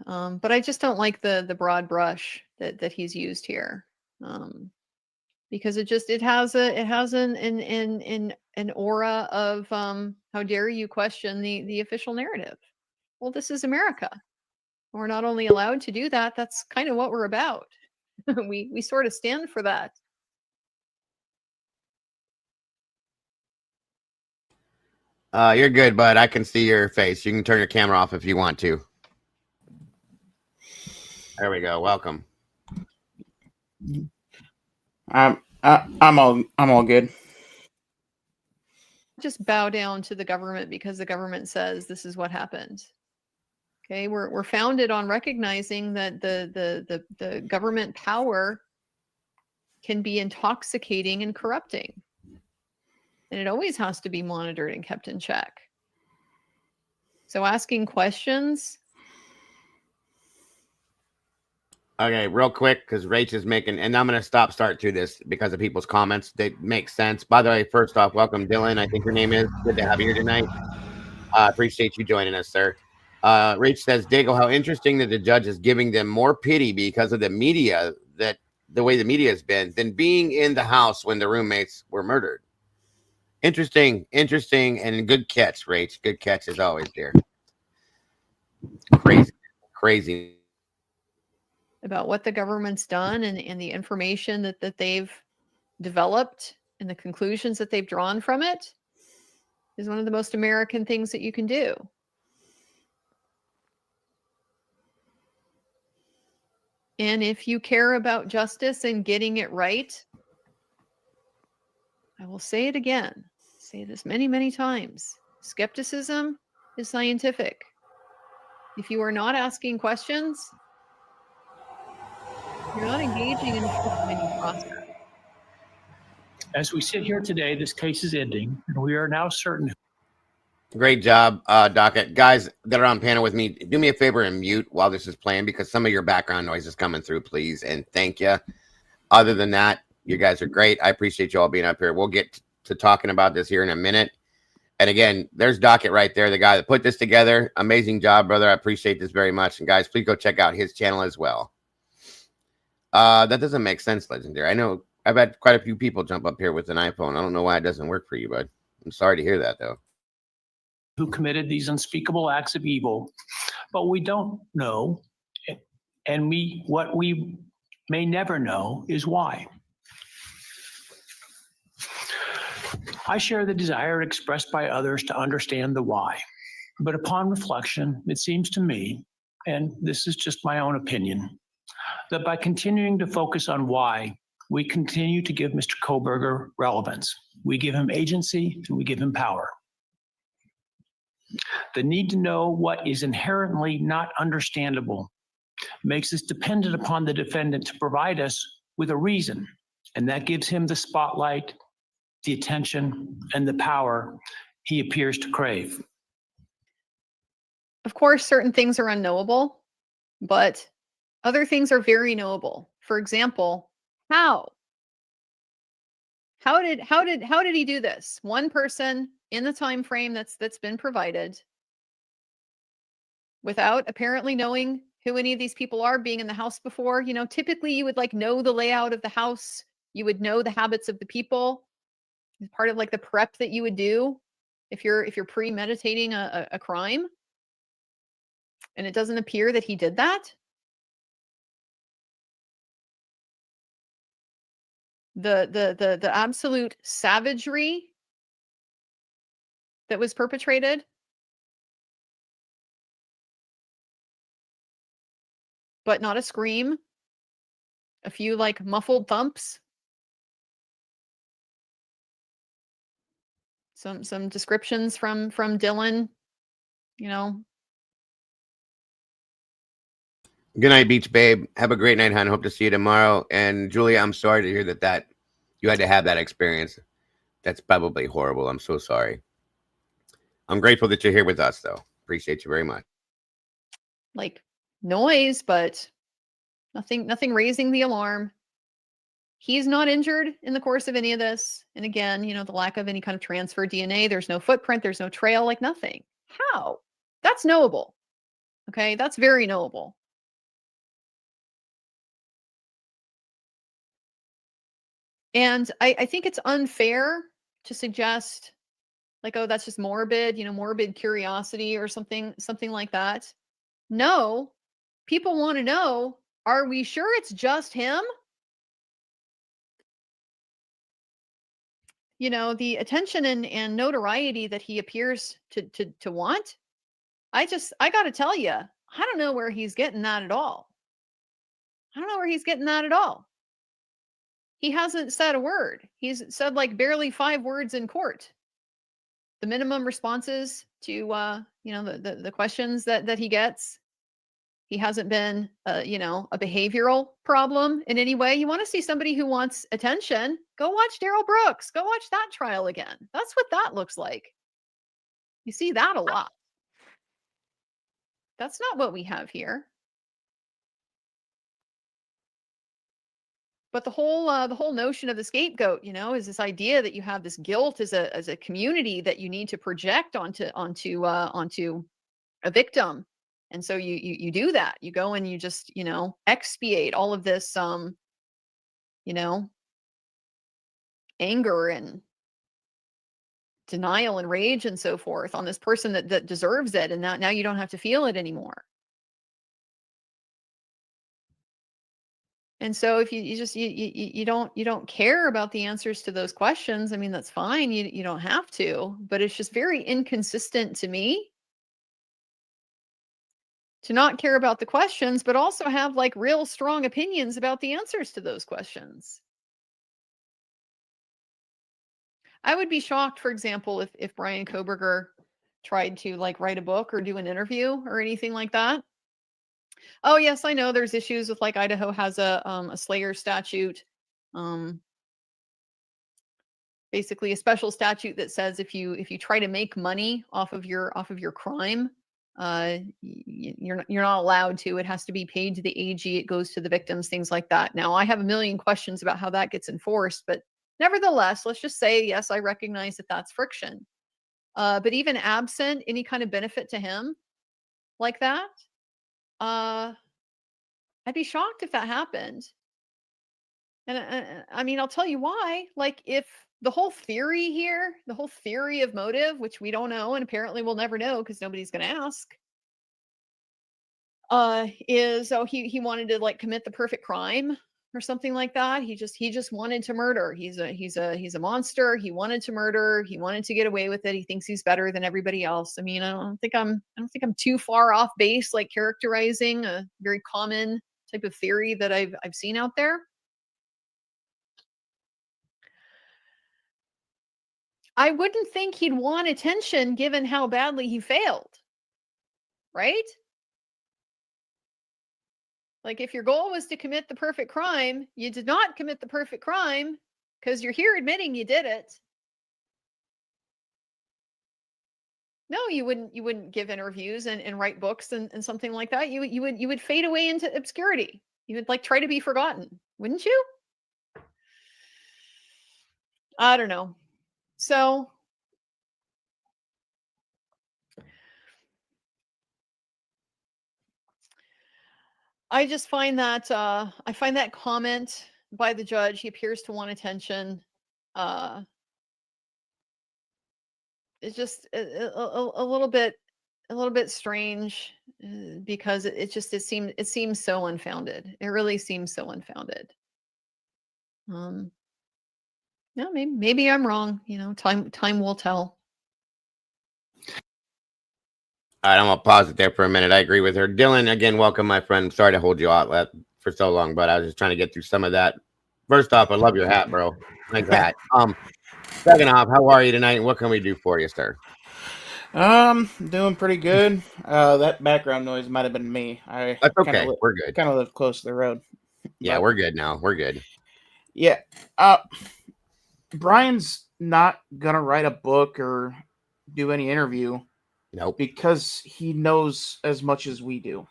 But I just don't like the broad brush that he's used here, because it has an aura of how dare you question the official narrative. Well, this is America. We're not only allowed to do that, that's kind of what we're about. we sort of stand for that. You're good, bud. I can see your face. You can turn your camera off if you want to. There we go. Welcome. I'm all good. Just bow down to the government because the government says this is what happened. Okay, we're founded on recognizing that the government power can be intoxicating and corrupting. And it always has to be monitored and kept in check. So asking questions. Okay, real quick, because Rach is making, and I'm going to start to this because of people's comments. They make sense. By the way, first off, welcome, Dylan. I think your name is. Good to have you here tonight. Appreciate you joining us, sir. Rach says, Diggle, how interesting that the judge is giving them more pity because of the media, that the way the media has been, than being in the house when the roommates were murdered. Interesting, and good catch, Rach. Good catch as always, dear. Crazy. About what the government's done and the information that they've developed and the conclusions that they've drawn from it is one of the most American things that you can do. And if you care about justice and getting it right, I will say it again, say this many, many times. Skepticism is scientific. If you are not asking questions, you're not engaging in the truth-finding process. As we sit here today, this case is ending, and we are now certain. Great job, Docket. Guys that are on panel with me, do me a favor and mute while this is playing because some of your background noise is coming through, please. And thank you. Other than that, you guys are great. I appreciate you all being up here. We'll get to talking about this here in a minute. And again, there's Docket right there, the guy that put this together. Amazing job, brother. I appreciate this very much. And guys, please go check out his channel as well. That doesn't make sense, Legendary. I know I've had quite a few people jump up here with an iPhone. I don't know why it doesn't work for you, bud. I'm sorry to hear that, though. Who committed these unspeakable acts of evil, but we don't know, and what we may never know is why. I share the desire expressed by others to understand the why, but upon reflection, it seems to me, and this is just my own opinion, that by continuing to focus on why, we continue to give Mr. Kohberger relevance. We give him agency and we give him power. The need to know what is inherently not understandable makes us dependent upon the defendant to provide us with a reason, and that gives him the spotlight, the attention, and the power he appears to crave. Of course, certain things are unknowable, but other things are very knowable. For example, how? How did he do this? One person in the time frame that's been provided, without apparently knowing who any of these people are, being in the house before. You know, typically you would like know the layout of the house. You would know the habits of the people. It's part of like the prep that you would do if you're premeditating a crime. And it doesn't appear that he did that. The absolute savagery that was perpetrated, but not a scream, a few like muffled thumps, some descriptions from Dylan, you know. Good night, Beach Babe. Have a great night, hon. Hope to see you tomorrow. And Julia, I'm sorry to hear that you had to have that experience. That's probably horrible. I'm so sorry. I'm grateful that you're here with us, though. Appreciate you very much. Like noise, but nothing raising the alarm. He's not injured in the course of any of this. And again, you know, the lack of any kind of transfer DNA, there's no footprint, there's no trail, like nothing. How? That's knowable. Okay, that's very knowable. And I think it's unfair to suggest like, oh, that's just morbid, you know, morbid curiosity or something like that. No, people want to know, are we sure it's just him? You know, the attention and notoriety that he appears to want. I got to tell you, I don't know where he's getting that at all. I don't know where he's getting that at all. He hasn't said a word. He's said like barely 5 words in court. The minimum responses to, you know, the questions that he gets He hasn't been, a behavioral problem in any way. You want to see somebody who wants attention? Go watch Daryl Brooks. Go watch that trial again. That's what that looks like. You see that a lot. That's not what we have here. But the whole notion of the scapegoat, is this idea that you have this guilt as a community that you need to project onto a victim. And so you do that. You go and you just, expiate all of this anger and denial and rage and so forth on this person that deserves it. And now you don't have to feel it anymore. And so if you don't care about the answers to those questions, I mean, that's fine. You don't have to, but it's just very inconsistent to me to not care about the questions, but also have like real strong opinions about the answers to those questions. I would be shocked, for example, if Brian Koberger tried to like write a book or do an interview or anything like that. Oh yes, I know there's issues with like Idaho has a Slayer statute, basically a special statute that says if you try to make money off of your crime, you're not allowed to. It has to be paid to the AG. It goes to the victims, things like that. Now I have a million questions about how that gets enforced, but nevertheless, let's just say yes, I recognize that that's friction. But even absent any kind of benefit to him like that. I'd be shocked if that happened. And I mean, I'll tell you why. Like, if the whole theory here, the whole theory of motive, which we don't know, and apparently we'll never know because nobody's going to ask, is he wanted to like commit the perfect crime or something like that. He just wanted to murder. He's a monster. He wanted to murder. He wanted to get away with it. He thinks he's better than everybody else. I mean, I don't think I'm too far off base, like characterizing a very common type of theory that I've seen out there. I wouldn't think he'd want attention given how badly he failed. Right? Like, if your goal was to commit the perfect crime, you did not commit the perfect crime because you're here admitting you did it. No, you wouldn't give interviews and write books and something like that. You would fade away into obscurity. You would like try to be forgotten, wouldn't you? I don't know. So I just find that comment by the judge, he appears to want attention. It's just a little bit strange because it seems so unfounded. It really seems so unfounded. Yeah, maybe I'm wrong. Time will tell. All right, I'm gonna pause it there for a minute. I agree with her. Dylan, again, welcome, my friend. Sorry to hold you out for so long, but I was just trying to get through some of that. First off, I love your hat, bro. Nice hat. Second off, how are you tonight? What can we do for you, sir? Doing pretty good. That background noise might have been me. That's okay. We're good. Kind of live close to the road. Yeah, we're good now. We're good. Yeah. Brian's not gonna write a book or do any interview. Nope. Because he knows as much as we do.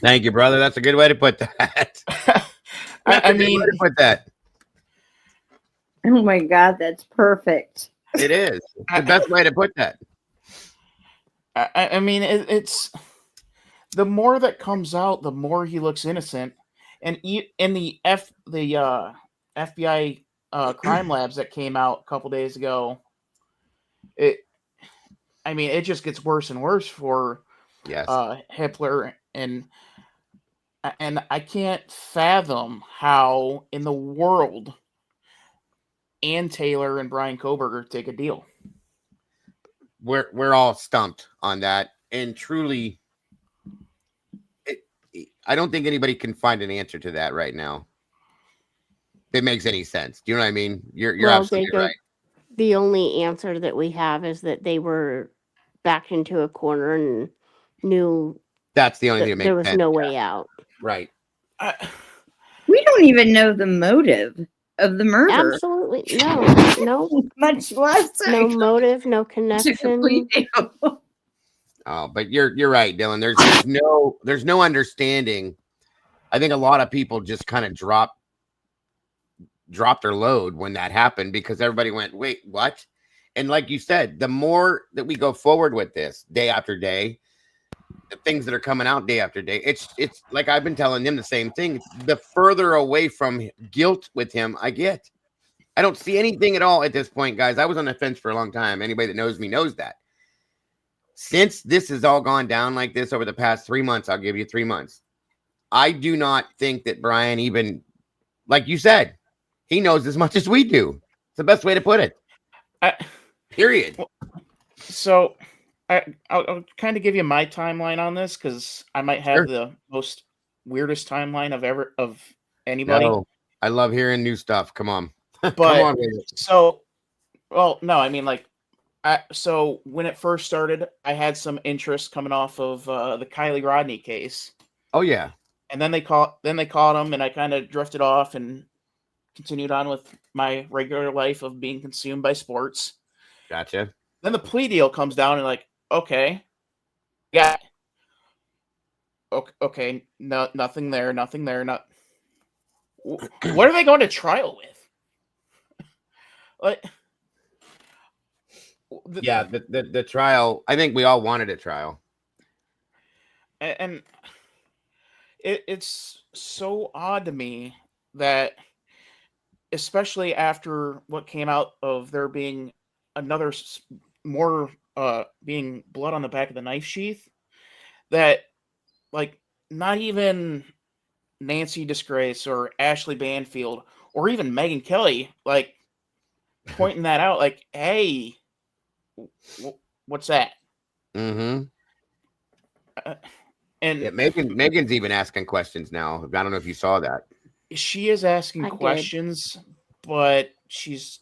Thank you, brother. That's a good way to put that. I mean, put that. Oh my God, that's perfect. It is. It's the best way to put that. I mean, it's the more that comes out, the more he looks innocent. And in the FBI crime labs that came out a couple days ago, it just gets worse and worse for Hitler, and I can't fathom how in the world Ann Taylor and Brian Koberger take a deal. We're all stumped on that, and truly, I don't think anybody can find an answer to that right now. It makes any sense. Do you know what I mean? You're absolutely right. The only answer that we have is that they were backed into a corner and knew That's the only thing that that makes there was sense. no way out. Right. We don't even know the motive of the murder. Absolutely no, Much less no motive, no to the plea connection. deal. Oh, but you're right, Dylan. There's no understanding. I think a lot of people just kind of dropped their load when that happened because everybody went, wait, what? And like you said, the more that we go forward with this day after day, the things that are coming out day after day, it's like I've been telling them the same thing. The further away from guilt with him I get. I don't see anything at all at this point, guys. I was on the fence for a long time. Anybody that knows me knows that. Since this has all gone down like this over the past 3 months, I'll give you 3 months. I do not think that Brian even, like you said, he knows as much as we do. It's the best way to put it. Period. So I'll kind of give you my timeline on this because I might have the most weirdest timeline of anybody. No, I love hearing new stuff. Come on. But Come on, baby. so, well, no, I mean, like, so when it first started, I had some interest coming off of the Kylie Rodney case. Oh yeah. And then they caught him, and I kind of drifted off and continued on with my regular life of being consumed by sports. Gotcha. Then the plea deal comes down, and like, okay, yeah, okay, no, nothing there, not. What are they going to trial with? Like, the trial. I think we all wanted a trial, and it's so odd to me that, especially after what came out of there being another more being blood on the back of the knife sheath, that like not even Nancy Disgrace or Ashley Banfield or even Megyn Kelly like pointing that out, like, hey, what's that? Mm-hmm. And yeah, Megan's even asking questions now. I don't know if you saw that. She is asking questions, but she's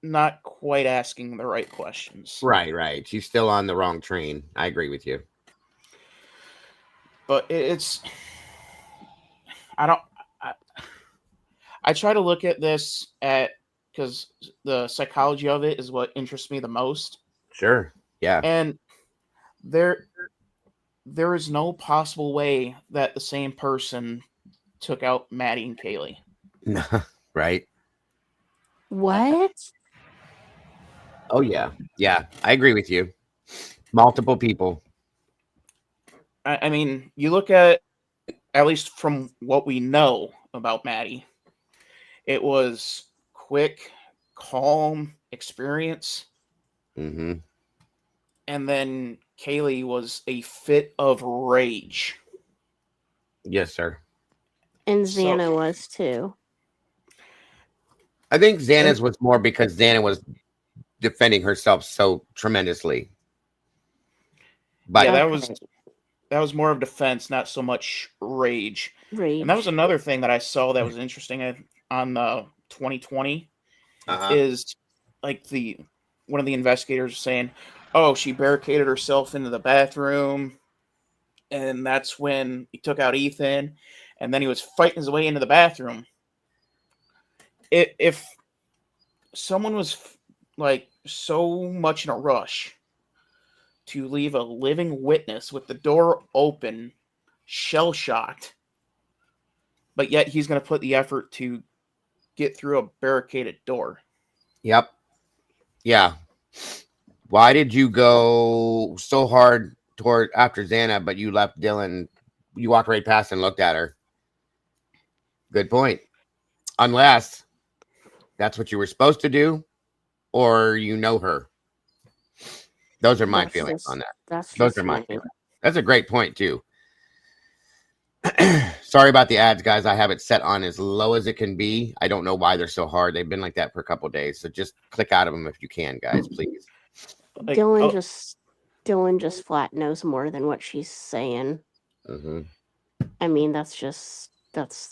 not quite asking the right questions. Right. She's still on the wrong train. I agree with you. But it's, I try to look at this because the psychology of it is what interests me the most. Sure. Yeah. And there is no possible way that the same person took out Maddie and Kaylee. Right. What? Oh yeah. Yeah. I agree with you. Multiple people. I mean, you look at least from what we know about Maddie, it was quick, calm experience. Mm-hmm. And then Kaylee was a fit of rage. Yes, sir. And Xana was too. I think Xana's was more because Xana was defending herself so tremendously. But yeah, that was more of defense, not so much rage. And that was another thing that I saw that was interesting on the 2020 is like one of the investigators saying, oh, she barricaded herself into the bathroom, and that's when he took out Ethan, and then he was fighting his way into the bathroom. If someone was like so much in a rush to leave a living witness with the door open, shell-shocked, but yet he's going to put the effort to get through a barricaded door. Yep. Yeah. Why did you go so hard toward after Xana, but you left Dylan? You walked right past and looked at her. Good point. Unless that's what you were supposed to do, or you know her. Those are my feelings on that. Those are my feelings. That's a great point too. Sorry about the ads, guys. I have it set on as low as it can be. I don't know why they're so hard. They've been like that for a couple of days. So just click out of them if you can, guys, please. Like, Dylan just flat knows more than what she's saying. Mm-hmm. I mean, that's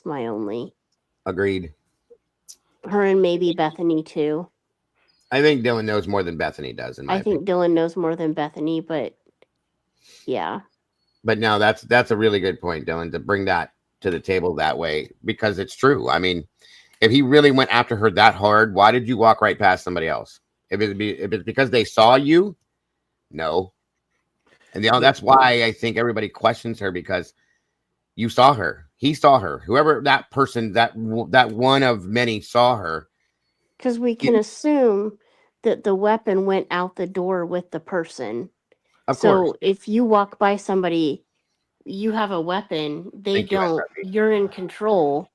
my only. Agreed. Her and maybe Bethany too. I think Dylan knows more than Bethany does. In my I think Dylan knows more than Bethany, but yeah. But no, that's a really good point, Dylan, to bring that to the table that way, because it's true. I mean, if he really went after her that hard, why did you walk right past somebody else? If it's because they saw you, no. And that's why I think everybody questions her, because you saw her. He saw her. Whoever that person, that one of many saw her. Because we can assume that the weapon went out the door with the person. Of course. If you walk by somebody, you have a weapon, they don't, you're in control.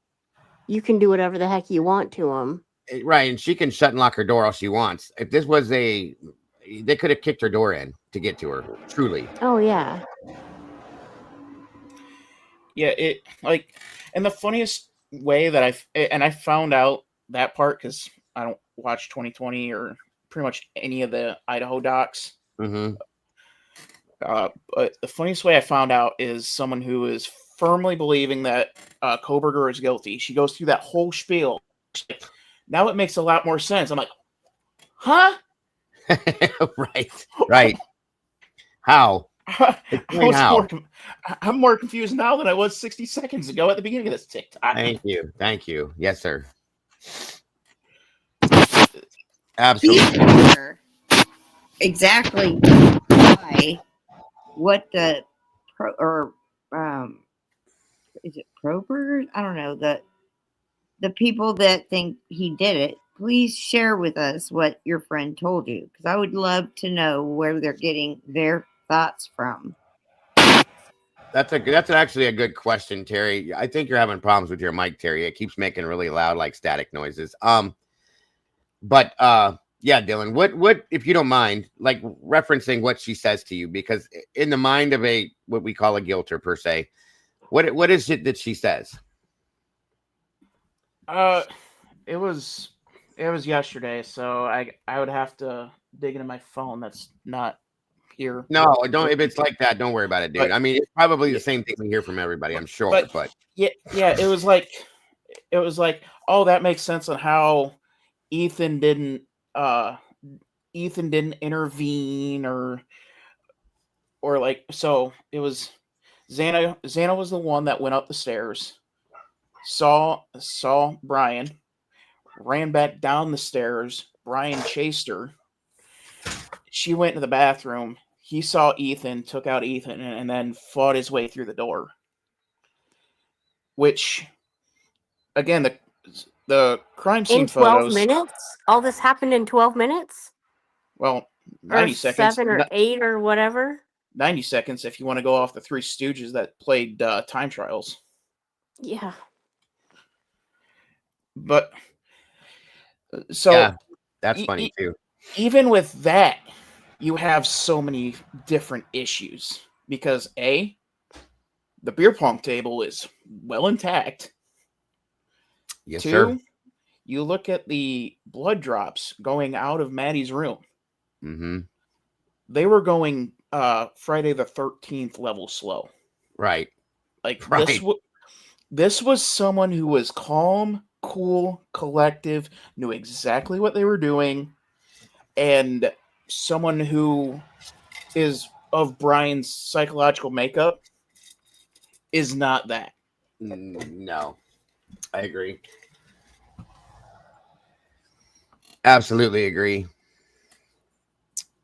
You can do whatever the heck you want to them. Right, and she can shut and lock her door all she wants. If this was they could have kicked her door in to get to her, truly. Oh, yeah. Yeah, and the funniest way that I found out that part, because I don't watch 2020 or pretty much any of the Idaho docs. Mm-hmm. But the funniest way I found out is someone who is firmly believing that Koberger is guilty. She goes through that whole spiel. Now it makes a lot more sense. I'm like, huh? Right. How? I'm more confused now than I was 60 seconds ago at the beginning of this TikTok. Thank you. Yes, sir. Absolutely. Exactly why what the is it Prober? I don't know, the people that think he did it. Please share with us what your friend told you, because I would love to know where they're getting their thoughts from. That's actually a good question, Terry. I think you're having problems with your mic, Terry. It keeps making really loud, like static noises. But yeah, Dylan, what if you don't mind, like referencing what she says to you, because in the mind of what we call a guilter per se, what is it that she says? It was yesterday, so I would have to dig into my phone. That's not here. No, don't. If it's like that, don't worry about it, dude. I mean, it's probably the same thing we hear from everybody, I'm sure. But yeah, it was like, oh, that makes sense on how Ethan didn't intervene or like, so it was Xana was the one that went up the stairs, saw Brian, ran back down the stairs. Brian chased her. She went to the bathroom. He saw Ethan, took out Ethan, and then fought his way through the door. Which, again, the crime scene in 12 photos. minutes? All this happened in 12 minutes? Well, 90 or seconds. 7 or 8 or whatever? 90 seconds if you want to go off the Three Stooges that played time trials. Yeah. But, so. Yeah, that's funny, too. Even with that, you have so many different issues. Because, A, the beer pong table is well intact. Yes, 2, sir. You look at the blood drops going out of Maddie's room. Mm-hmm. They were going Friday the 13th level slow. Right. Like, this was someone who was calm, cool, collective, knew exactly what they were doing, and someone who is of Brian's psychological makeup is not that. No, I agree. Absolutely agree.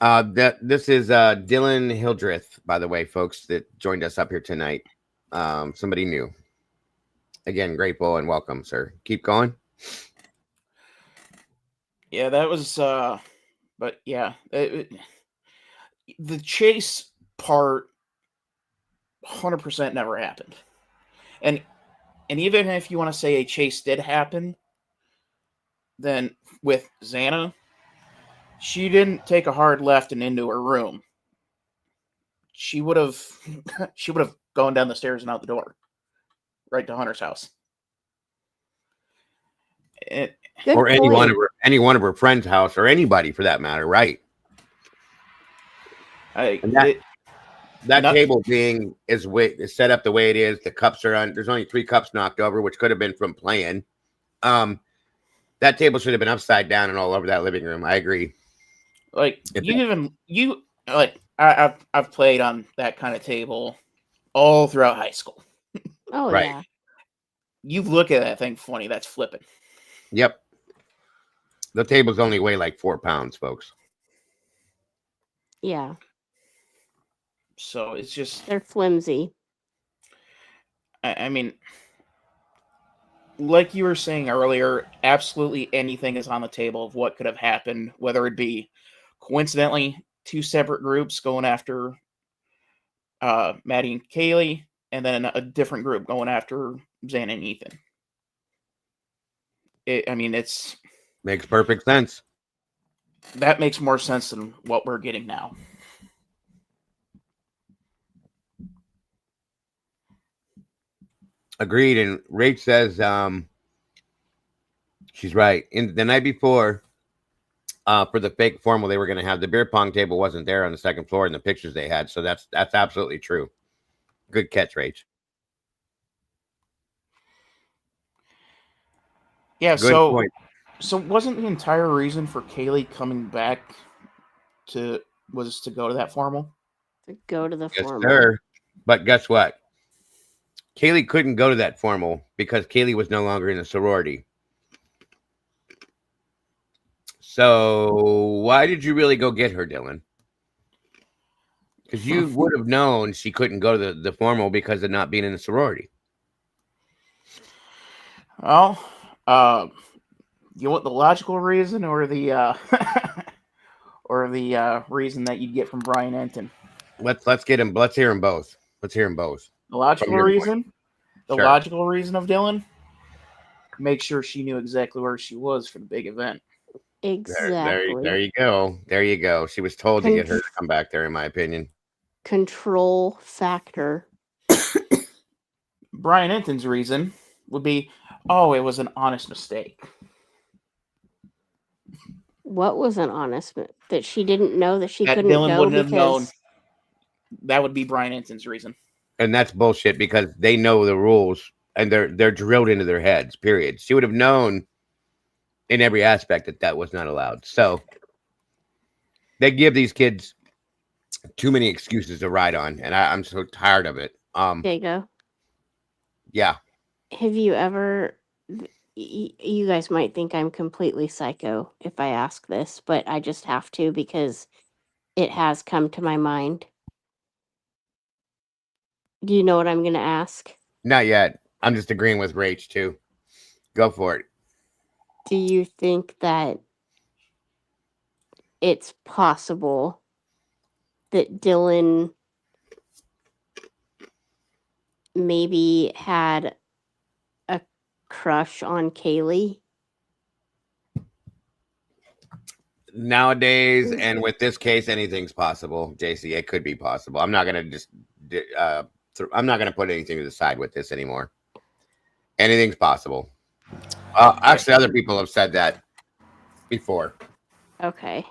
This is Dylan Hildreth, by the way, folks, that joined us up here tonight. Somebody new. Again, grateful and welcome, sir. Keep going. Yeah, that was but yeah, the chase part 100% never happened. And even if you want to say a chase did happen, then with Xana, she didn't take a hard left and into her room. She would have gone down the stairs and out the door, right to Hunter's house. Or any one of her friends' house, or anybody for that matter, right? That table being is set up the way it is. The cups are on. There's only 3 cups knocked over, which could have been from playing. That table should have been upside down and all over that living room. I agree. Like I've played on that kind of table all throughout high school. Oh Right. yeah. You look at that thing funny, that's flipping. Yep. The tables only weigh like 4 pounds, folks. Yeah. So it's just, They're flimsy. I mean, like you were saying earlier, absolutely anything is on the table of what could have happened, whether it be coincidentally 2 separate groups going after Maddie and Kaylee, and then a different group going after Zan and Ethan. It's makes perfect sense. That makes more sense than what we're getting now. Agreed. And Rach says she's right. In the night before, for the fake formal they were going to have, the beer pong table wasn't there on the second floor in the pictures they had. So that's absolutely true. Good catch, Rach. Yeah. Good point. So wasn't the entire reason for Kaylee coming back was to go to that formal? To go to the formal. Sir. But guess what? Kaylee couldn't go to that formal because Kaylee was no longer in the sorority. So why did you really go get her, Dylan? Because you would have known she couldn't go to the formal because of not being in the sorority. Well, you want the logical reason or the or the reason that you'd get from Brian Enton? Let's get him. Let's hear them both. Let's hear them both. The logical reason. The Sure. logical reason of Dylan. Make sure she knew exactly where she was for the big event. Exactly. There you go. There you go. She was told to get her to come back there, in my opinion. Control factor. Brian Enton's reason would be, oh, it was an honest mistake. What was an honest that she didn't know that she that couldn't Dylan go wouldn't because have known. That would be Brian Enton's reason. And that's bullshit because they know the rules and they're drilled into their heads, period. She would have known in every aspect that was not allowed. So they give these kids too many excuses to ride on, and I'm so tired of it. Jago. Yeah. Have you ever? You guys might think I'm completely psycho if I ask this, but I just have to because it has come to my mind. Do you know what I'm going to ask? Not yet. I'm just agreeing with Rach too. Go for it. Do you think that it's possible that Dylan maybe had a crush on Kaylee? Nowadays, and with this case, anything's possible, JC. It could be possible. I'm not going to I'm not going to put anything to the side with this anymore. Anything's possible. Actually, other people have said that before. Okay.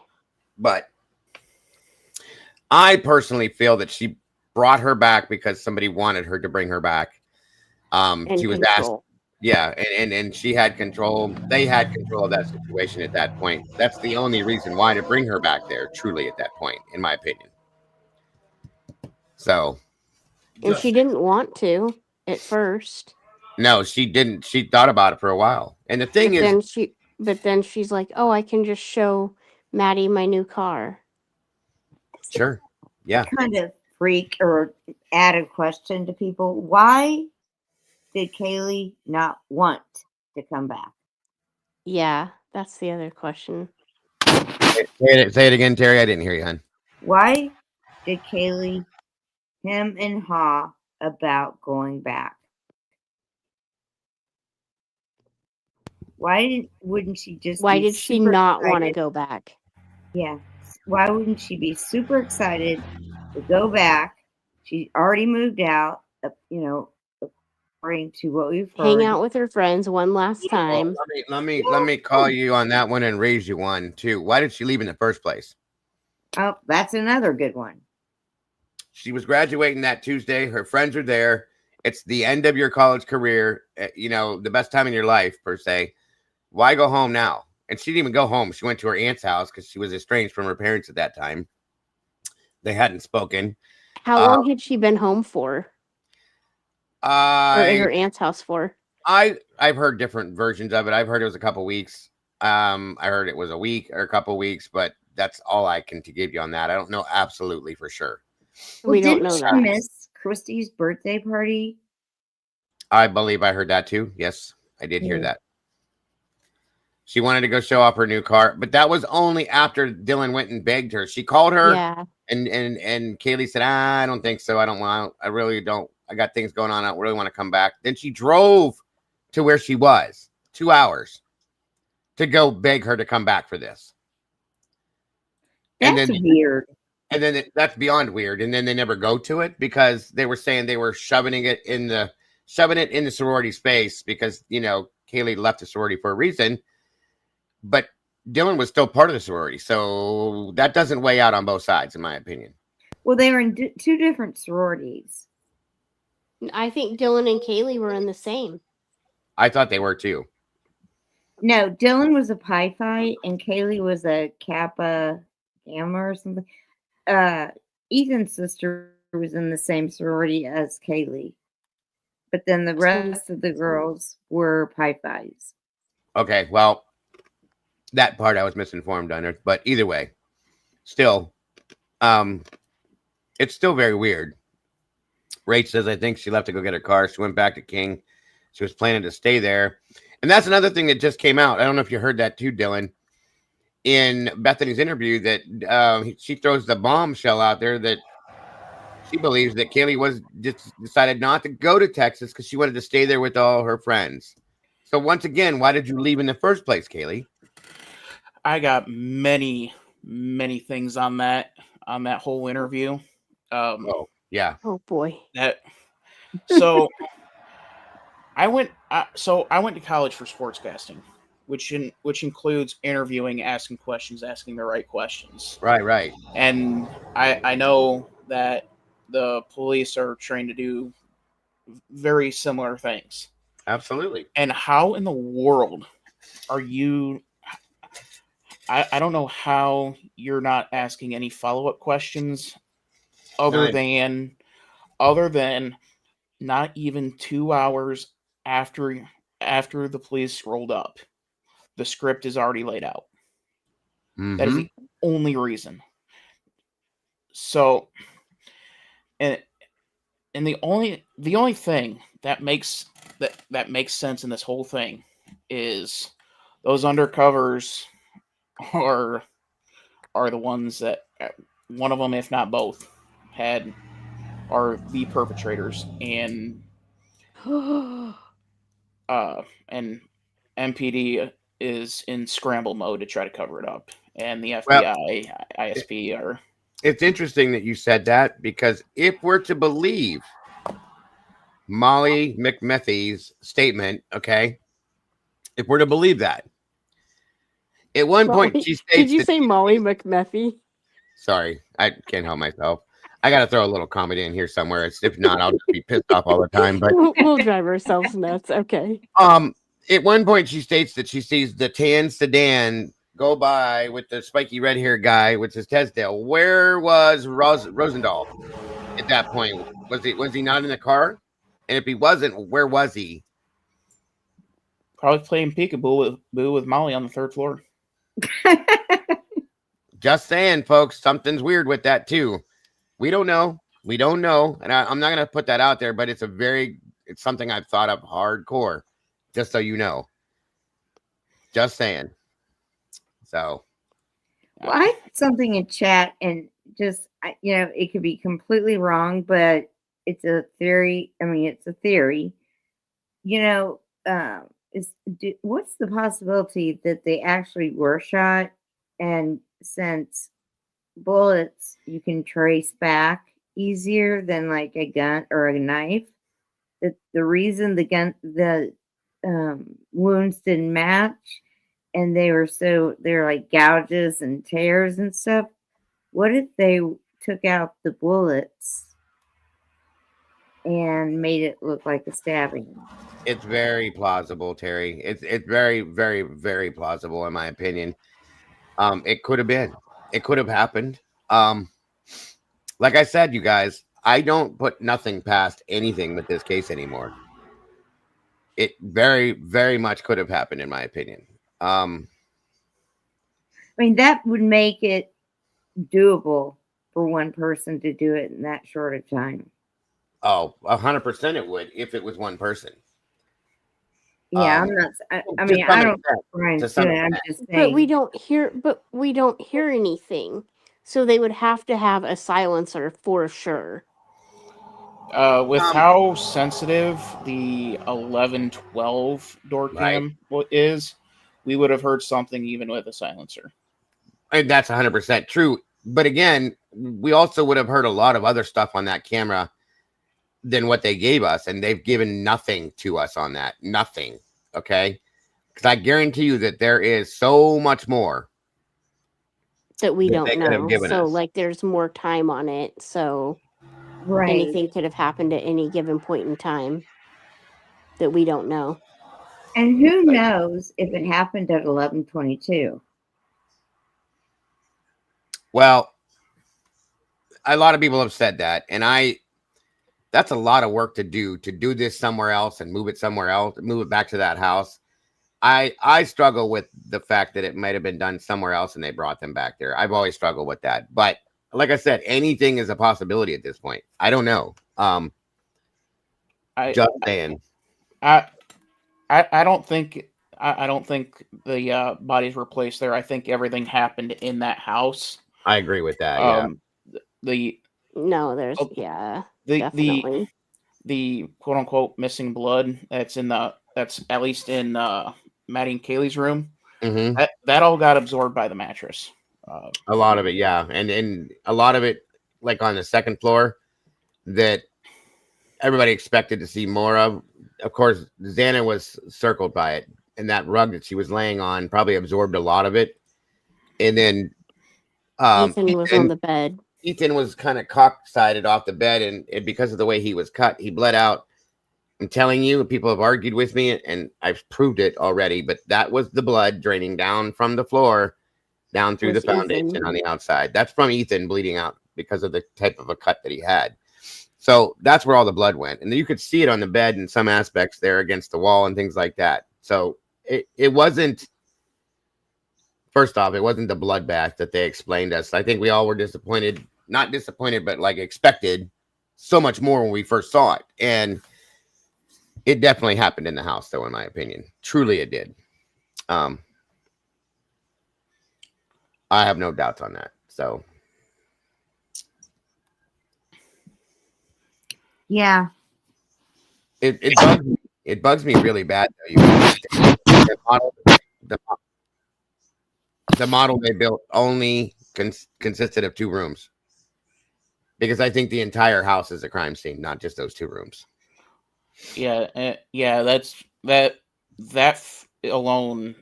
But I personally feel that she brought her back because somebody wanted her to bring her back. She was asked, yeah, and she had control. They had control of that situation at that point. That's the only reason why to bring her back there, truly, at that point, in my opinion. So. And she didn't want to at first. No, she didn't. She thought about it for a while. And the thing is, but then she's like, "Oh, I can just show Maddie my new car." Sure. Yeah. Kind of freak or add a question to people. Why did Kaylee not want to come back? Yeah, that's the other question. Say it again, Terry. I didn't hear you, hon. Why did Kaylee him and Ha about going back? Wouldn't she just? Why did she not want to go back? Yeah. Why wouldn't she be super excited to go back? She already moved out. According to what we've heard. Hang out with her friends one last time. Well, let me call you on that one and raise you one too. Why did she leave in the first place? Oh, that's another good one. She was graduating that Tuesday. Her friends are there. It's the end of your college career. The best time in your life, per se. Why go home now? And she didn't even go home. She went to her aunt's house because she was estranged from her parents at that time. They hadn't spoken. How long had she been home for? Or in her aunt's house for? I've heard different versions of it. I've heard it was a couple weeks. I heard it was a week or a couple weeks, but that's all I can to give you on that. I don't know absolutely for sure. We don't know that. Miss Christy's birthday party? I believe I heard that too. Yes, I did hear that. She wanted to go show off her new car, but that was only after Dylan went and begged her. She called her, and Kaylee said, "I don't think so. I don't want. I really don't. I got things going on. I don't really want to come back." Then she drove to where she was 2 hours to go beg her to come back for this. That's weird. And then that's beyond weird. And then they never go to it because they were saying they were shoving it in the sorority space because, you know, Kaylee left the sorority for a reason. But Dylan was still part of the sorority. So that doesn't weigh out on both sides, in my opinion. Well, they were in two different sororities. I think Dylan and Kaylee were in the same. I thought they were too. No, Dylan was a Pi Phi and Kaylee was a Kappa Gamma or something. Ethan's sister was in the same sorority as Kaylee. But then the rest of the girls were Pi Phis. Okay, well, that part I was misinformed on it, but either way, still, it's still very weird. Rach says, I think she left to go get her car. She went back to King. She was planning to stay there. And that's another thing that just came out. I don't know if you heard that too, Dylan. In Bethany's interview, that she throws the bombshell out there that she believes that Kaylee was just decided not to go to Texas because she wanted to stay there with all her friends. So once again, why did you leave in the first place, Kaylee? I got many things on that whole interview. Oh boy. So I went to college for sportscasting, which includes interviewing, asking questions, asking the right questions. Right. And I know that the police are trained to do very similar things. Absolutely. And how in the world are you? I don't know how you're not asking any follow-up questions other than not even 2 hours after the police rolled up. The script is already laid out. Mm-hmm. That is the only reason. So, and the only thing that makes sense in this whole thing is those undercovers are the ones that one of them, if not both, are the perpetrators, and MPD is in scramble mode to try to cover it up, and the FBI, ISP are. It's interesting that you said that, because if we're to believe Molly McMurphy's statement, okay, if we're to believe that, at one point she states, did you say Molly McMurphy? Sorry, I can't help myself. I got to throw a little comedy in here somewhere. If not, I'll just be pissed off all the time. But we'll drive ourselves nuts. Okay. At one point she states that she sees the tan sedan go by with the spiky red hair guy with his Tesdale. Where was Rosendahl at that point? Was he not in the car? And if he wasn't, where was he? Probably playing peekaboo with Molly on the third floor. Just saying, folks, something's weird with that too. We don't know. And I'm not going to put that out there, but it's something I've thought of hardcore, just so you know. Just saying. So. Well, I had something in chat, and just, it could be completely wrong, but it's a theory. I mean, it's a theory. What's the possibility that they actually were shot, and since bullets you can trace back easier than like a gun or a knife, that the reason the wounds didn't match, and they're like gouges and tears and stuff? What if they took out the bullets and made it look like a stabbing. It's very plausible, Terry. It's very, very, very plausible in my opinion. It could have been. It could have happened. Like I said, you guys, I don't put nothing past anything with this case anymore. It very, very much could have happened, in my opinion. I mean, that would make it doable for one person to do it in that short of time. Oh, 100% it would if it was one person. Yeah, I'm not. I mean, I don't. I'm just saying. But we don't hear. But we don't hear anything. So they would have to have a silencer for sure. With how sensitive the 1112 door cam is, we would have heard something even with a silencer. And that's 100% true. But again, we also would have heard a lot of other stuff on that camera than what they gave us. And they've given nothing to us on that. Nothing. Okay? Because I guarantee you that there is so much more that we don't know. So like there's more time on it. So anything could have happened at any given point in time that we don't know. And who knows if it happened at 11:22? Well, a lot of people have said that, and that's a lot of work to do this somewhere else and move it somewhere else, move it back to that house. I struggle with the fact that it might have been done somewhere else and they brought them back there. I've always struggled with that. But like I said, anything is a possibility at this point. I don't know. Just saying. I don't think the bodies were placed there. I think everything happened in that house. I agree with that. Definitely. The quote unquote missing blood that's at least in Maddie and Kaylee's room. Mm-hmm. That all got absorbed by the mattress. A lot of it, yeah, and a lot of it, like on the second floor, that everybody expected to see more of. Of course, Xana was circled by it, and that rug that she was laying on probably absorbed a lot of it. And then Ethan was on the bed. Ethan was kind of cock-sided off the bed, and because of the way he was cut, he bled out. I'm telling you, people have argued with me, and I've proved it already, but that was the blood draining down from the floor, down through the foundation Ethan on the outside. That's from Ethan bleeding out because of the type of a cut that he had. So that's where all the blood went. And you could see it on the bed in some aspects there against the wall and things like that. So it wasn't, first off, it wasn't the bloodbath that they explained us. I think we all were disappointed, not disappointed, but like expected so much more when we first saw it. And it definitely happened in the house, though, in my opinion. Truly it did. I have no doubts on that. So. Yeah. It bugs me really bad, though. The model they built only consisted of 2 rooms. Because I think the entire house is a crime scene, not just those 2 rooms. Yeah, that alone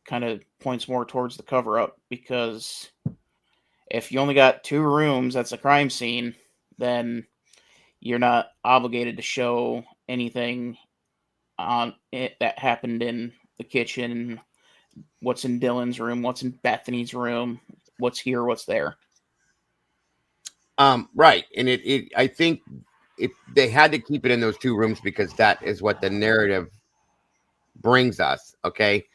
kind of points more towards the cover up, because if you only got 2 rooms, that's a crime scene, then you're not obligated to show anything on it that happened in the kitchen, what's in Dylan's room, what's in Bethany's room, what's here, what's there. Right, and I think they had to keep it in those 2 rooms because that is what the narrative brings us. Okay,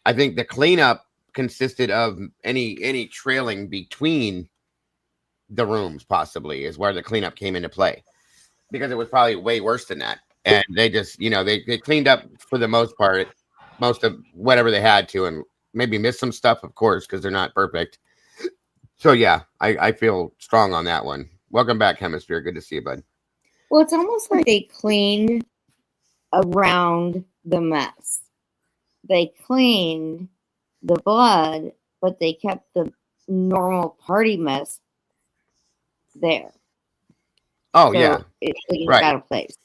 I think the cleanup consisted of any trailing between the rooms, possibly, is where the cleanup came into play, because it was probably way worse than that. And they just, they cleaned up for the most part, most of whatever they had to, and maybe missed some stuff, of course, because they're not perfect. So yeah, I feel strong on that one. Welcome back, Hemisphere. Good to see you, bud. Well, it's almost like they cleaned around the mess. They cleaned the blood, but they kept the normal party mess there. Oh, so yeah. It's right. Out of place.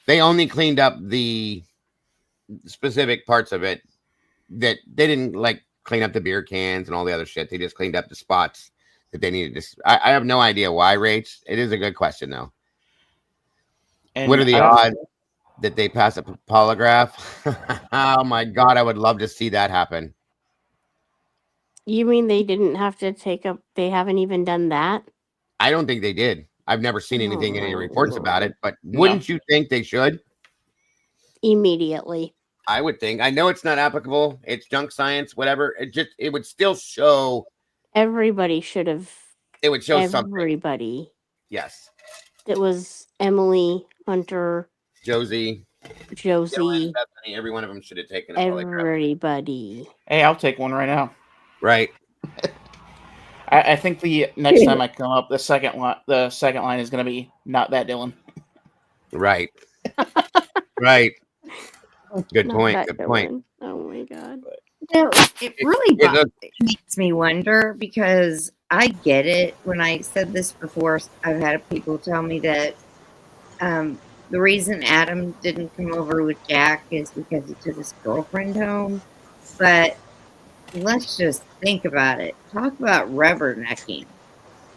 They only cleaned up the specific parts of it that they didn't like clean up the beer cans and all the other shit. They just cleaned up the spots that they needed to. I have no idea why, Rach. It is a good question, though. And what are the odds that they pass a polygraph? Oh my God, I would love to see that happen. You mean they didn't have to they haven't even done that? I don't think they did. I've never seen anything in any Oh, reports about it, but No. wouldn't you think they should? immediately. I would think. I know it's not applicable. It's junk science, whatever. It would still show. Everybody should have. It would show something. Everybody. Yes. That was Emily, Hunter, Josie, Josie, Bethany, every one of them should have taken a polygraph. everybody. Hey, I'll take one right now. Right. I think the next time I come up, the second line is going to be not that Dylan. Right. Right. Good Not point. that Good Dylan. point. Oh my God. It really makes me wonder, because I get it. When I said this before, I've had people tell me that the reason Adam didn't come over with Jack is because he took his girlfriend home. But let's just think about it. Talk about rubbernecking.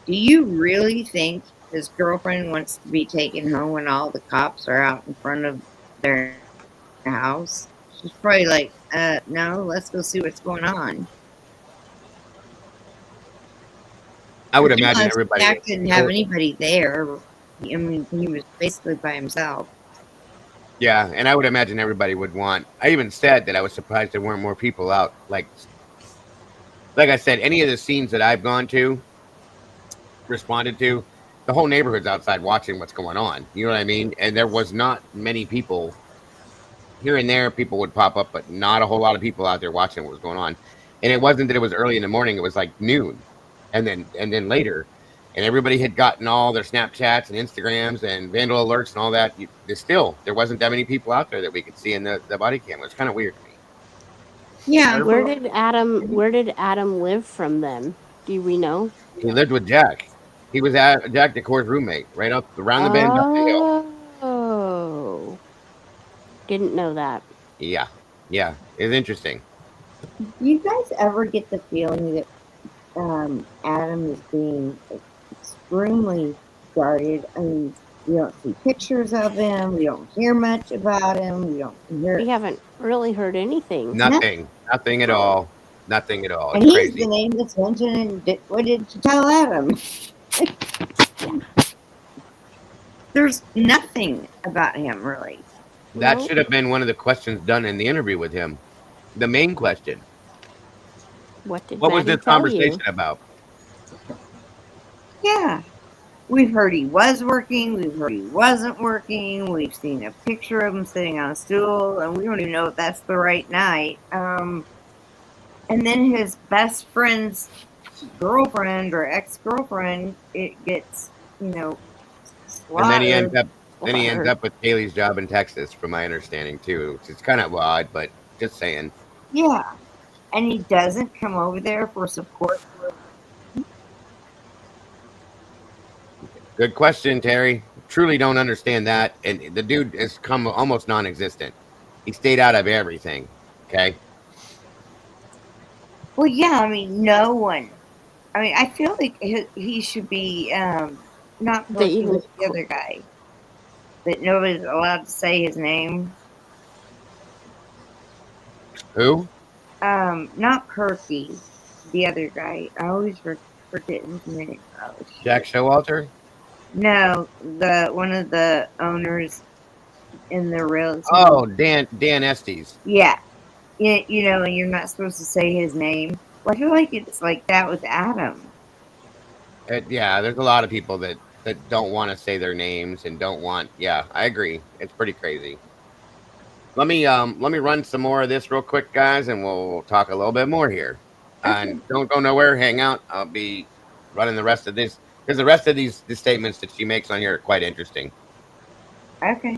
Do you really think his girlfriend wants to be taken home when all the cops are out in front of their house? She's probably like, no, let's go see what's going on. I would imagine everybody. Jack didn't have anybody there. I mean, he was basically by himself. Yeah, and I would imagine everybody would want. I even said that I was surprised there weren't more people out. Like I said, any of the scenes that I've gone to, responded to, the whole neighborhood's outside watching what's going on. You know what I mean? And there was not many people. Here and there, people would pop up, but not a whole lot of people out there watching what was going on. And it wasn't that it was early in the morning; it was like noon, and then later, and everybody had gotten all their Snapchats and Instagrams and Vandal alerts and all that. There wasn't that many people out there that we could see in the body cam. It was kind of weird to me. Yeah. Where did Adam live from them? Do we know? He lived with Jack. He was Jack DeCore's roommate, right up around the bend up the hill. Oh. Didn't know that. Yeah. It's interesting. Do you guys ever get the feeling that Adam is being extremely guarded? I mean, we don't see pictures of him. We don't hear much about him. We haven't really heard anything. Nothing at all. Nothing at all. And It's he's crazy. the name that's mentioned. And what did you tell Adam? There's nothing about him, really. That should have been one of the questions done in the interview with him. The main question. What was this conversation about? Yeah. We've heard he was working. We've heard he wasn't working. We've seen a picture of him sitting on a stool, and we don't even know if that's the right night. And then his best friend's girlfriend or ex-girlfriend, it gets, slaughtered. And then he ends up with Kaylee's job in Texas, from my understanding too, which is kind of odd, but just saying. Yeah. And he doesn't come over there for support. Good question, Terry. Truly don't understand that. And the dude has come almost non-existent. He stayed out of everything. Okay. Well, yeah, I mean, no one. I mean, I feel like he should be not working with the other guy. That nobody's allowed to say his name. Who? Not Perky. The other guy. I always forget his name. Oh, Jack Showalter? No, one of the owners in the real estate. Oh, Dan Estes. Yeah. And you're not supposed to say his name. Well, I feel like it's like that with Adam. Yeah, there's a lot of people that don't want to say their names and don't want. Yeah, I agree. It's pretty crazy. Let me run some more of this real quick, guys, and we'll talk a little bit more here. Okay. And don't go nowhere. Hang out. I'll be running the rest of this, because the rest of the statements that she makes on here are quite interesting. Okay.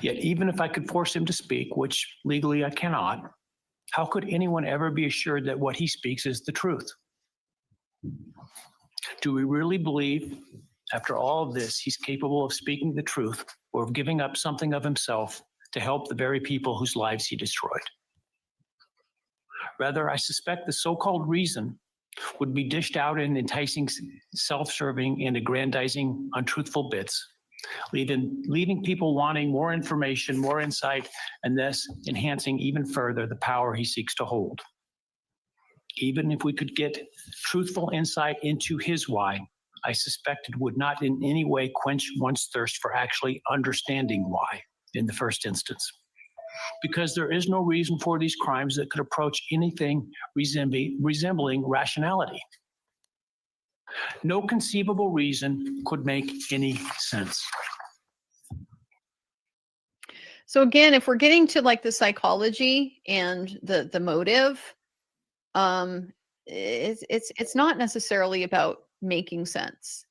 Yet, even if I could force him to speak, which legally I cannot, how could anyone ever be assured that what he speaks is the truth? Do we really believe, after all of this, he's capable of speaking the truth or of giving up something of himself to help the very people whose lives he destroyed? Rather, I suspect the so-called reason would be dished out in enticing, self-serving, and aggrandizing, untruthful bits, leaving people wanting more information, more insight, and thus enhancing even further the power he seeks to hold. Even if we could get truthful insight into his why, I suspect it would not in any way quench one's thirst for actually understanding why in the first instance. Because there is no reason for these crimes that could approach anything resembling rationality. No conceivable reason could make any sense. So again, if we're getting to like the psychology and the motive, it's not necessarily about making sense.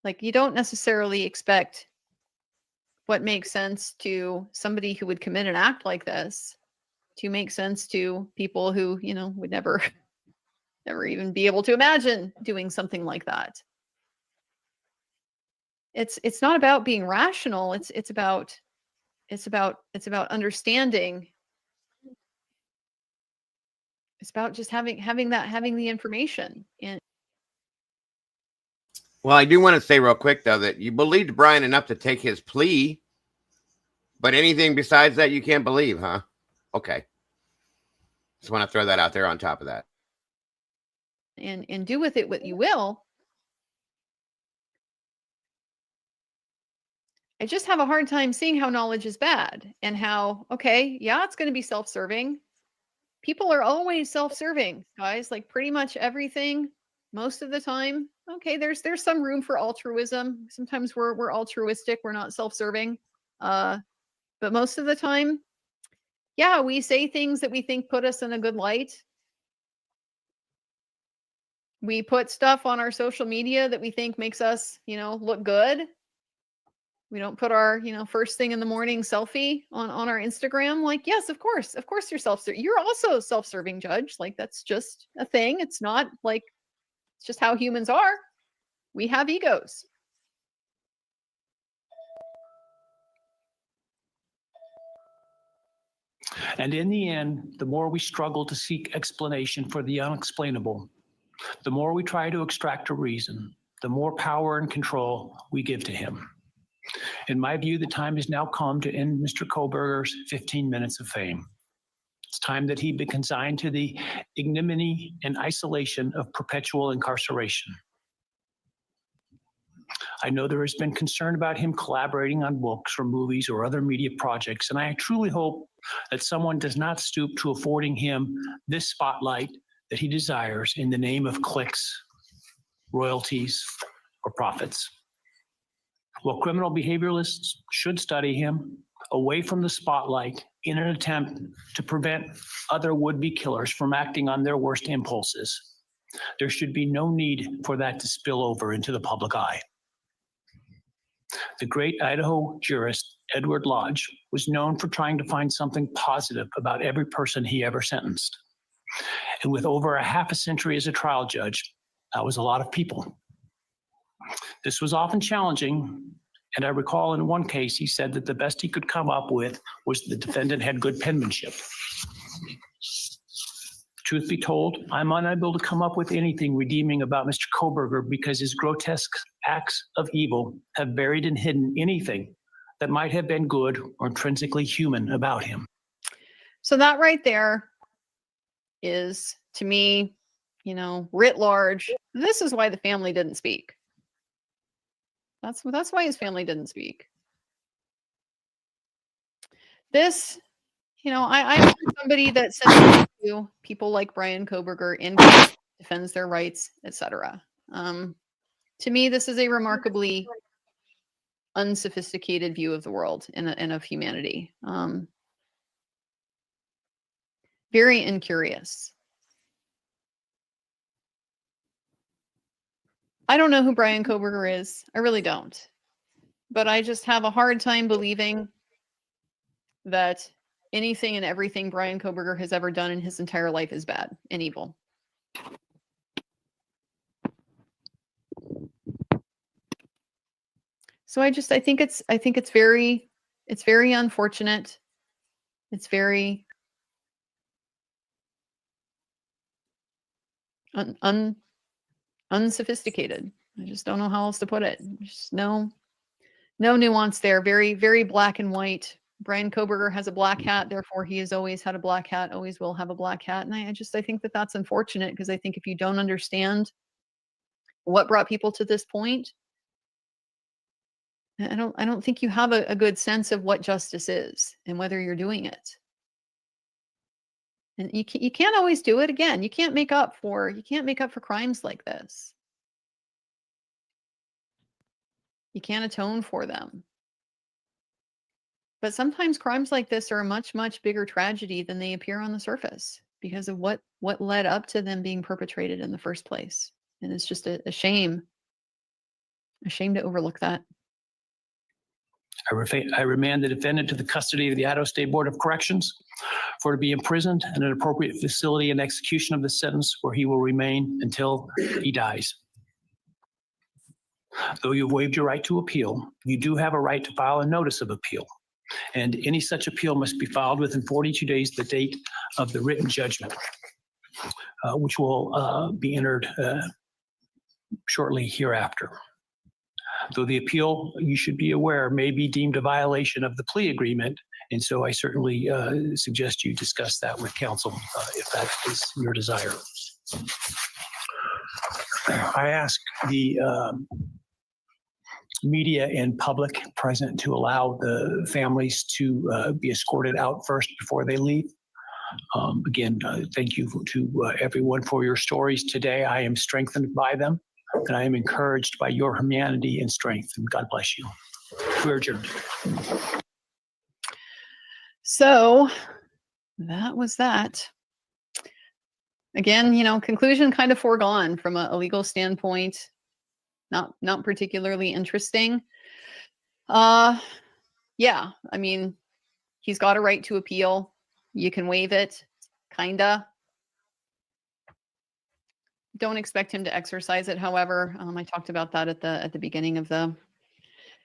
Like you don't necessarily expect what makes sense to somebody who would commit an act like this to make sense to people who, you know, would never even be able to imagine doing something like that. It's not about being rational. It's about understanding. It's about just having the information. And well, I do want to say real quick though that you believed Brian enough to take his plea, but anything besides that you can't believe, huh? Okay. Just want to throw that out there on top of that. And do with it what you will. I just have a hard time seeing how knowledge is bad and how, okay, yeah, it's going to be self-serving. People are always self-serving, guys, like pretty much everything, most of the time. Okay, there's some room for altruism. Sometimes we're altruistic, we're not self-serving. But most of the time, yeah, we say things that we think put us in a good light. We put stuff on our social media that we think makes us, you know, look good. We don't put our, you know, first thing in the morning selfie on our Instagram. Like, yes, of course you're self-serving. You're also a self-serving, Judge. Like, that's just a thing. It's not like, it's just how humans are. We have egos. And in the end, the more we struggle to seek explanation for the unexplainable, the more we try to extract a reason, the more power and control we give to him. In my view, the time has now come to end Mr. Koberger's 15 minutes of fame. It's time that he be consigned to the ignominy and isolation of perpetual incarceration. I know there has been concern about him collaborating on books or movies or other media projects, and I truly hope that someone does not stoop to affording him this spotlight that he desires in the name of clicks, royalties, or profits. While criminal behavioralists should study him away from the spotlight in an attempt to prevent other would-be killers from acting on their worst impulses, there should be no need for that to spill over into the public eye. The great Idaho jurist Edward Lodge was known for trying to find something positive about every person he ever sentenced. And with over a half a century as a trial judge, that was a lot of people. This was often challenging, and I recall in one case he said that the best he could come up with was the defendant had good penmanship. Truth be told, I'm unable to come up with anything redeeming about Mr. Koberger because his grotesque acts of evil have buried and hidden anything that might have been good or intrinsically human about him. So that right there is, to me, you know, writ large, this is why the family didn't speak. That's why his family didn't speak. This, you know, I'm somebody that sends to people like Brian Koberger in court, defends their rights, etc. To me, this is a remarkably unsophisticated view of the world and of humanity. Very incurious. I don't know who Brian Koberger is. I really don't. But I just have a hard time believing that anything and everything Brian Koberger has ever done in his entire life is bad and evil. So I think it's very unfortunate. It's very unsophisticated. I just don't know how else to put it. Just no No nuance there. Very, very black and white. Brian Koberger has a black hat, therefore he has always had a black hat, always will have a black hat. And I think that that's unfortunate, because I think if you don't understand what brought people to this point, I don't think you have a good sense of what justice is and whether you're doing it. And you can't always do it. Again, you can't make up for crimes like this. You can't atone for them. But sometimes crimes like this are a much, much bigger tragedy than they appear on the surface, because of what led up to them being perpetrated in the first place. And it's just a shame to overlook that. I remand the defendant to the custody of the Idaho State Board of Corrections for to be imprisoned in an appropriate facility in execution of the sentence, where he will remain until he dies. Though you've waived your right to appeal, you do have a right to file a notice of appeal, and any such appeal must be filed within 42 days of the date of the written judgment, which will be entered shortly hereafter. Though the appeal, you should be aware, may be deemed a violation of the plea agreement, and so I certainly suggest you discuss that with counsel if that is your desire. I ask the media and public present to allow the families to be escorted out first before they leave. Again, thank you to everyone for your stories today. I am strengthened by them, and I am encouraged by your humanity and strength, and God bless you. We're adjourned. So that was that. Again, conclusion kind of foregone from a legal standpoint. Not particularly interesting. Yeah, I mean, he's got a right to appeal. You can waive it, kinda. Don't expect him to exercise it. However, I talked about that at the beginning of the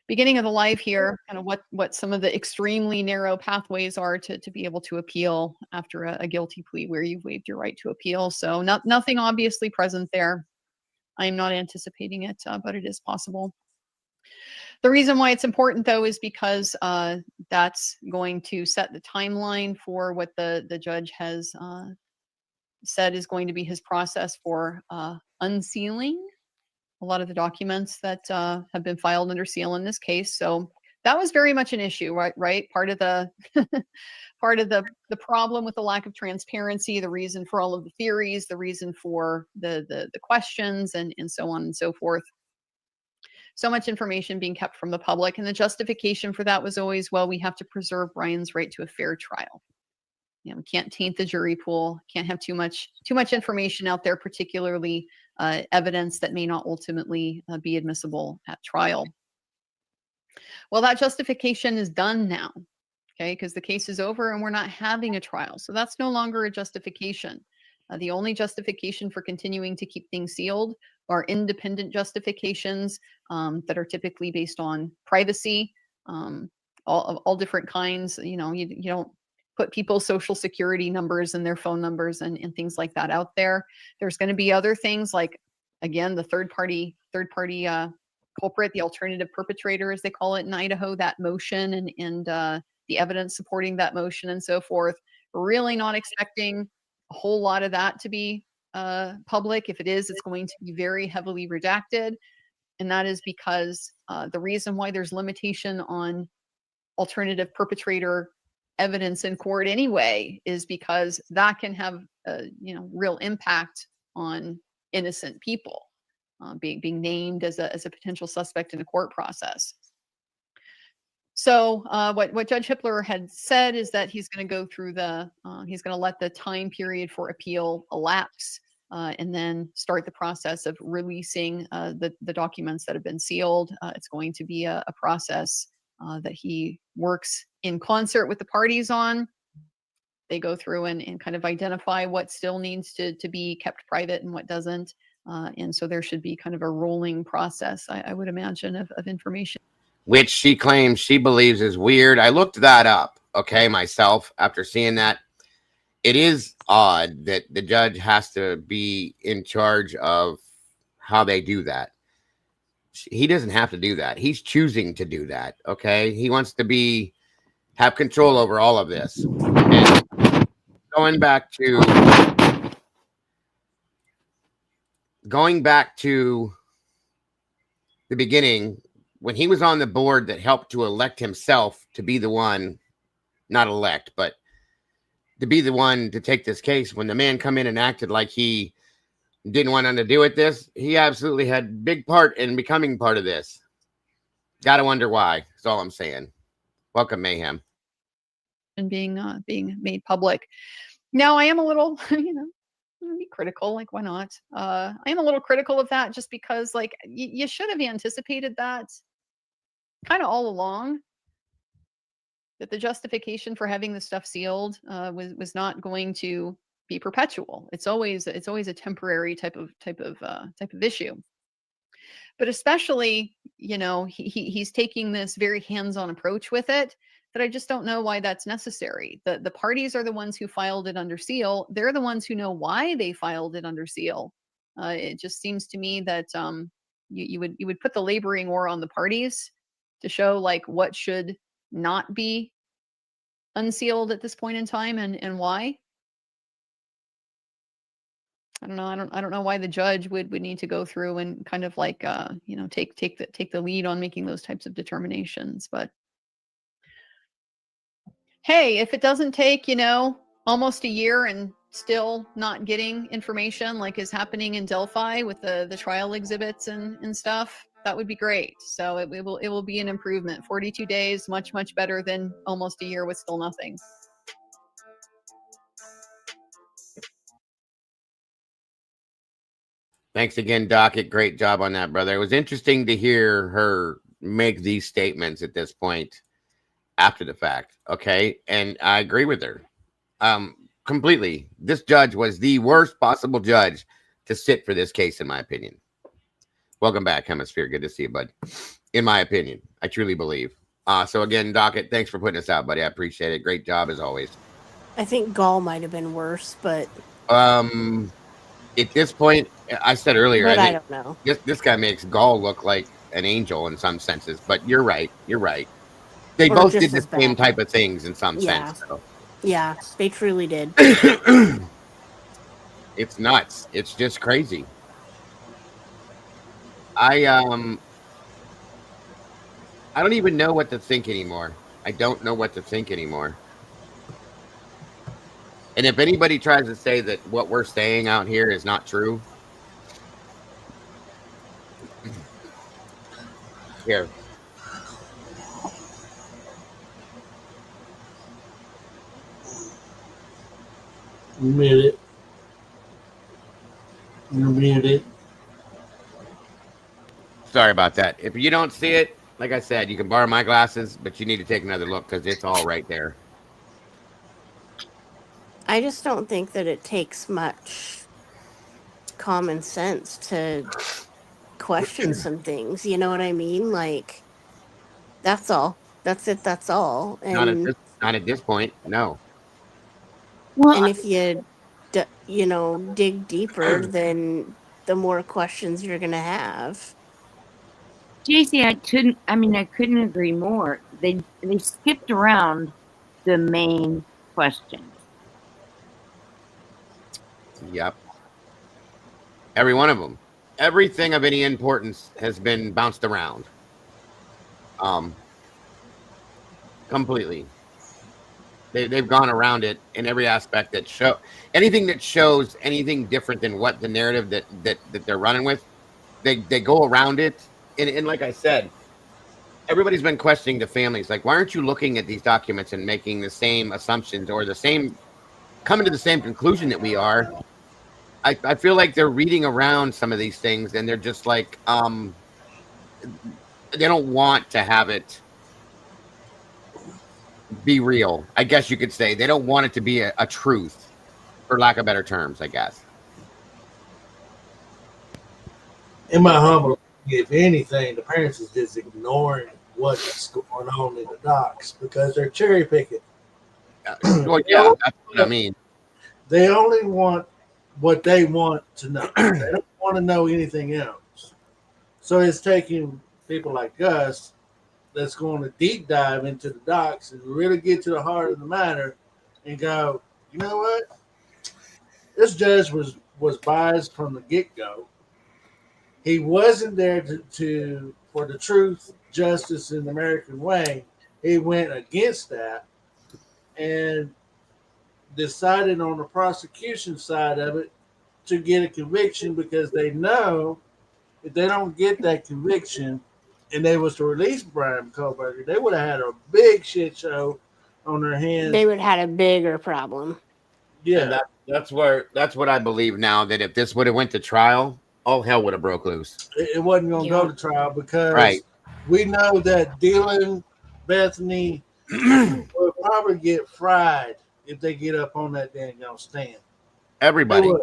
live here, kind of what some of the extremely narrow pathways are to be able to appeal after a guilty plea where you've waived your right to appeal. So nothing obviously present there. I am not anticipating it, but it is possible. The reason why it's important, though, is because that's going to set the timeline for what the judge has said is going to be his process for unsealing a lot of the documents that have been filed under seal in this case. So that was very much an issue, right? Part of the the problem with the lack of transparency, the reason for all of the theories, the reason for the questions, and so on and so forth. So much information being kept from the public, and the justification for that was always, well, we have to preserve Brian's right to a fair trial. We can't taint the jury pool, can't have too much information out there, particularly evidence that may not ultimately be admissible at trial. Well, that justification is done now, okay, because the case is over and we're not having a trial. So that's no longer a justification. The only justification for continuing to keep things sealed are independent justifications that are typically based on privacy, all different kinds. You don't put people's social security numbers and their phone numbers and things like that out there. There's going to be other things like, again, the third party culprit, the alternative perpetrator, as they call it in Idaho, that motion and the evidence supporting that motion and so forth. We're really not expecting a whole lot of that to be public. If it is, it's going to be very heavily redacted. And that is because the reason why there's limitation on alternative perpetrator evidence in court anyway is because that can have real impact on innocent people being named as a potential suspect in a court process. So what Judge Hippler had said is that he's going to go through he's going to let the time period for appeal elapse and then start the process of releasing the documents that have been sealed. It's going to be a process that he works in concert with the parties on. They go through and kind of identify what still needs to be kept private and what doesn't. And so there should be kind of a rolling process, I would imagine, of information. Which she claims she believes is weird. I looked that up, okay, myself, after seeing that. It is odd that the judge has to be in charge of how they do that. He doesn't have to do that. He's choosing to do that. Okay. He wants to have control over all of this. And going back to the beginning, when he was on the board that helped to elect himself to be the one, not elect, but to be the one to take this case, when the man come in and acted like he didn't want nothing to do with this, he absolutely had big part in becoming part of this. Gotta wonder why. That's all I'm saying. Welcome, Mayhem. And being made public. Now I am a little, be critical. Like, why not? I am a little critical of that, just because, like, you should have anticipated that kind of all along. That the justification for having the stuff sealed was not going to be perpetual. It's always a temporary type of issue. But especially, he's taking this very hands-on approach with it, that I just don't know why that's necessary. The parties are the ones who filed it under seal. They're the ones who know why they filed it under seal. It just seems to me that you would put the laboring oar on the parties to show, like, what should not be unsealed at this point in time, and why. I don't know. I don't know why the judge would need to go through and kind of like take the lead on making those types of determinations. But hey, if it doesn't take almost a year and still not getting information, like is happening in Delphi with the trial exhibits and stuff, that would be great. So it will be an improvement. 42 days, much better than almost a year with still nothing. Thanks again, Docket. Great job on that, brother. It was interesting to hear her make these statements at this point after the fact. Okay. And I agree with her completely. This judge was the worst possible judge to sit for this case, in my opinion. Welcome back, Hemisphere. Good to see you, bud. In my opinion, I truly believe. So again, Docket, thanks for putting us out, buddy. I appreciate it. Great job as always. I think Gall might have been worse, but at this point, I said earlier, but I don't know. This guy makes Gall look like an angel in some senses, but you're right. They both did the same type of things in some sense. So. Yeah, they truly did. It's nuts. It's just crazy. I don't even know what to think anymore. I don't know what to think anymore. And if anybody tries to say that what we're saying out here is not true, here. You muted. You're muted. Sorry about that. If you don't see it, like I said, you can borrow my glasses, but you need to take another look because it's all right there. I just don't think that it takes much common sense to question some things. You know what I mean? Like, that's all. That's it. That's all. And not at this point. No. Well, and if you dig deeper, then the more questions you're going to have. JC, I couldn't agree more. They skipped around the main question. Yep. Every one of them. Everything of any importance has been bounced around. Completely. They've gone around it in every aspect that anything that shows anything different than what the narrative that they're running with. They go around it. And like I said, everybody's been questioning the families. Like, why aren't you looking at these documents and making the same assumptions or coming to the same conclusion that we are? I feel like they're reading around some of these things and they're just like, they don't want to have it be real. I guess you could say they don't want it to be a truth, for lack of better terms, I guess. In my humble, if anything, the parents is just ignoring what's going on in the docs because they're cherry picking. Well, yeah, that's what I mean. They only want what they want to know. They don't want to know anything else. So it's taking people like us that's going to deep dive into the docs and really get to the heart of the matter and go, you know what? This judge was biased from the get go. He wasn't there to for the truth, justice, in the American way. He went against that and decided on the prosecution side of it to get a conviction because they know if they don't get that conviction and they was to release Brian Kohlberger, they would have had a big shit show on their hands. They would have had a bigger problem. Yeah, and that's what I believe now. That if this would have went to trial, all hell would have broke loose. it wasn't going to Yeah. go to trial because Right. we know that Dylan, Bethany will probably get fried if they get up on that dang stand. Everybody. They would.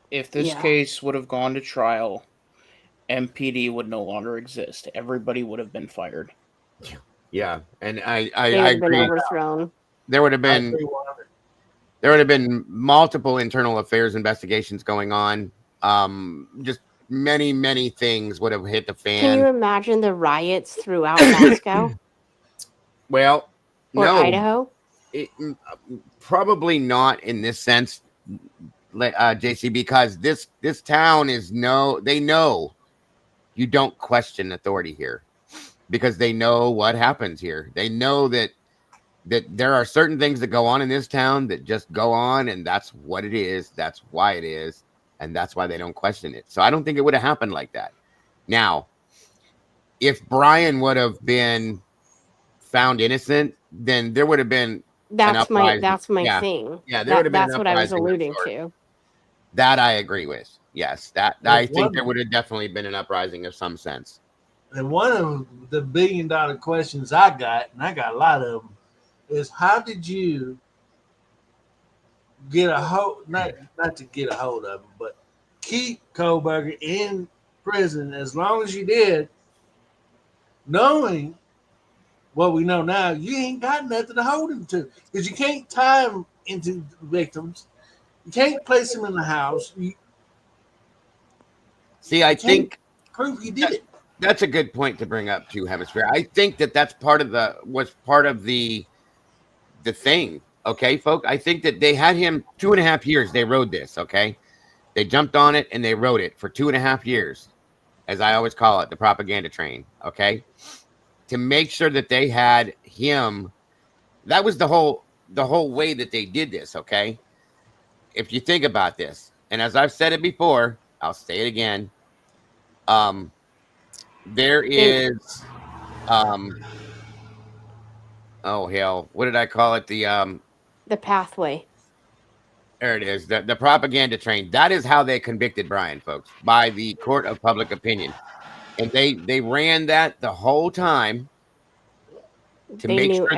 If this Yeah. case would have gone to trial, MPD would no longer exist. Everybody would have been fired. Yeah, and They I would have been agree. overthrown. There would have I been agree 100. there would have been multiple internal affairs investigations going on. Just many things would have hit the Can you fan. imagine the riots throughout Moscow Well, or no, Idaho? probably not in this sense, JC, because this town is they know you don't question authority here because they know what happens here. They know that there are certain things that go on in this town that just go on, and that's what it is. That's why it is, and that's why they don't question it. So I don't think it would have happened like that. Now, if Brian would have been found innocent, then there would have been That's my yeah. thing. Yeah, there would have been an That's what I was uprising of alluding sorts. to. That I agree with. Yes, that Well, I think there would have definitely been an uprising of some sense. And one of the $1 billion questions I got, and I got a lot of them, is how did you get a hold, not to get a hold of him, but keep Kohlberger in prison as long as you did, knowing what we know now, you ain't got nothing to hold him to because you can't tie him into victims. You can't place him in the house. See, I think prove he did it. That's a good point to bring up too, Hemisphere. I think that's part of the thing. Okay, folks. I think that they had him 2.5 years. They rode this. Okay, they jumped on it and they rode it for 2.5 years, as I always call it, the propaganda train. Okay, to make sure that they had him. That was the whole way that they did this. Okay, if you think about this, and as I've said it before, I'll say it again. There is, oh hell, what did I call it? The pathway. There it is. The propaganda train. That is how they convicted Brian, folks, by the court of public opinion, and they ran that the whole time to They make knew sure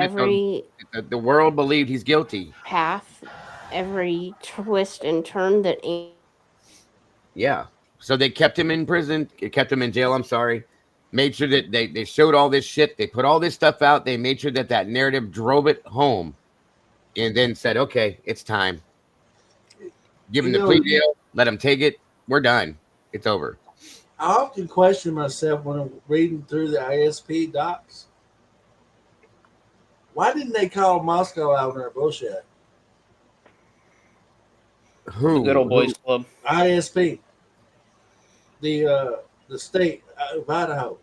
that the world believed he's guilty. Path, every twist and turn that. Yeah. So they kept him in prison. It kept him in jail. I'm sorry. Made sure that they showed all this shit. They put all this stuff out. They made sure that narrative drove it home, and then said, "Okay, it's time. Give him the plea deal. Let him take it. We're done. It's over." I often question myself when I'm reading through the ISP docs. Why didn't they call Moscow out on their bullshit? Who? The Good Old Boys Club. ISP. The state of Idaho.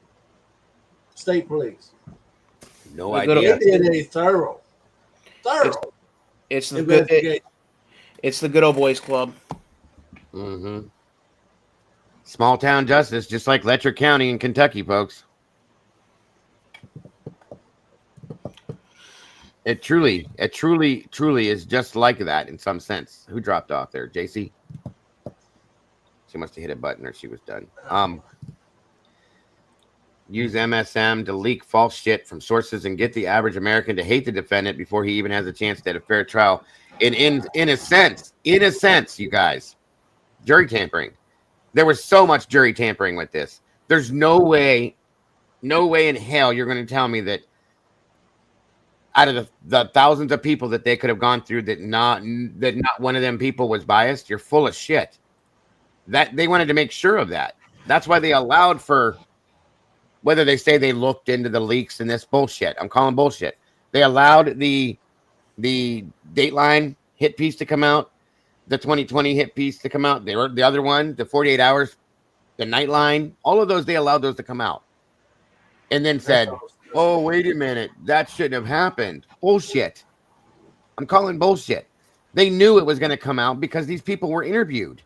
State police. No idea. They did a thorough. It's the good. It's the Good Old Boys Club. Mm-hmm. Small town justice, just like Letcher County in Kentucky, folks. It truly is just like that in some sense. Who dropped off there? JC? She must have hit a button or she was done. Use MSM to leak false shit from sources and get the average American to hate the defendant before he even has a chance to have a fair trial. In a sense, you guys, jury tampering. There was so much jury tampering with this. There's no way in hell you're going to tell me that out of the thousands of people that they could have gone through that not one of them people was biased. You're full of shit. That they wanted to make sure of that. That's why they allowed for, whether they say they looked into the leaks and this bullshit. I'm calling bullshit. They allowed the Dateline hit piece to come out, the 2020 hit piece to come out. They were the other one, the 48 hours, the Nightline. All of those, they allowed those to come out, and then said, "Oh, wait a minute, that shouldn't have happened." Bullshit. I'm calling bullshit. They knew it was going to come out because these people were interviewed.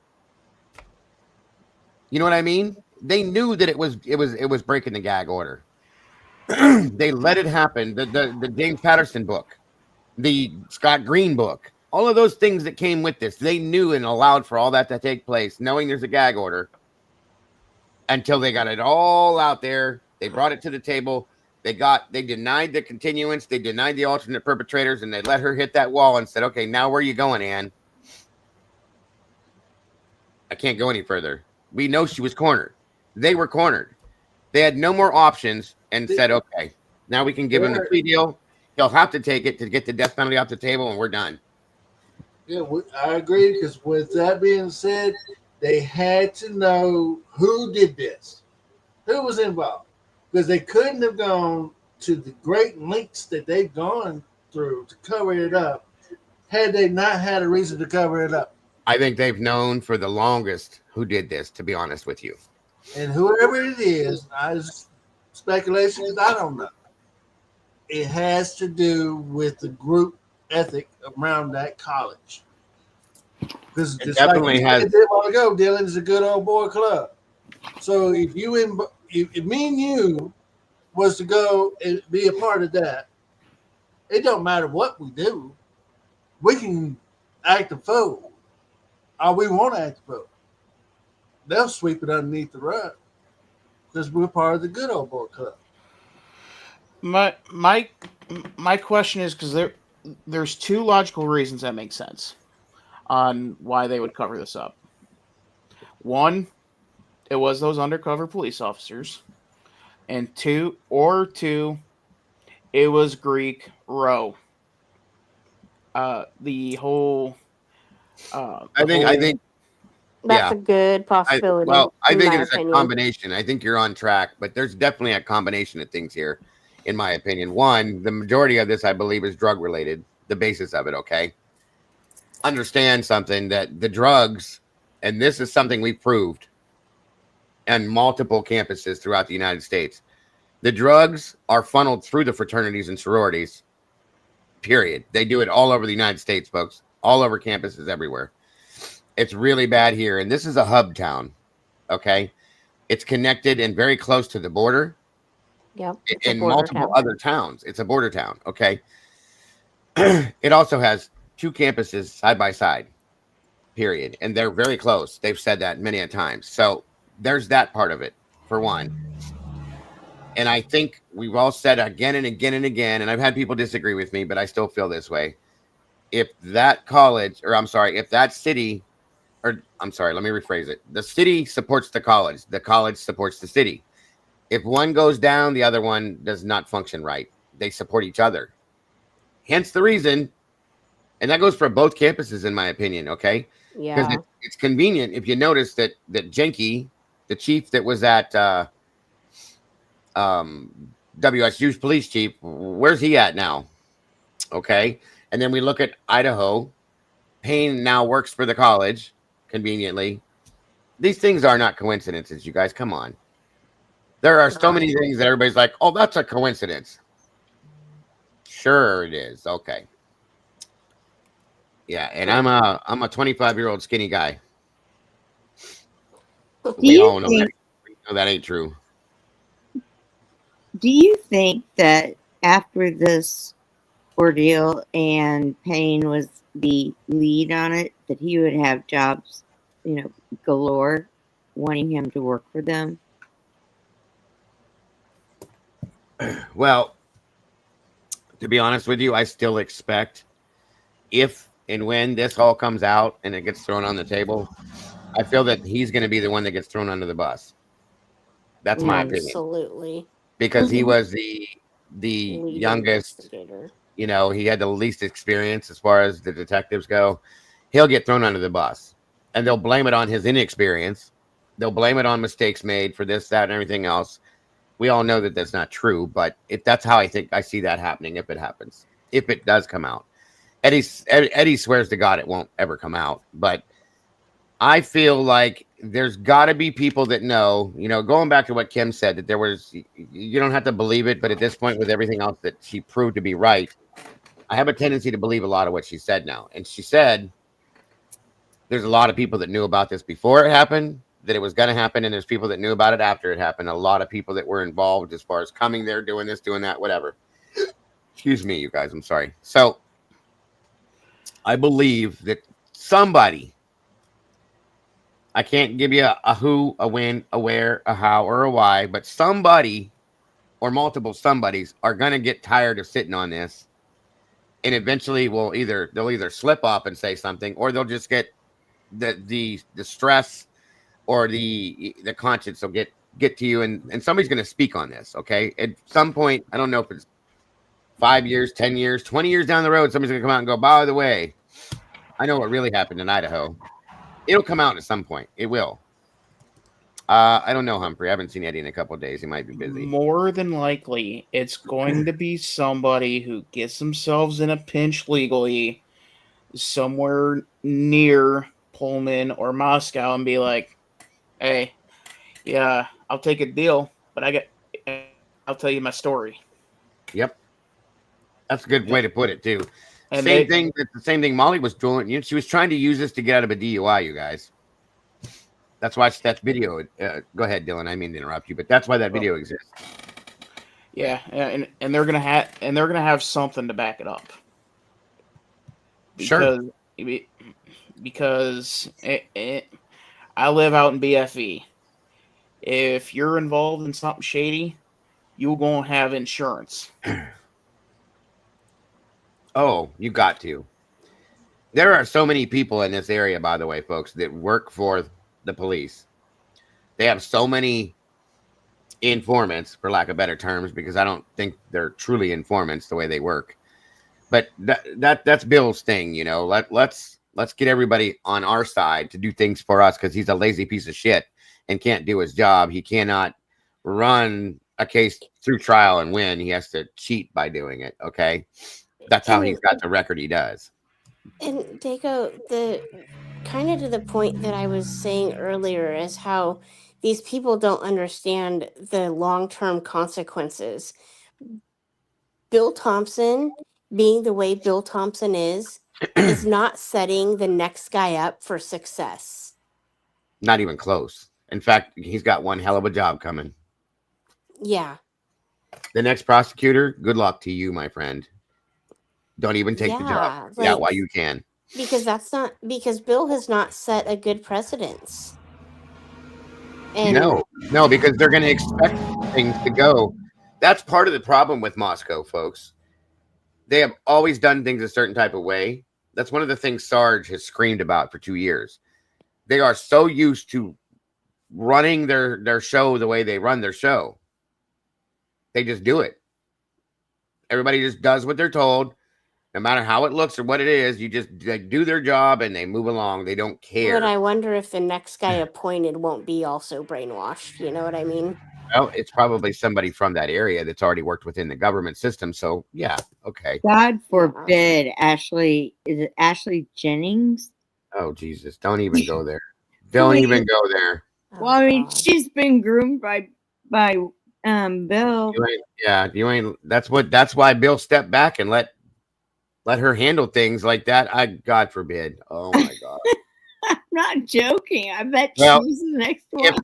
You know what I mean? They knew that it was breaking the gag order. They let it happen. The James Patterson book, the Scott Green book, all of those things that came with this, they knew and allowed for all that to take place, knowing there's a gag order, until they got it all out there. They brought it to the table. They denied the continuance. They denied the alternate perpetrators, and they let her hit that wall and said, "Okay, now where are you going, Ann? I can't go any further." We know she was cornered. They were cornered. They had no more options and said, "Okay, now we can give him the plea deal. He'll have to take it to get the death penalty off the table, and we're done." Yeah, I agree, because with that being said, they had to know who did this, who was involved, because they couldn't have gone to the great lengths that they've gone through to cover it up had they not had a reason to cover it up. I think they've known for the longest who did this, to be honest with you. And whoever it is, speculation, because I don't know. It has to do with the group ethic around that college. Because it definitely like has. A while ago, Dylan is a good old boy club. So if me and you was to go and be a part of that, it don't matter what we do. We can act a fool, or we want to act a fool. They'll sweep it underneath the rug because we're part of the good old boy club. My question is, because there's two logical reasons that make sense on why they would cover this up. One, it was those undercover police officers, and two, it was Greek Row. The whole. I think that's a good possibility. I think it's a combination. I think you're on track, but there's definitely a combination of things here, in my opinion. One, the majority of this, I believe, is drug related. The basis of it, okay? Understand something, that the drugs, and this is something we proved on multiple campuses throughout the United States. The drugs are funneled through the fraternities and sororities, period. They do it all over the United States, folks, all over campuses everywhere. It's really bad here, and this is a hub town, okay? It's connected and very close to the border. Yep. In multiple other towns. It's a border town, okay? It also has 2 campuses side by side, period, and they're very close. They've said that many a times. So there's that part of it, for one. And I think we've all said again and again and again, and I've had people disagree with me, but I still feel this way. If that college, or I'm sorry, if that city, or I'm sorry, let me rephrase it. The city supports the college supports the city. If one goes down, the other one does not function right. They support each other. Hence the reason, and that goes for both campuses, in my opinion, okay? Yeah. Because it's convenient. If you notice that Jenke, the chief that was at WSU's police chief, where's he at now? Okay. And then we look at Idaho. Payne now works for the college, conveniently. These things are not coincidences, you guys. Come on. There are so many things that everybody's like, oh, that's a coincidence. Sure it is. Okay. Yeah, and I'm a 25-year-old skinny guy. We all know that ain't true. Do you think that after this ordeal and Payne was the lead on it, that he would have jobs, galore, wanting him to work for them? Well, to be honest with you, I still expect, if and when this all comes out and it gets thrown on the table, I feel that he's going to be the one that gets thrown under the bus. That's my opinion. Absolutely. Because he was the youngest, he had the least experience as far as the detectives go. He'll get thrown under the bus, and they'll blame it on his inexperience. They'll blame it on mistakes made for this, that, and everything else. We all know that that's not true, but that's how I see that happening if it happens. If it does come out. Eddie swears to God it won't ever come out, but I feel like there's got to be people that know, going back to what Kim said, that you don't have to believe it, but at this point, with everything else that she proved to be right, I have a tendency to believe a lot of what she said now. And she said there's a lot of people that knew about this before it happened, that it was going to happen, and there's people that knew about it after it happened. A lot of people that were involved as far as coming there, doing this, doing that, whatever. Excuse me, you guys. I'm sorry. So I believe that somebody, I can't give you a who, a when, a where, a how, or a why, but somebody or multiple somebodies are going to get tired of sitting on this, and eventually they'll either slip up and say something, or they'll just get the stress or the conscience will get to you, and somebody's going to speak on this. Okay, at some point, I don't know if it's 5 years, 10 years, 20 years down the road, somebody's going to come out and go, by the way, I know what really happened in Idaho. It'll come out at some point. It will. I don't know, Humphrey. I haven't seen Eddie in a couple of days. He might be busy. More than likely, it's going to be somebody who gets themselves in a pinch legally somewhere near Pullman or Moscow and be like, hey, yeah, I'll take a deal, but I'll tell you my story. Yep. That's a good way to put it, too. And the same thing Molly was doing. She was trying to use this to get out of a DUI, you guys. That's why that video. Go ahead, Dylan. I mean to interrupt you, but that's why that video exists. Yeah, and they're gonna have something to back it up. Because I live out in BFE. If you're involved in something shady, you're gonna have insurance. Oh, you got to. There are so many people in this area, by the way, folks, that work for the police. They have so many informants, for lack of better terms, because I don't think they're truly informants the way they work. But that's Bill's thing, Let's get everybody on our side to do things for us, because he's a lazy piece of shit and can't do his job. He cannot run a case through trial and win. He has to cheat by doing it. Okay, that's how he's got the record he does. And Dago, the kind of to the point that I was saying earlier is how these people don't understand the long-term consequences. Bill Thompson, being the way Bill Thompson is not setting the next guy up for success. Not even close. In fact, he's got one hell of a job coming. Yeah. The next prosecutor, good luck to you, my friend. Don't even take the job. Yeah, while you can. Because Bill has not set a good precedence. And no, because they're going to expect things to go. That's part of the problem with Moscow, folks. They have always done things a certain type of way. That's one of the things Sarge has screamed about for 2 years. They are so used to running their show the way they run their show. They just do it. Everybody just does what they're told. No matter how it looks or what it is, they do their job and they move along. They don't care. But I wonder if the next guy appointed won't be also brainwashed. You know what I mean? Well, it's probably somebody from that area that's already worked within the government system. So, yeah, okay. God forbid, Ashley. Is it Ashley Jennings? Oh, Jesus. Don't even go there. Don't even go there. Well, I mean, she's been groomed by Bill. You ain't. That's why Bill stepped back and let her handle things like that. God forbid. Oh my God. I'm not joking. I bet she's the next one.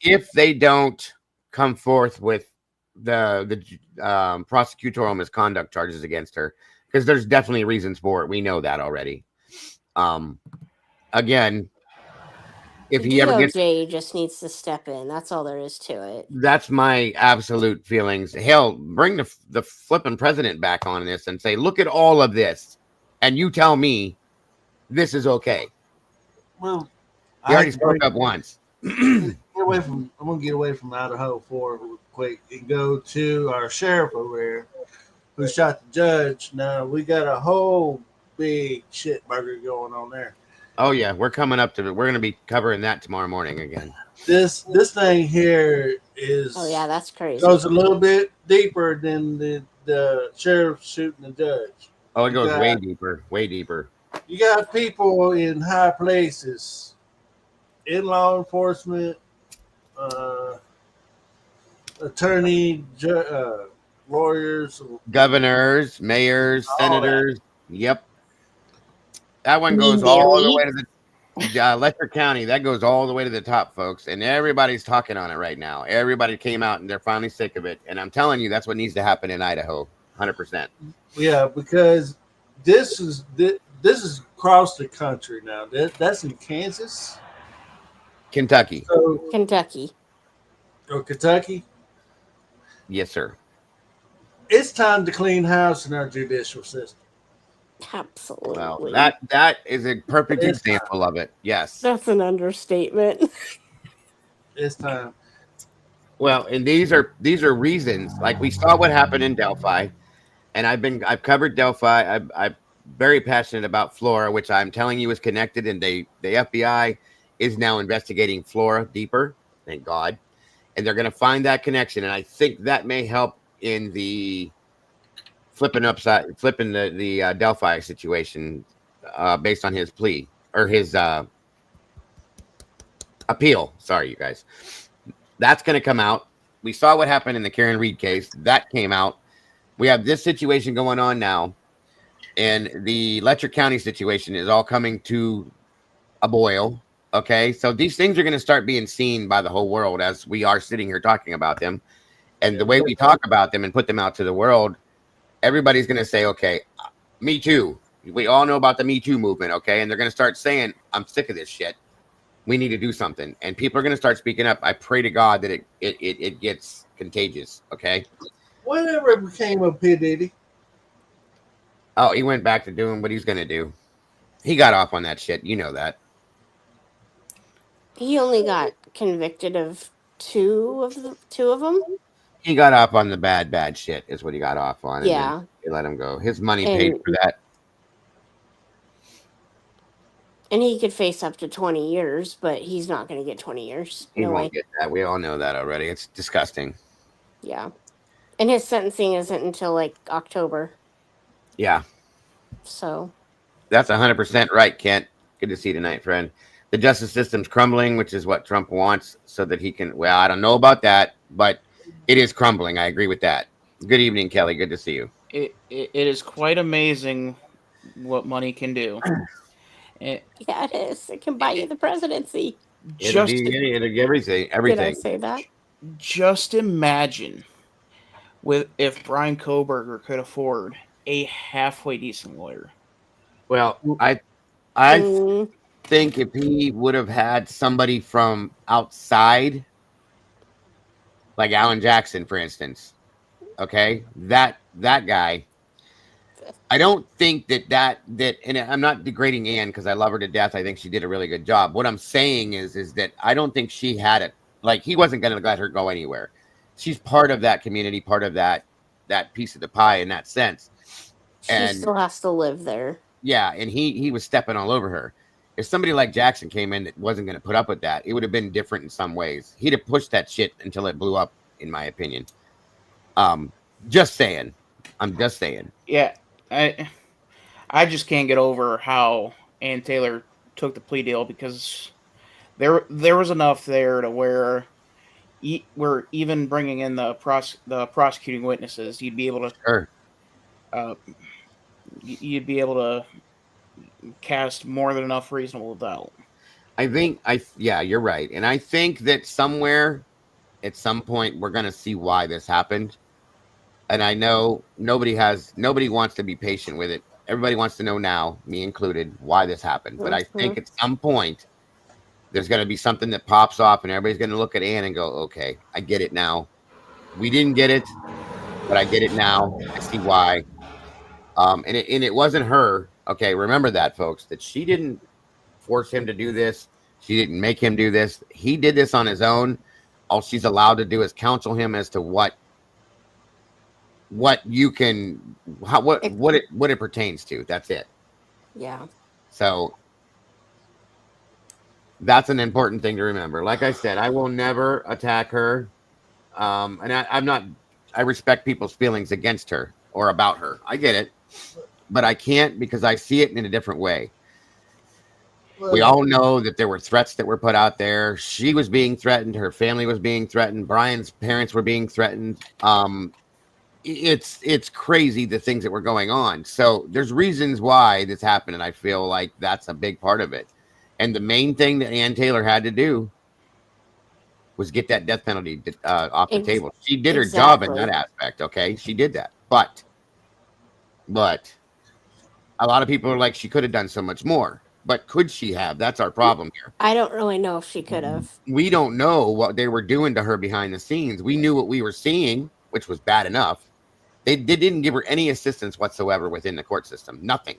If they don't come forth with the prosecutorial misconduct charges against her, because there's definitely reasons for it. We know that already. Again, if he ever gets, DOJ just needs to step in. That's all there is to it. That's my absolute feelings. Hell, bring the flipping president back on this and say, look at all of this, and you tell me this is okay. Well, he already spoke up once. I'm gonna get away from Idaho for real quick and go to our sheriff over there who shot the judge. Now we got a whole big shit burger going on there. Oh yeah, we're coming up to it. We're going to be covering that tomorrow morning again. This thing here is Oh yeah, that's crazy. goes a little bit deeper than the sheriff shooting the judge. Oh, it You goes got way deeper, way deeper. you got people in high places, in law enforcement, uh, attorney, lawyers, Governors, mayors, all that. senators. Yep. That one You mean goes all the Barry? way to the Letcher County. That goes all the way to the top, folks. And everybody's talking on it right now. Everybody came out and they're finally sick of it. And I'm telling you, that's what needs to happen in Idaho. 100%. Yeah, because this is across the country now. That's in Kansas, Kentucky. so Kentucky. or Kentucky. Yes, sir. It's time to clean house in our judicial system. Absolutely. Well, that is a perfect It's time. example of it. Yes. That's an understatement. It's time. Well, and these are reasons. Like we saw what happened in Delphi, and I've covered Delphi. I'm very passionate about Flora, which I'm telling you is connected, and the FBI is now investigating Flora deeper. Thank God, and they're going to find that connection, and I think that may help in the flipping the Delphi situation based on his plea or his appeal. Sorry, you guys. That's going to come out. We saw what happened in the Karen Reed case. That came out. We have this situation going on now. And the Letcher County situation is all coming to a boil. Okay. So these things are going to start being seen by the whole world as we are sitting here talking about them. And the way we talk about them and put them out to the world, everybody's going to say, okay, me too. We all know about the Me Too movement. Okay. And they're going to start saying, I'm sick of this shit. We need to do something, and people are going to start speaking up. I pray to God that it gets contagious. Okay. Whatever became of P. Diddy? Oh, he went back to doing what he's going to do. He got off on that shit. You know that. He only got convicted of two of them. He got off on the bad shit. Is what he got off on, and Yeah. then they let him go. His money paid for that. And he could face up to 20 years, but he's not going to get 20 years. He won't get that. We all know that already. It's disgusting. Yeah. And his sentencing isn't until like October. Yeah. So. That's 100% right, Kent. Good to see you tonight, friend. The justice system's crumbling, which is what Trump wants, so that he can. Well, I don't know about that, but it is crumbling. I agree with that. Good evening, Kelly. Good to see you. It is quite amazing what money can do. Yeah, it is. It can buy you the presidency. It'll give everything. Did I say that? Just imagine if Brian Koberger could afford a halfway decent lawyer. Well, I think if he would have had somebody from outside, like Alan Jackson, for instance, okay, that guy. I don't think that, and I'm not degrading Anne because I love her to death. I think she did a really good job. What I'm saying is that I don't think she had it. Like, he wasn't going to let her go anywhere. She's part of that community, part of that piece of the pie in that sense. She still has to live there. Yeah, and he was stepping all over her. If somebody like Jackson came in that wasn't going to put up with that, it would have been different in some ways. He'd have pushed that shit until it blew up, in my opinion. Just saying. I'm just saying. Yeah. I just can't get over how Ann Taylor took the plea deal, because there was enough there to where we're even bringing in the prosecuting witnesses. You'd be able to you'd be able to cast more than enough reasonable doubt. I think yeah, you're right. And I think that somewhere at some point we're going to see why this happened. And I know nobody wants to be patient with it. Everybody wants to know now, me included, why this happened. But I think at some point there's going to be something that pops off and everybody's going to look at Ann and go, okay, I get it now. We didn't get it, but I get it now. I see why. And it wasn't her. Okay, remember that, folks, that she didn't force him to do this. She didn't make him do this. He did this on his own. All she's allowed to do is counsel him as to what you can, what it pertains to. That's it. Yeah. So That's an important thing to remember. Like I said, I will never attack her. And I'm not, I respect people's feelings against her or about her. I get it, but I can't because I see it in a different way. We Well, all know that there were threats that were put out there. She was being threatened. Her family was being threatened. Brian's parents were being threatened. It's crazy the things that were going on. So there's reasons why this happened, and I feel like that's a big part of it. And the main thing that Ann Taylor had to do was get that death penalty off the table. She did her job in that aspect. Okay, she did that, but a lot of people are like, she could have done so much more. But could she have? That's our problem here. I don't really know if she could have. We don't know what they were doing to her behind the scenes. We knew what we were seeing, which was bad enough. They didn't give her any assistance whatsoever within the court system. Nothing.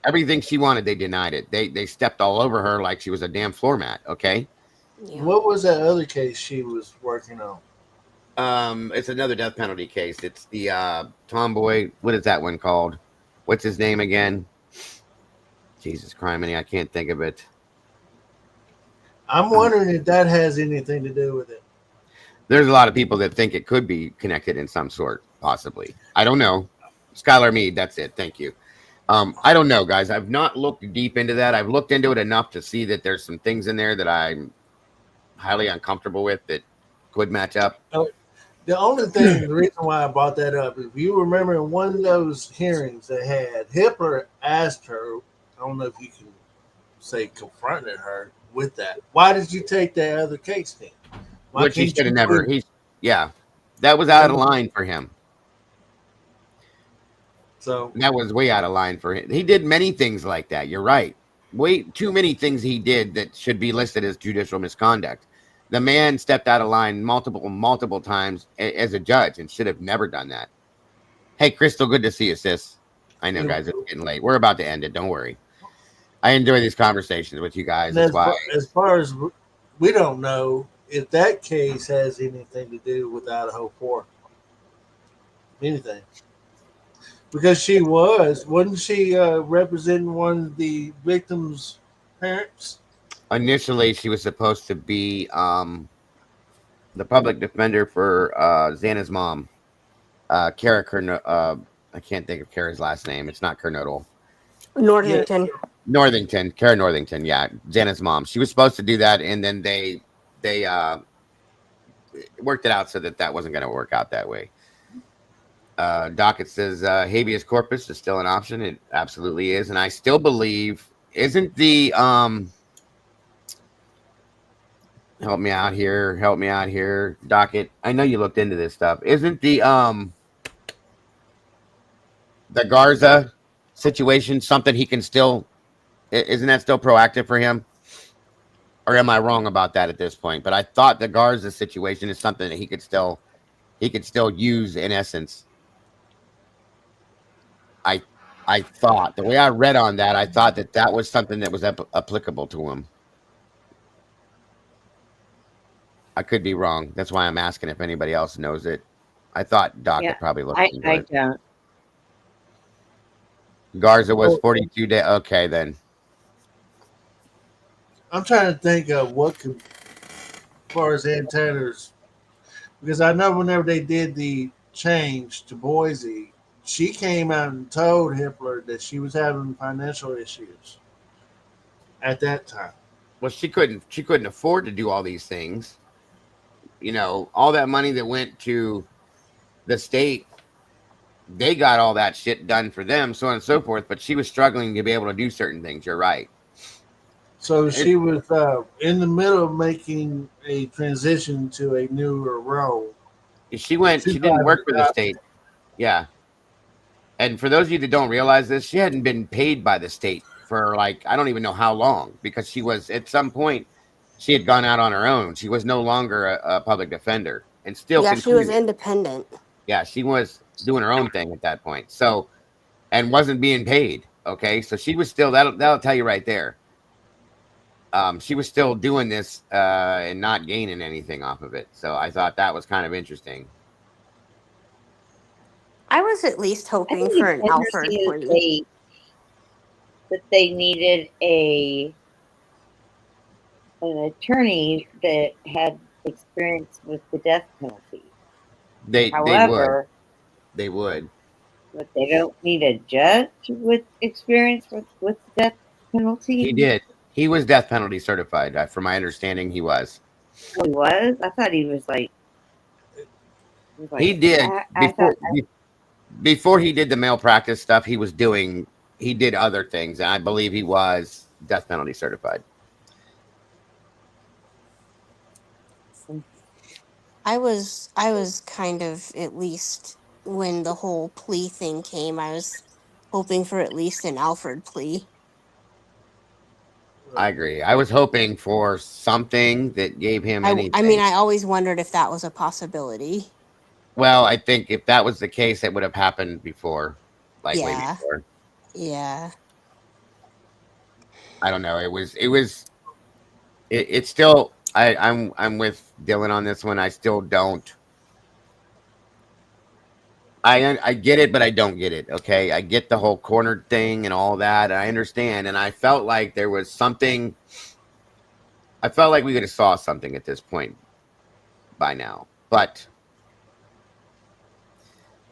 Everything she wanted, they denied it. They stepped all over her like she was a damn floor mat. Okay. Yeah. What was that other case she was working on? It's another death penalty case. It's the tomboy. What is that one called? What's his name again? Jesus criminy, I can't think of it. I'm wondering if that has anything to do with it. There's a lot of people that think it could be connected in some sort, possibly. I don't know. Skylar Mead, that's it. Thank you. I don't know, guys. I've not looked deep into that. I've looked into it enough to see that there's some things in there that I'm highly uncomfortable with that could match up. The only thing, the reason why I brought that up, if you remember in one of those hearings they had, Hitler asked her, I don't know if you can say confronted her with that. Why did you take that other case then? Which he should have never. That was out of line for him. So that was way out of line for him. He did many things like that. You're right. Way too many things he did that should be listed as judicial misconduct. The man stepped out of line multiple times as a judge and should have never done that. Hey, Crystal, good to see you, sis. I know, guys, it's getting late. We're about to end it. Don't worry. I enjoy these conversations with you guys. That's why. As far as we don't know if that case has anything to do with Idaho 4. Anything. Because she wasn't she representing one of the victims' parents? Initially, she was supposed to be the public defender for Xana's mom, Kara I can't think of Kara's last name. It's not Kernodle. Northington. Kara Northington. Yeah, Xana's mom. She was supposed to do that, and then they worked it out so that wasn't going to work out that way. Docket says habeas corpus is still an option. It absolutely is, and I still believe isn't the help me out here, Docket. I know you looked into this stuff. Isn't the Garza situation something he can still? Isn't that still proactive for him? Or am I wrong about that at this point? But I thought the Garza situation is something that he could still use in essence. I thought, the way I read on that, I thought that was something that was applicable to him. I could be wrong. That's why I'm asking if anybody else knows it. I thought Doc could probably look into it. I don't. Garza was 42 days. Okay, then. I'm trying to think of what could, as far as Ann Taylor's, because I know whenever they did the change to Boise, she came out and told Hitler that she was having financial issues at that time. Well, she couldn't afford to do all these things. You know, all that money that went to the state, they got all that shit done for them, so on and so forth. But she was struggling to be able to do certain things. You're right. So she was in the middle of making a transition to a newer role. She didn't work for the state. Yeah. And for those of you that don't realize this, she hadn't been paid by the state for I don't even know how long, because she was, at some point, she had gone out on her own. She was no longer a public defender, and still. Yeah, she was independent. Yeah, she was doing her own thing at that point. So, and wasn't being paid. Okay, so she was still, that'll tell you right there. She was still doing this and not gaining anything off of it. So I thought that was kind of interesting. I was at least hoping for an Alford plea. That they needed a an attorney that had experience with the death penalty. They However, would. but they don't need a judge with experience with the death penalty. He did. He was death penalty certified. From my understanding, he was. He was. I thought he was like. He did before he did the malpractice stuff. He did other things, and I believe he was death penalty certified. I was kind of, at least when the whole plea thing came, I was hoping for at least an Alfred plea. I agree. I was hoping for something that gave him anything. I mean, I always wondered if that was a possibility. Well, I think if that was the case, it would have happened before, like way Yeah. before. Yeah. I don't know. It's still. I'm with Dylan on this one. I still don't. I get it, but I don't get it. Okay, I get the whole cornered thing and all that. I understand, and I felt like there was something. I felt like we could have saw something at this point by now, but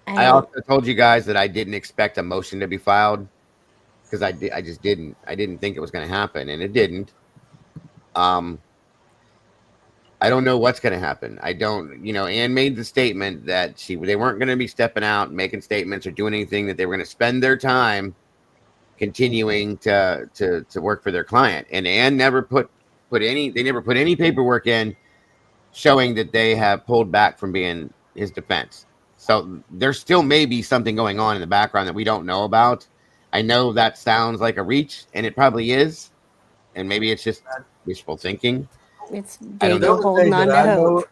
I also told you guys that I didn't expect a motion to be filed because I just didn't. I didn't think it was going to happen, and it didn't. I don't know what's going to happen. I don't, Anne made the statement that they weren't going to be stepping out, making statements or doing anything, that they were going to spend their time continuing to work for their client. And Anne never put any paperwork in showing that they have pulled back from being his defense. So there still may be something going on in the background that we don't know about. I know that sounds like a reach, and it probably is. And maybe it's just wishful thinking. It's Dago holding on to hope.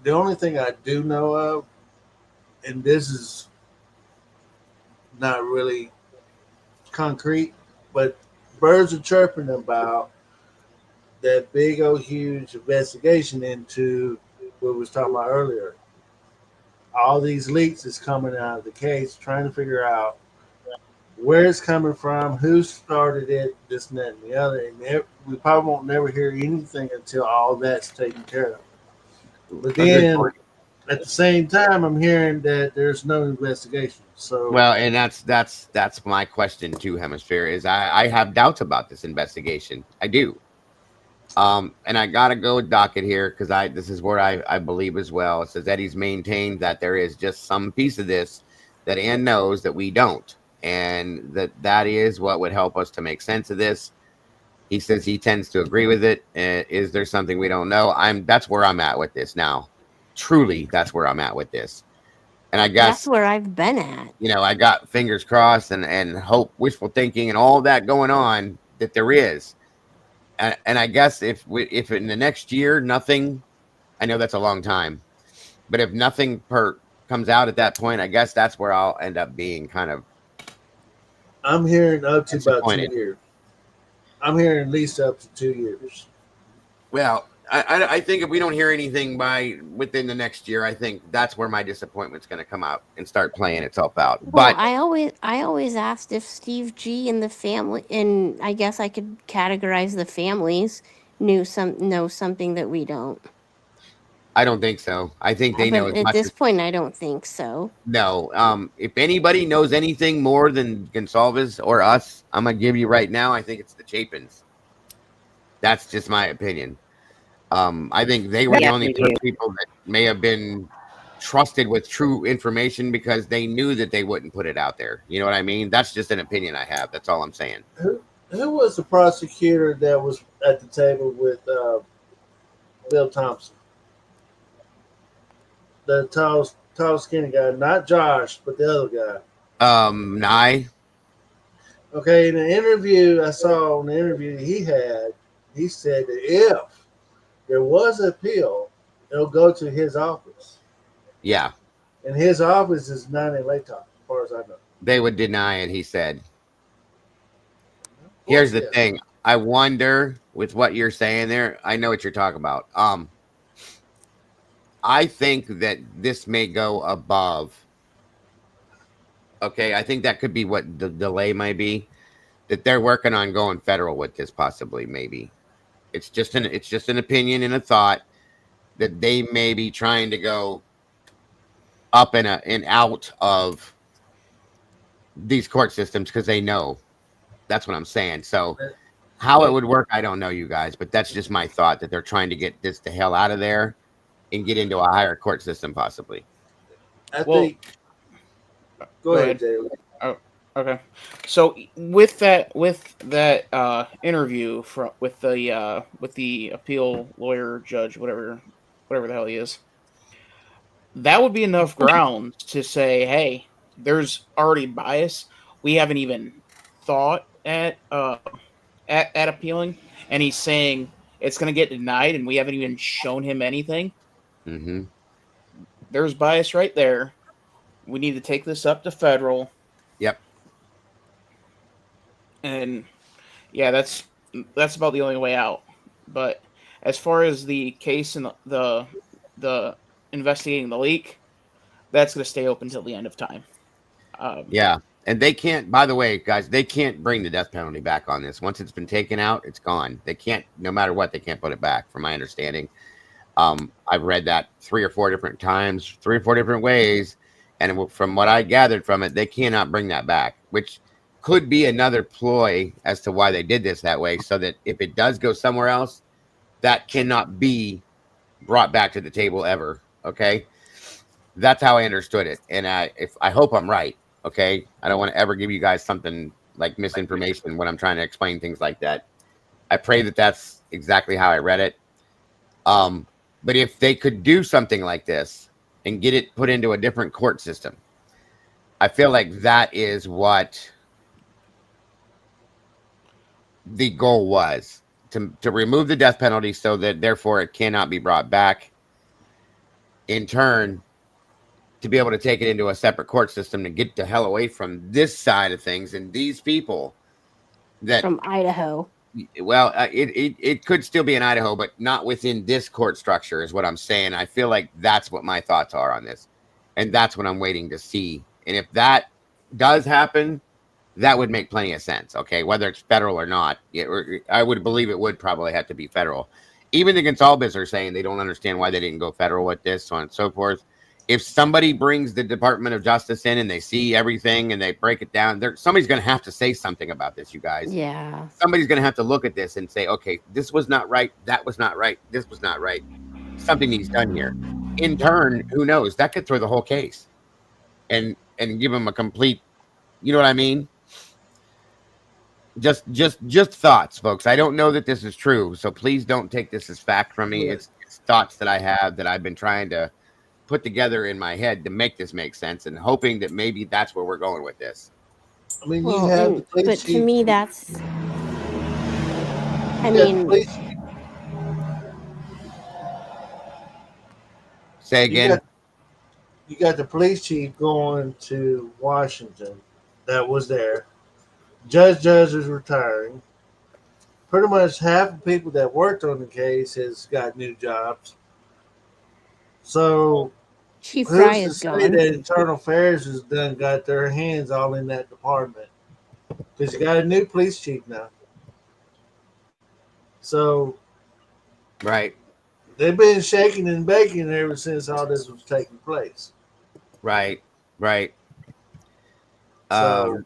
The only thing I do know of, and this is not really concrete, but birds are chirping about that big old huge investigation into what we was talking about earlier. All these leaks is coming out of the case, trying to figure out where it's coming from, who started it, this and that and the other. And we probably won't never hear anything until all that's taken care of. But then at the same time, I'm hearing that there's no investigation. So well, and that's my question too, Hemisphere, is I have doubts about this investigation. I do. And I gotta go with docket here because this is where I believe as well. It says Eddie's maintained that there is just some piece of this that Ann knows that we don't, and that is what would help us to make sense of this. He says he tends to agree with it. Is there something we don't know? That's where I'm at with this now. Truly, that's where I'm at with this. And I guess that's where I've been at. I got fingers crossed and hope, wishful thinking, and all that going on that there is. And I guess if in the next year nothing, I know that's a long time, but if nothing comes out at that point, I guess that's where I'll end up being kind of. I'm hearing up to about 2 years. I'm hearing at least up to 2 years. Well, I think if we don't hear anything within the next year, I think that's where my disappointment's going to come out and start playing itself out. Well, but I always asked if Steve G and the family, and I guess I could categorize the families, know something that we don't. I don't think so. I think they know. At this point, I don't think so. No. If anybody knows anything more than Gonsalves or us, I'm gonna give you right now. I think it's the Chapins. That's just my opinion. I think they were the only people that may have been trusted with true information because they knew that they wouldn't put it out there. You know what I mean? That's just an opinion I have. That's all I'm saying. Who was the prosecutor that was at the table with Bill Thompson? The tall, skinny guy, not Josh, but the other guy. Nye. Okay, in the interview I saw, in the interview he had, he said that if there was an appeal, it'll go to his office. Yeah. And his office is not in Latop, as far as I know. They would deny it, he said. Here's the thing. I wonder, with what you're saying there, I know what you're talking about. I think that this may go above. Okay, I think that could be what the delay might be. That they're working on going federal with this, possibly, maybe. It's just an opinion and a thought that they may be trying to go up and out of these court systems because they know. That's what I'm saying. So how it would work, I don't know, you guys, but that's just my thought, that they're trying to get this the hell out of there and get into a higher court system, possibly. I think. Go ahead, Jay. Oh, okay. So with that interview with the appeal lawyer, judge, whatever the hell he is, that would be enough grounds to say, hey, there's already bias. We haven't even thought at appealing, and he's saying it's going to get denied, and we haven't even shown him anything. Mm-hmm. There's bias right there. We need to take this up to federal. Yep. And yeah, that's about the only way out. But as far as the case and the investigating the leak, that's going to stay open till the end of time. Yeah. And they can't, by the way, guys, they can't bring the death penalty back on this. Once it's been taken out, it's gone. They can't, no matter what, they can't put it back, from my understanding. I've read that 3 or 4 different times, 3 or 4 different ways. And from what I gathered from it, they cannot bring that back, which could be another ploy as to why they did this that way. So that if it does go somewhere else, that cannot be brought back to the table ever. Okay. That's how I understood it. And I hope I'm right. Okay. I don't want to ever give you guys something like misinformation when I'm trying to explain things like that. I pray that that's exactly how I read it. But if they could do something like this and get it put into a different court system, I feel like that is what the goal was, to remove the death penalty so that therefore it cannot be brought back. In turn, to be able to take it into a separate court system to get the hell away from this side of things and these people that from Idaho. Well, it could still be in Idaho, but not within this court structure is what I'm saying. I feel like that's what my thoughts are on this. And that's what I'm waiting to see. And if that does happen, that would make plenty of sense. Okay. Whether it's federal or not, I would believe it would probably have to be federal. Even the Gonsalves are saying they don't understand why they didn't go federal with this, so on and so forth. If somebody brings the Department of Justice in and they see everything and they break it down, somebody's going to have to say something about this, you guys. Yeah. Somebody's going to have to look at this and say, okay, this was not right. That was not right. This was not right. Something needs done here. In turn, who knows? That could throw the whole case and give them a complete, you know what I mean? Just thoughts, folks. I don't know that this is true, so please don't take this as fact from me. It's thoughts that I have that I've been trying to put together in my head to make this make sense, and hoping that maybe that's where we're going with this. I mean, you have the police but chief. To me, that's. I mean. Say again. You got the police chief going to Washington. That was there. Judge is retiring. Pretty much half the people that worked on the case has got new jobs. So Chief Fry who's is to say gone. that Internal Affairs has got their hands all in that department? Because you got a new police chief now. So right. They've been shaking and baking ever since all this was taking place. Right. So,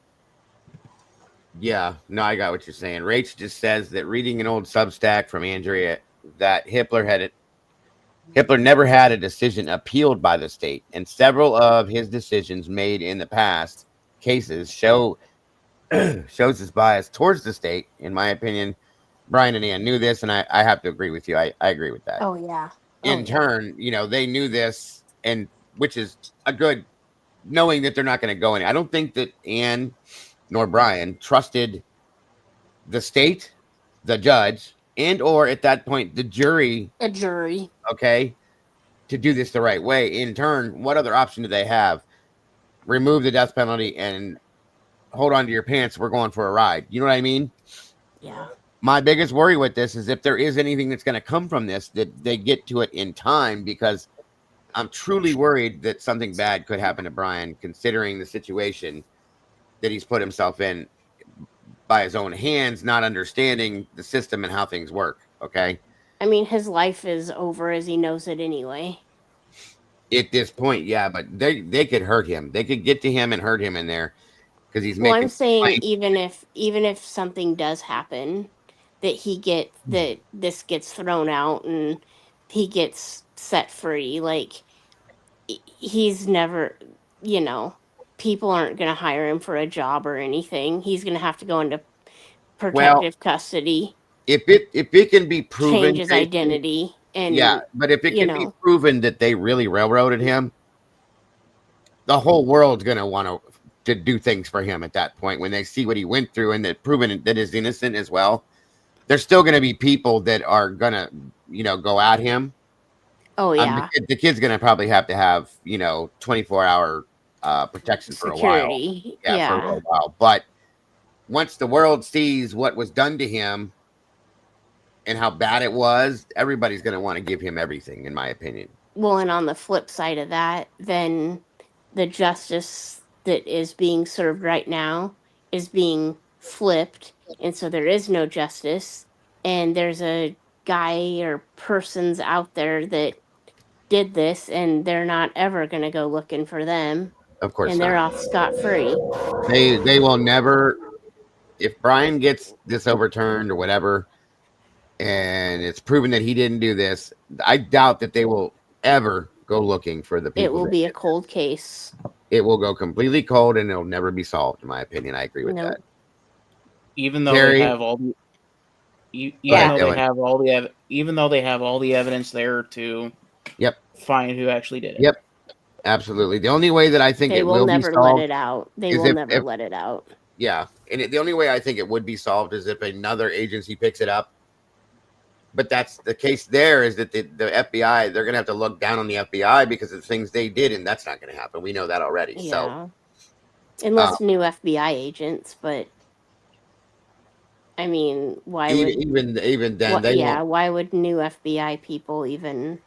yeah, no, I got what you're saying. Rach just says that reading an old Substack from Andrea that Hitler never had a decision appealed by the state, and several of his decisions made in the past cases shows his bias towards the state. In my opinion, Brian and Ann knew this, and I have to agree with you. I agree with that. Oh yeah. In turn, they knew this, and which is a good knowing that they're not going to go any. I don't think that Ann nor Brian trusted the state, the judge, and or at that point the jury. A jury. Okay, to do this the right way. In turn, what other option do they have? Remove the death penalty and hold on to your pants. We're going for a ride. You know what I mean? Yeah. My biggest worry with this is if there is anything that's going to come from this, that they get to it in time, because I'm truly worried that something bad could happen to Brian, considering the situation that he's put himself in by his own hands, not understanding the system and how things work. Okay. I mean, his life is over as he knows it anyway. At this point, yeah, but they could hurt him. They could get to him and hurt him in there because he's Well, I'm making. saying even if something does happen, that this gets thrown out and he gets set free. Like he's never, people aren't going to hire him for a job or anything. He's going to have to go into Well, protective custody, if it can be proven, change his Jason, identity, yeah, and but if it can be proven that they really railroaded him, the whole world's gonna want to do things for him at that point when they see what he went through and that proven that is innocent as well. There's still gonna be people that are gonna, go at him. Oh yeah, the kid's gonna probably have to have 24-hour protection for a while. security. Yeah, for a little while. But once the world sees what was done to him and how bad it was, everybody's gonna want to give him everything, in my opinion. Well, and on the flip side of that, then the justice that is being served right now is being flipped, and so there is no justice, and there's a guy or persons out there that did this, and they're not ever going to go looking for them. Of course, and they're off scot-free. They will never. If Brian gets this overturned or whatever, and it's proven that he didn't do this, I doubt that they will ever go looking for the people. It will be a cold case. It will go completely cold, and it'll never be solved. In my opinion, I agree with that. Even though they have all the, even though they have all the evidence there to, find who actually did it. Yep, absolutely. The only way that I think they it will never be solved let it out. They will never let it out. Yeah, and the only way I think it would be solved is if another agency picks it up. But that's the case. There is that the FBI, they're gonna have to look down on the FBI because of the things they did, and that's not gonna happen. We know that already. Yeah. So, unless new FBI agents, but I mean, why would even then? Why would new FBI people even?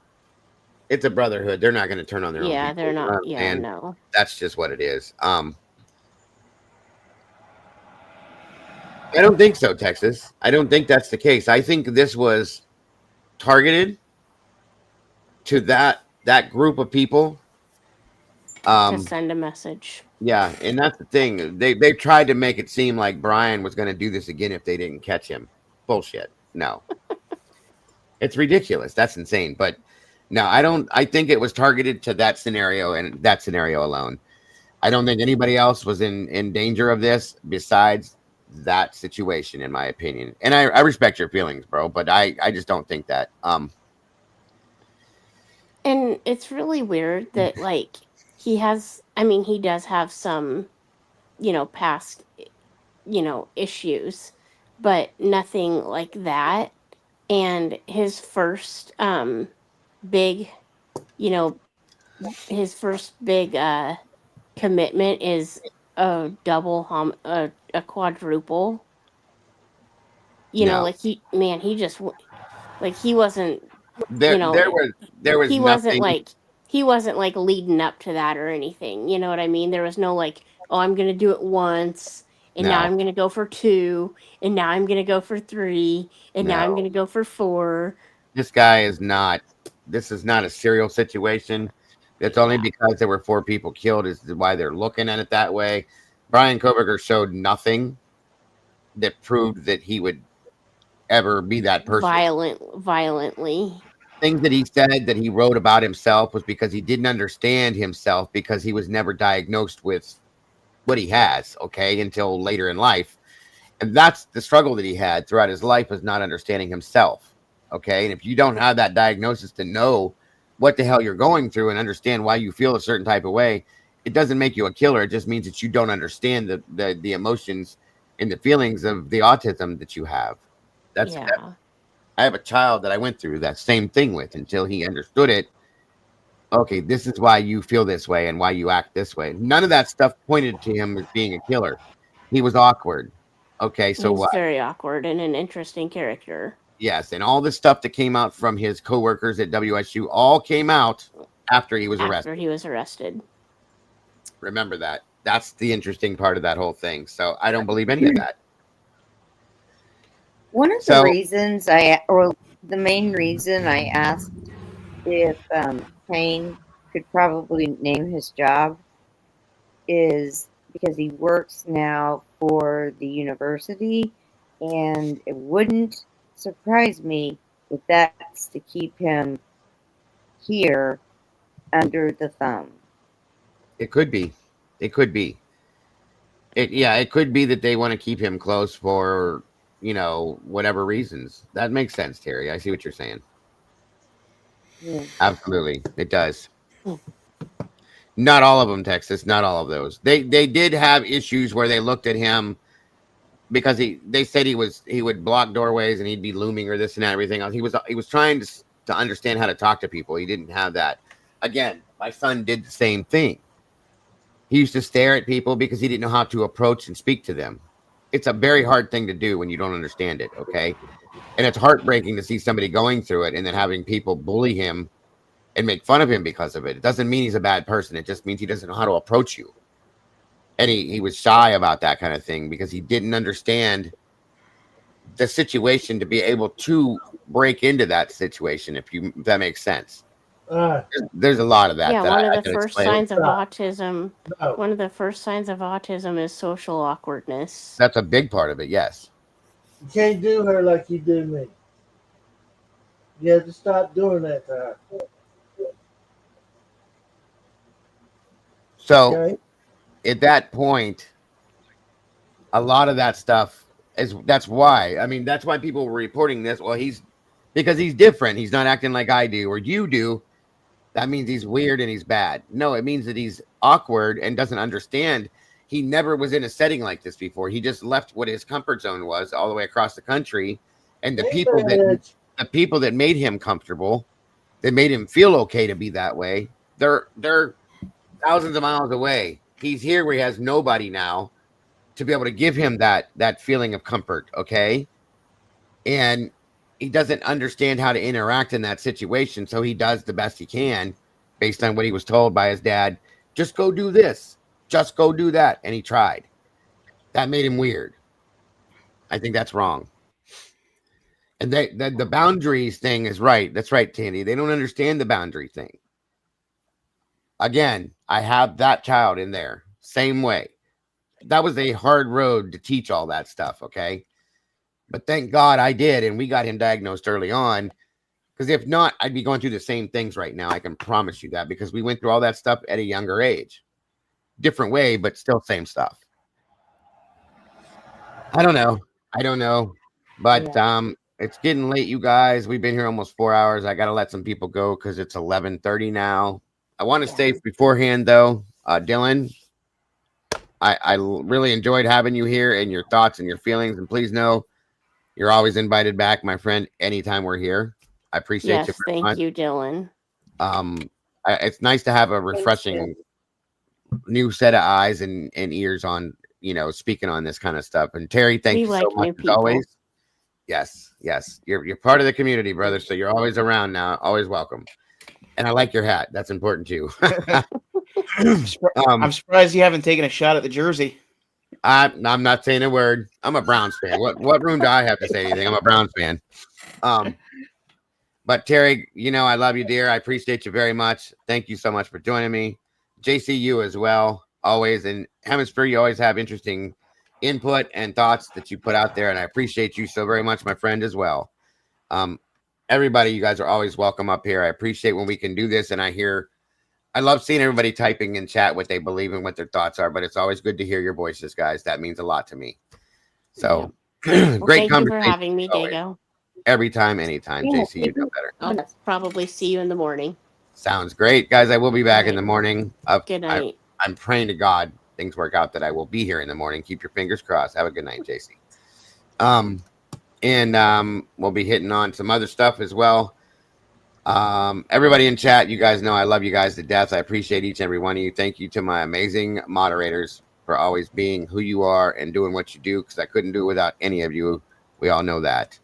It's a brotherhood. They're not going to turn on their own. Yeah, people, they're not. and No. That's just what it is. I don't think so, Texas. I don't think that's the case. I think this was targeted to that group of people. To send a message. Yeah, and that's the thing. They tried to make it seem like Brian was going to do this again if they didn't catch him. Bullshit. No. It's ridiculous. That's insane. But no, I don't. I think it was targeted to that scenario and that scenario alone. I don't think anybody else was in danger of this besides that situation, in my opinion. And I respect your feelings, bro, but I just don't think that. And it's really weird that he does have some, past, issues, but nothing like that. And his first big commitment is a a quadruple. He just he wasn't he wasn't leading up to that or anything. You know what I mean? There was no I'm gonna do it once, and now I'm gonna go for 2, and now I'm gonna go for 3, and now I'm gonna go for 4. This guy is not. This is not a serial situation. It's only because there were 4 people killed is why they're looking at it that way. Brian Koberger showed nothing that proved that he would ever be that person. Violently. Things that he said that he wrote about himself was because he didn't understand himself because he was never diagnosed with what he has, until later in life. And that's the struggle that he had throughout his life, was not understanding himself. And if you don't have that diagnosis to know what the hell you're going through and understand why you feel a certain type of way, it doesn't make you a killer. It just means that you don't understand the emotions and the feelings of the autism that you have. I have a child that I went through that same thing with until he understood it. Okay, this is why you feel this way and why you act this way. None of that stuff pointed to him as being a killer. He was awkward. So he's very awkward and an interesting character. Yes, and all the stuff that came out from his coworkers at WSU all came out after he was arrested. Remember that. That's the interesting part of that whole thing. So I don't believe any of that. One of the So reasons the main reason I asked if Kane could probably name his job is because he works now for the university, and it wouldn't surprise me if that's to keep him here under the thumb. it could be. It could be. It could be that they want to keep him close for, whatever reasons. That makes sense, Terry. I see what you're saying. Yeah. Absolutely. It does. Not all of them, Texas. Not all of those. They did have issues where they looked at him because they said he would block doorways and he'd be looming or this and that, everything else. He was trying to understand how to talk to people. He didn't have that. Again, my son did the same thing. He used to stare at people because he didn't know how to approach and speak to them. It's a very hard thing to do when you don't understand it, okay? And it's heartbreaking to see somebody going through it and then having people bully him and make fun of him because of it. It doesn't mean he's a bad person. It just means he doesn't know how to approach you. And he was shy about that kind of thing because he didn't understand the situation to be able to break into that situation, if that makes sense. There's a lot of that. Yeah, that one I of the can first explain. signs of autism. No. One of the first signs of autism is social awkwardness. That's a big part of it, yes. You can't do her like you do me. You have to stop doing that to her. So Okay? at that point, a lot of that stuff that's why people were reporting this. Well, because he's different. He's not acting like I do or you do. That means he's weird and he's bad. No, it means that he's awkward and doesn't understand. He never was in a setting like this before. He just left what his comfort zone was all the way across the country. And the people that made him comfortable, that made him feel okay to be that way, they're thousands of miles away. He's here where he has nobody now to be able to give him that feeling of comfort, okay? And he doesn't understand how to interact in that situation, so he does the best he can based on what he was told by his dad. Just go do this. Just go do that. And he tried. That made him weird. I think that's wrong. And the boundaries thing is right. That's right, Tandy. They don't understand the boundary thing. Again, I have that child in there. Same way. That was a hard road to teach all that stuff, okay? But thank God I did, and we got him diagnosed early on. Because if not, I'd be going through the same things right now. I can promise you that, because we went through all that stuff at a younger age. Different way, but still same stuff. I don't know. But it's getting late, you guys. We've been here almost 4 hours. I got to let some people go because it's 11:30 now. I want to say beforehand, though, Dylan, I really enjoyed having you here and your thoughts and your feelings. And please know you're always invited back, my friend, anytime we're here. I appreciate you very much. Thank you, Dylan. It's nice to have a refreshing new set of eyes and ears on, speaking on this kind of stuff. And Terry, thank you so much as always. Yes. You're part of the community, brother. So you're always around now. Always welcome. And I like your hat. That's important too. I'm surprised you haven't taken a shot at the jersey. I'm not saying a word. I'm a Browns fan. What room do I have to say anything? I'm a Browns fan. But Terry, I love you, dear. I appreciate you very much. Thank you so much for joining me. JCU as well, always. And Hemisphere, you always have interesting input and thoughts that you put out there, and I appreciate you so very much, my friend, as well. Everybody, you guys are always welcome up here. I appreciate when we can do this, and I love seeing everybody typing in chat what they believe and what their thoughts are, but it's always good to hear your voices, guys. That means a lot to me. So, great thank you for having me, Dago. Every time, anytime. JC, you know better. I'll probably see you in the morning. Sounds great. Guys, I will be back in the morning. Good night. I'm praying to God things work out that I will be here in the morning. Keep your fingers crossed. Have a good night, JC. And we'll be hitting on some other stuff as well. Everybody in chat, you guys know I love you guys to death. I appreciate each and every one of you. Thank you to my amazing moderators for always being who you are and doing what you do, because I couldn't do it without any of you. We all know that.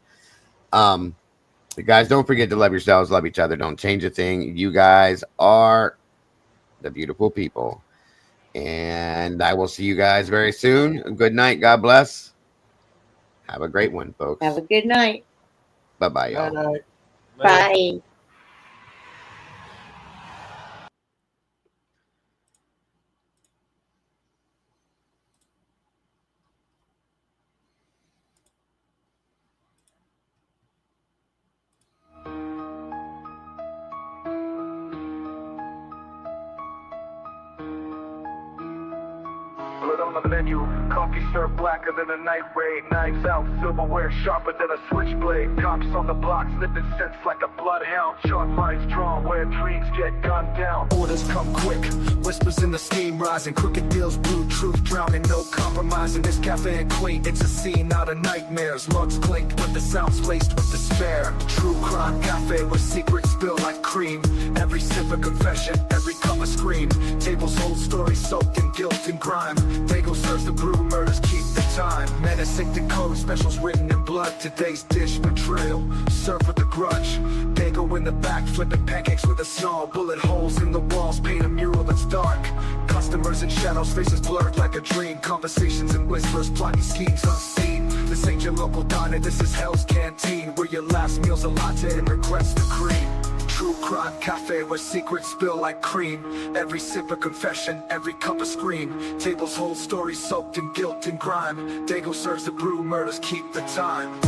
You guys, don't forget to love yourselves, love each other. Don't change a thing. You guys are the beautiful people. And I will see you guys very soon. Good night. God bless. Have a great one, folks. Have a good night. Bye-bye, y'all. Night. Bye. Blood on the menu, coffee served blacker than a night raid. Knives out, silverware sharper than a switchblade. Cops on the block, sniffing scents like a bloodhound. Sharp lines drawn where intrigues get gunned down. Orders come quick, whispers in the steam rising. Crooked deals, blue truth drowning, no compromise in this cafe and quaint. It's a scene out of nightmares. Lugs clink, but the sounds laced with despair. True crime cafe where secrets spill like cream. Every sip a confession, every cup a scream. Tables hold stories soaked in guilt and grime. Dago serves the brew, murders keep the time. Menacing the code, specials written in blood. Today's dish, betrayal, served with a grudge. Dago in the back, flipping pancakes with a snarl. Bullet holes in the walls, paint a mural that's dark. Customers in shadows, faces blurred like a dream. Conversations and whispers, plotting schemes unseen. This ain't your local diner, this is Hell's Canteen, where your last meal's a latte and regrets the cream. True crime cafe where secrets spill like cream. Every sip a confession, every cup a scream. Tables hold stories soaked in guilt and grime. Dago serves the brew, murders keep the time.